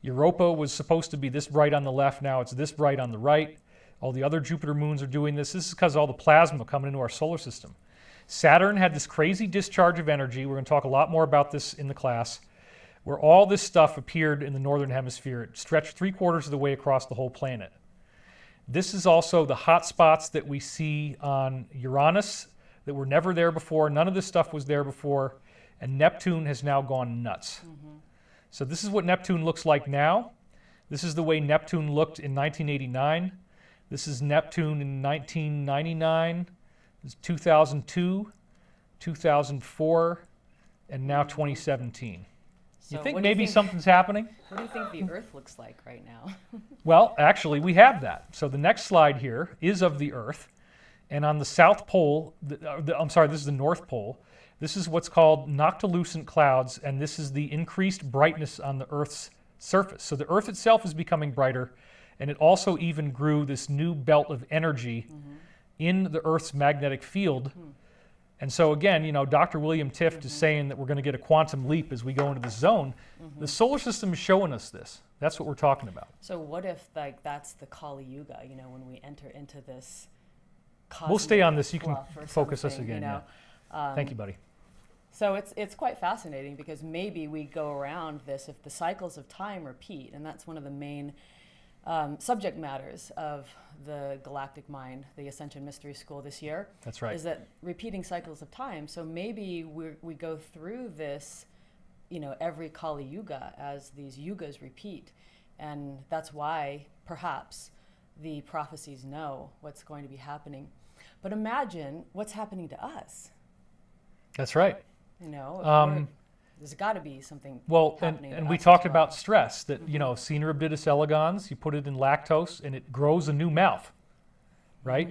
Europa was supposed to be this bright on the left, now it's this bright on the right. All the other Jupiter moons are doing this. This is because of all the plasma coming into our solar system. Saturn had this crazy discharge of energy. We're going to talk a lot more about this in the class, where all this stuff appeared in the northern hemisphere. It stretched 3/4 of the way across the whole planet. This is also the hot spots that we see on Uranus that were never there before. None of this stuff was there before. And Neptune has now gone nuts. So this is what Neptune looks like now. This is the way Neptune looked in 1989. This is Neptune in 1999. This is 2002, 2004, and now 2017. So You think what do you maybe think- something's happening? What do you think the Earth looks like right now? Well, actually, we have that. So the next slide here is of the Earth. And on the South Pole, I'm sorry, this is the North Pole. This is what's called noctilucent clouds, and this is the increased brightness on the Earth's surface. So the Earth itself is becoming brighter, and it also even grew this new belt of energy in the Earth's magnetic field. And so again, you know, Dr. William Tift is saying that we're going to get a quantum leap as we go into this zone. The solar system is showing us this. That's what we're talking about. So what if that's the Kali Yuga, you know, when we enter into this We'll stay cosmic on this. You can fluff or focus us something, again. you know? Yeah. Thank you, buddy. So it's quite fascinating, because maybe we go around this if the cycles of time repeat, and that's one of the main subject matters of the Galactic Mind, the Ascension Mystery School this year. That's right. Is that repeating cycles of time. So maybe we go through this, you know, every Kali Yuga as these yugas repeat, and that's why perhaps the prophecies know what's going to be happening. But imagine what's happening to us. That's right. You know, if there's got to be something Well, happening to and we us as talked well. about stress, that, you know, Caenorhabditis Elegans, you put it in lactose and it grows a new mouth, right?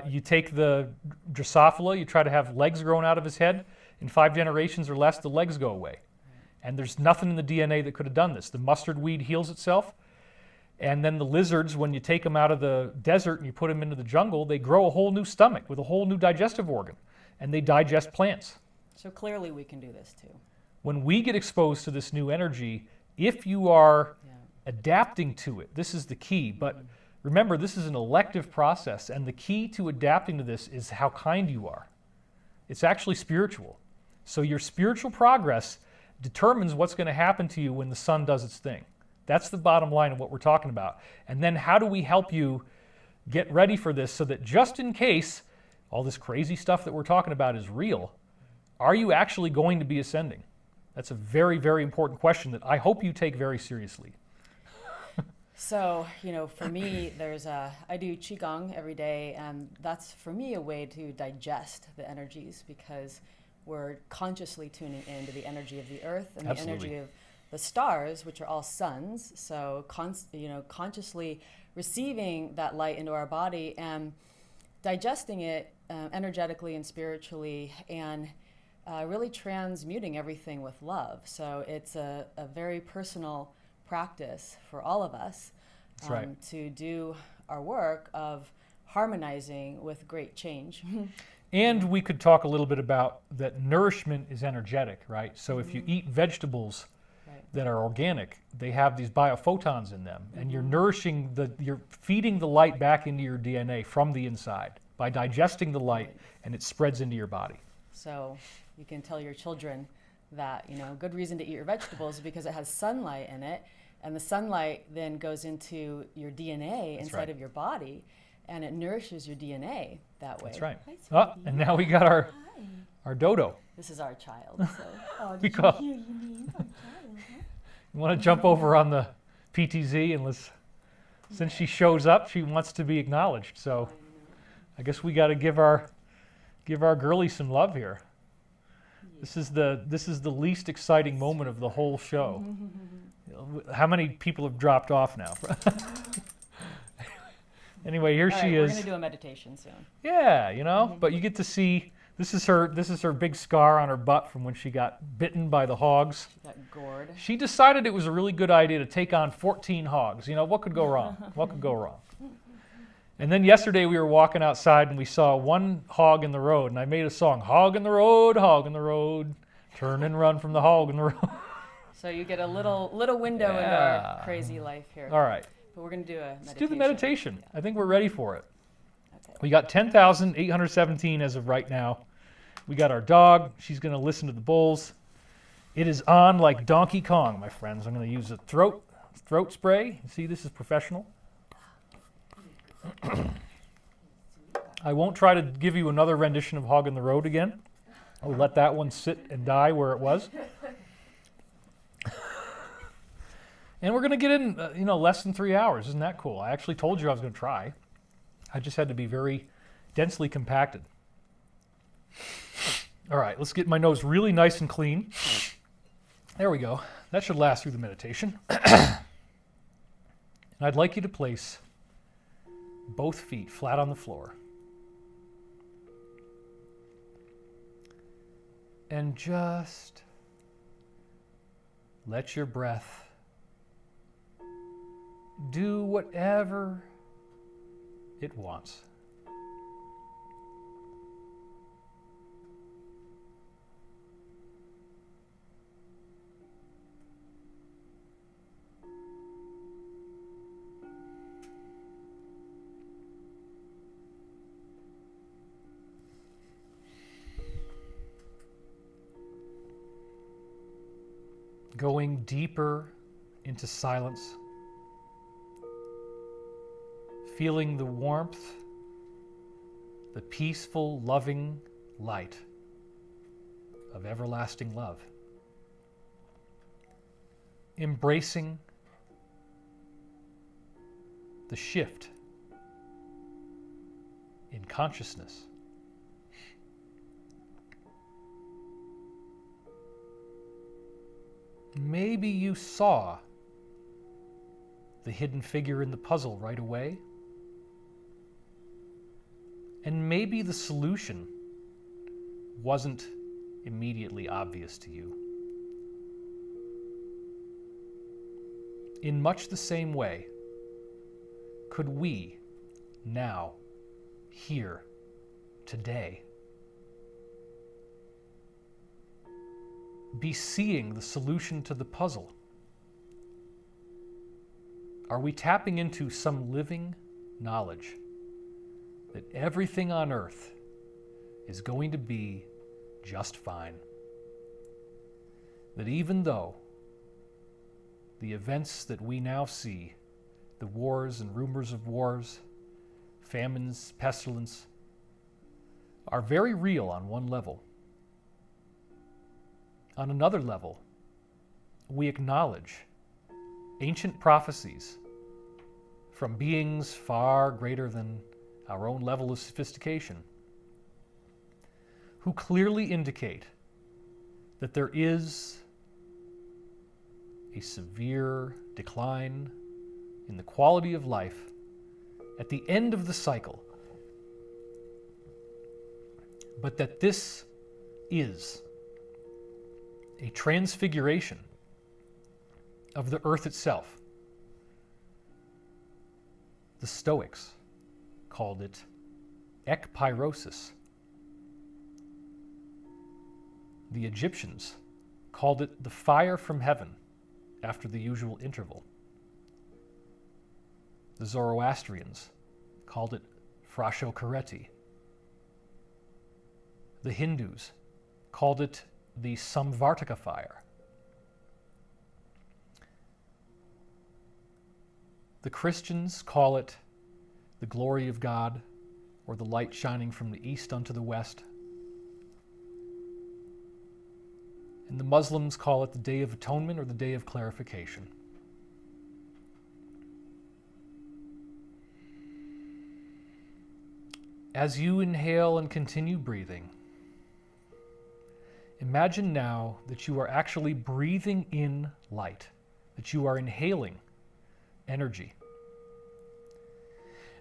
You take the Drosophila, you try to have legs growing out of his head, in 5 generations or less, the legs go away. And there's nothing in the DNA that could have done this. The mustard weed heals itself, and then the lizards, when you take them out of the desert and you put them into the jungle, they grow a whole new stomach with a whole new digestive organ, and they digest plants. So clearly we can do this too. When we get exposed to this new energy, if you are adapting to it, this is the key. But remember, this is an elective process, and the key to adapting to this is how kind you are. It's actually spiritual. So your spiritual progress determines what's going to happen to you when the sun does its thing. That's the bottom line of what we're talking about. And then how do we help you get ready for this, so that just in case all this crazy stuff that we're talking about is real, are you actually going to be ascending? That's a very, very important question that I hope you take very seriously. So, you know, for me, I do Qigong every day, and that's for me a way to digest the energies, because we're consciously tuning into the energy of the earth and Absolutely. the energy of the stars, which are all suns, so consciously receiving that light into our body and digesting it energetically and spiritually, and really transmuting everything with love. So it's a very personal practice for all of us to do our work of harmonizing with great change. And we could talk a little bit about that nourishment is energetic, right? So if you eat vegetables that are organic, they have these biophotons in them, and you're nourishing you're feeding the light back into your DNA from the inside by digesting the light, and it spreads into your body. So you can tell your children that, good reason to eat your vegetables is because it has sunlight in it, and the sunlight then goes into your DNA inside of your body, and it nourishes your DNA that way. That's right. Hi, and now we got our dodo. This is our child. So. Did you hear you named our child, huh? You want to jump over on the PTZ and since she shows up, she wants to be acknowledged. So I guess we got to give our girlie some love here. Yeah. This is the least exciting moment of the whole show. How many people have dropped off now? Anyway, here she is. We're going to do a meditation soon. Yeah, but you get to see. This is her big scar on her butt from when she got bitten by the hogs. She got gored. She decided it was a really good idea to take on 14 hogs. What could go wrong? What could go wrong? And then yesterday we were walking outside and we saw one hog in the road, and I made a song, hog in the road, turn and run from the hog in the road. So you get a little window into our crazy life here. All right. But we're going to do a meditation. Let's do the meditation. Yeah. I think we're ready for it. Okay. We got 10,817 as of right now. We got our dog. She's going to listen to the bulls. It is on like Donkey Kong, my friends. I'm going to use a throat spray. See, this is professional. I won't try to give you another rendition of Hog in the Road again. I'll let that one sit and die where it was. And we're going to get in, less than 3 hours. Isn't that cool? I actually told you I was going to try. I just had to be very densely compacted. All right, let's get my nose really nice and clean. There we go. That should last through the meditation. And I'd like you to place both feet flat on the floor. And just let your breath do whatever it wants. Going deeper into silence, feeling the warmth, the peaceful, loving light of everlasting love. Embracing the shift in consciousness. Maybe you saw the hidden figure in the puzzle right away. And maybe the solution wasn't immediately obvious to you. In much the same way, could we now, here, today, be seeing the solution to the puzzle? Are we tapping into some living knowledge that everything on earth is going to be just fine? That even though the events that we now see, the wars and rumors of wars, famines, pestilence, are very real on one level, on another level, we acknowledge ancient prophecies from beings far greater than our own level of sophistication, who clearly indicate that there is a severe decline in the quality of life at the end of the cycle, but that this is a transfiguration of the earth itself. The Stoics called it ekpyrosis. The Egyptians called it the fire from heaven after the usual interval. The Zoroastrians called it frashokareti. The Hindus called it the Samvartaka fire. The Christians call it the glory of God, or the light shining from the east unto the west. And the Muslims call it the Day of Atonement or the Day of Clarification. As you inhale and continue breathing, imagine now that you are actually breathing in light, that you are inhaling energy.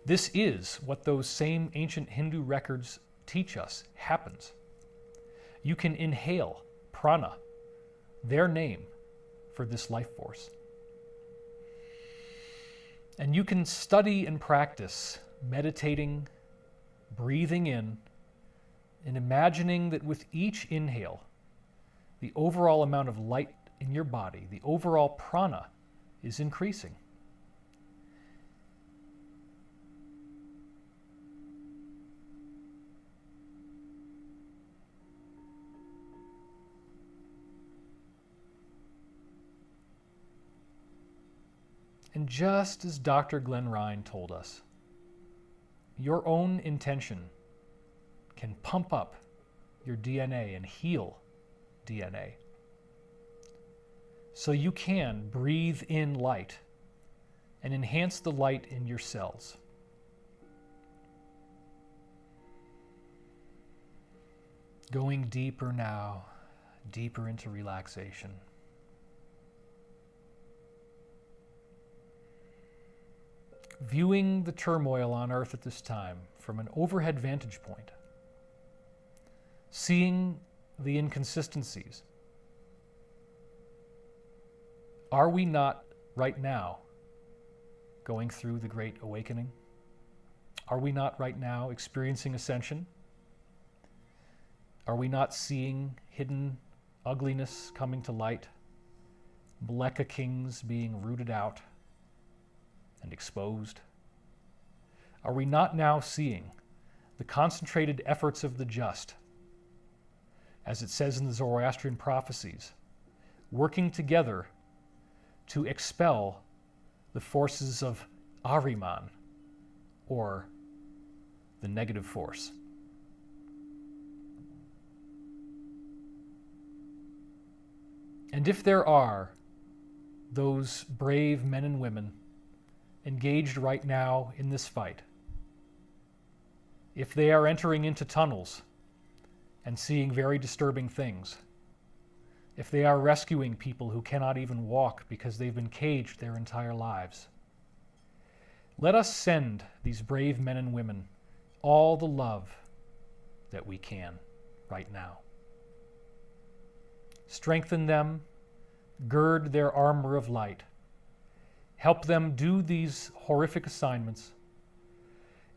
This is what those same ancient Hindu records teach us happens. You can inhale prana, their name for this life force. And you can study and practice meditating, breathing in, and imagining that with each inhale, the overall amount of light in your body, the overall prana, is increasing. And just as Dr. Glenn Ryan told us, your own intention can pump up your DNA and heal DNA. So you can breathe in light and enhance the light in your cells. Going deeper now, deeper into relaxation. Viewing the turmoil on Earth at this time from an overhead vantage point, seeing the inconsistencies. Are we not right now going through the Great Awakening? Are we not right now experiencing ascension? Are we not seeing hidden ugliness coming to light, Meleka kings being rooted out and exposed? Are we not now seeing the concentrated efforts of the just, as it says in the Zoroastrian prophecies, working together to expel the forces of Ahriman, or the negative force? And if there are those brave men and women engaged right now in this fight, if they are entering into tunnels and seeing very disturbing things, if they are rescuing people who cannot even walk because they've been caged their entire lives, let us send these brave men and women all the love that we can right now. Strengthen them, gird their armor of light, help them do these horrific assignments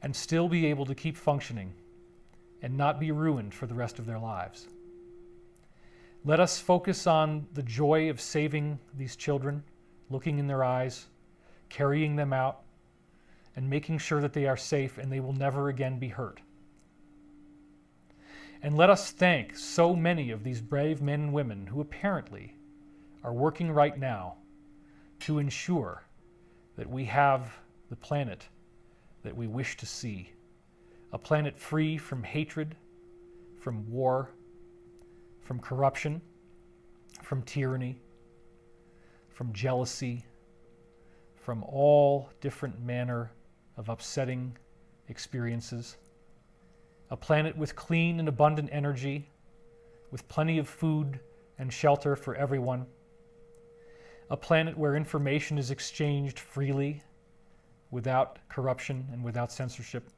and still be able to keep functioning and not be ruined for the rest of their lives. Let us focus on the joy of saving these children, looking in their eyes, carrying them out, and making sure that they are safe and they will never again be hurt. And let us thank so many of these brave men and women who apparently are working right now to ensure that we have the planet that we wish to see, a planet free from hatred, from war, from corruption, from tyranny, from jealousy, from all different manner of upsetting experiences, a planet with clean and abundant energy, with plenty of food and shelter for everyone, a planet where information is exchanged freely, without corruption and without censorship,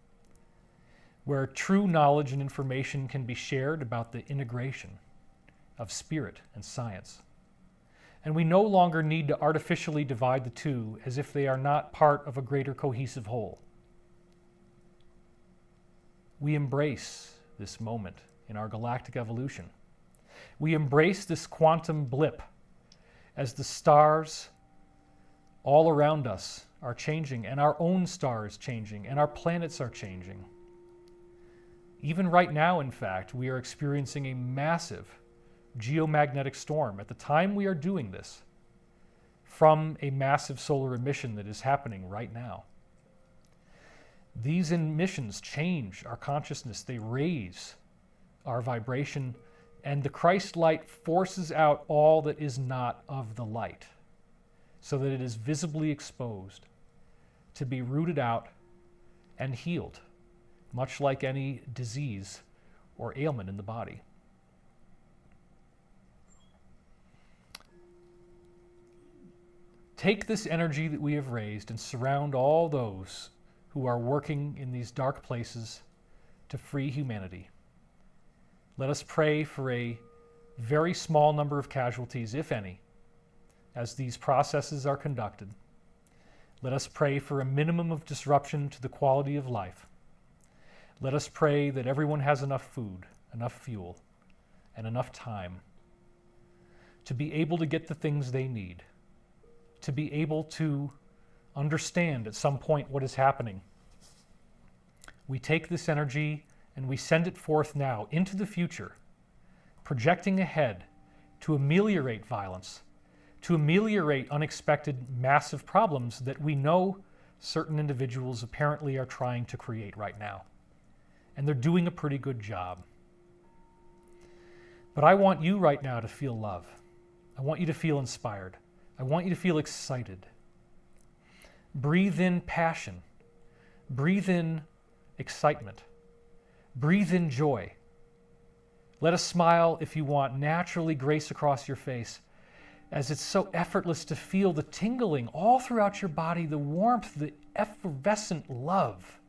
where true knowledge and information can be shared about the integration of spirit and science. And we no longer need to artificially divide the two as if they are not part of a greater cohesive whole. We embrace this moment in our galactic evolution. We embrace this quantum blip as the stars all around us are changing, and our own star is changing, and our planets are changing. Even right now, in fact, we are experiencing a massive geomagnetic storm at the time we are doing this from a massive solar emission that is happening right now. These emissions change our consciousness. They raise our vibration, and the Christ light forces out all that is not of the light so that it is visibly exposed to be rooted out and healed, much like any disease or ailment in the body. Take this energy that we have raised and surround all those who are working in these dark places to free humanity. Let us pray for a very small number of casualties, if any, as these processes are conducted. Let us pray for a minimum of disruption to the quality of life. Let us pray that everyone has enough food, enough fuel, and enough time to be able to get the things they need, to be able to understand at some point what is happening. We take this energy and we send it forth now into the future, projecting ahead to ameliorate violence, to ameliorate unexpected massive problems that we know certain individuals apparently are trying to create right now. And they're doing a pretty good job. But I want you right now to feel love. I want you to feel inspired. I want you to feel excited. Breathe in passion. Breathe in excitement. Breathe in joy. Let a smile, if you want, naturally grace across your face, as it's so effortless to feel the tingling all throughout your body, the warmth, the effervescent love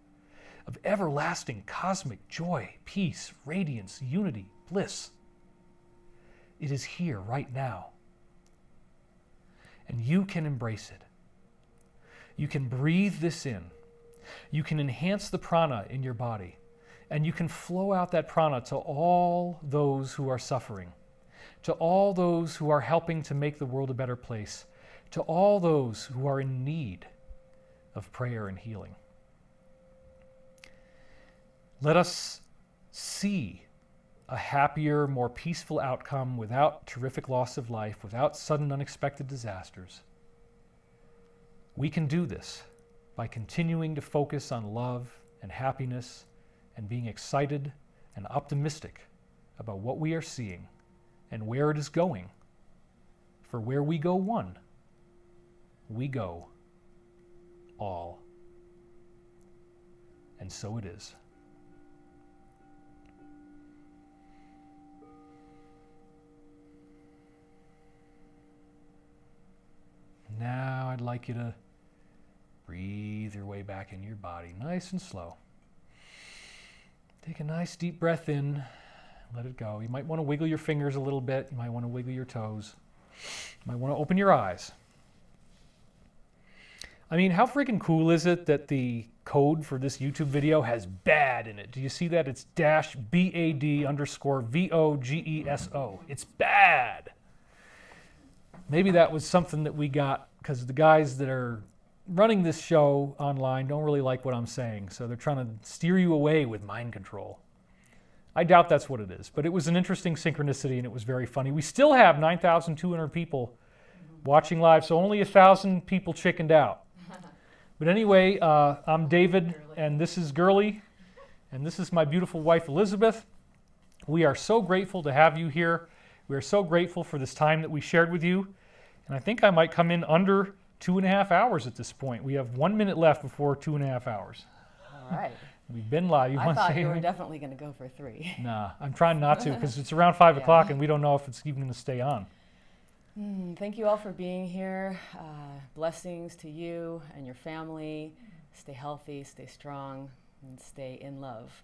of everlasting cosmic joy, peace, radiance, unity, bliss. It is here right now. And you can embrace it. You can breathe this in. You can enhance the prana in your body. And you can flow out that prana to all those who are suffering, to all those who are helping to make the world a better place, to all those who are in need of prayer and healing. Let us see a happier, more peaceful outcome without terrific loss of life, without sudden unexpected disasters. We can do this by continuing to focus on love and happiness and being excited and optimistic about what we are seeing and where it is going. For where we go one, we go all. And so it is. Now I'd like you to breathe your way back into your body, nice and slow. Take a nice deep breath in, let it go. You might want to wiggle your fingers a little bit. You might want to wiggle your toes. You might want to open your eyes. I mean, how freaking cool is it that the code for this YouTube video has BAD in it? Do you see that? It's -BAD_VOGESO. It's BAD. Maybe that was something that we got because the guys that are running this show online don't really like what I'm saying, so they're trying to steer you away with mind control. I doubt that's what it is, but it was an interesting synchronicity and it was very funny. We still have 9,200 people watching live, so only 1,000 people chickened out. But anyway, I'm David, and this is Gurley, and this is my beautiful wife, Elizabeth. We are so grateful to have you here. We are so grateful for this time that we shared with you, and I think I might come in under 2.5 hours at this point. We have 1 minute left before 2.5 hours. All right. We've been live. I thought you were definitely going to go for 3. Nah, I'm trying not to because it's around 5 o'clock and we don't know if it's even going to stay on. Thank you all for being here. Blessings to you and your family. Stay healthy, stay strong, and stay in love.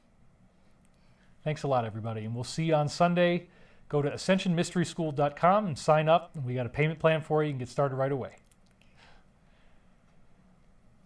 Thanks a lot, everybody. And we'll see you on Sunday. Go to ascensionmysteryschool.com and sign up. We got a payment plan for you. You can get started right away.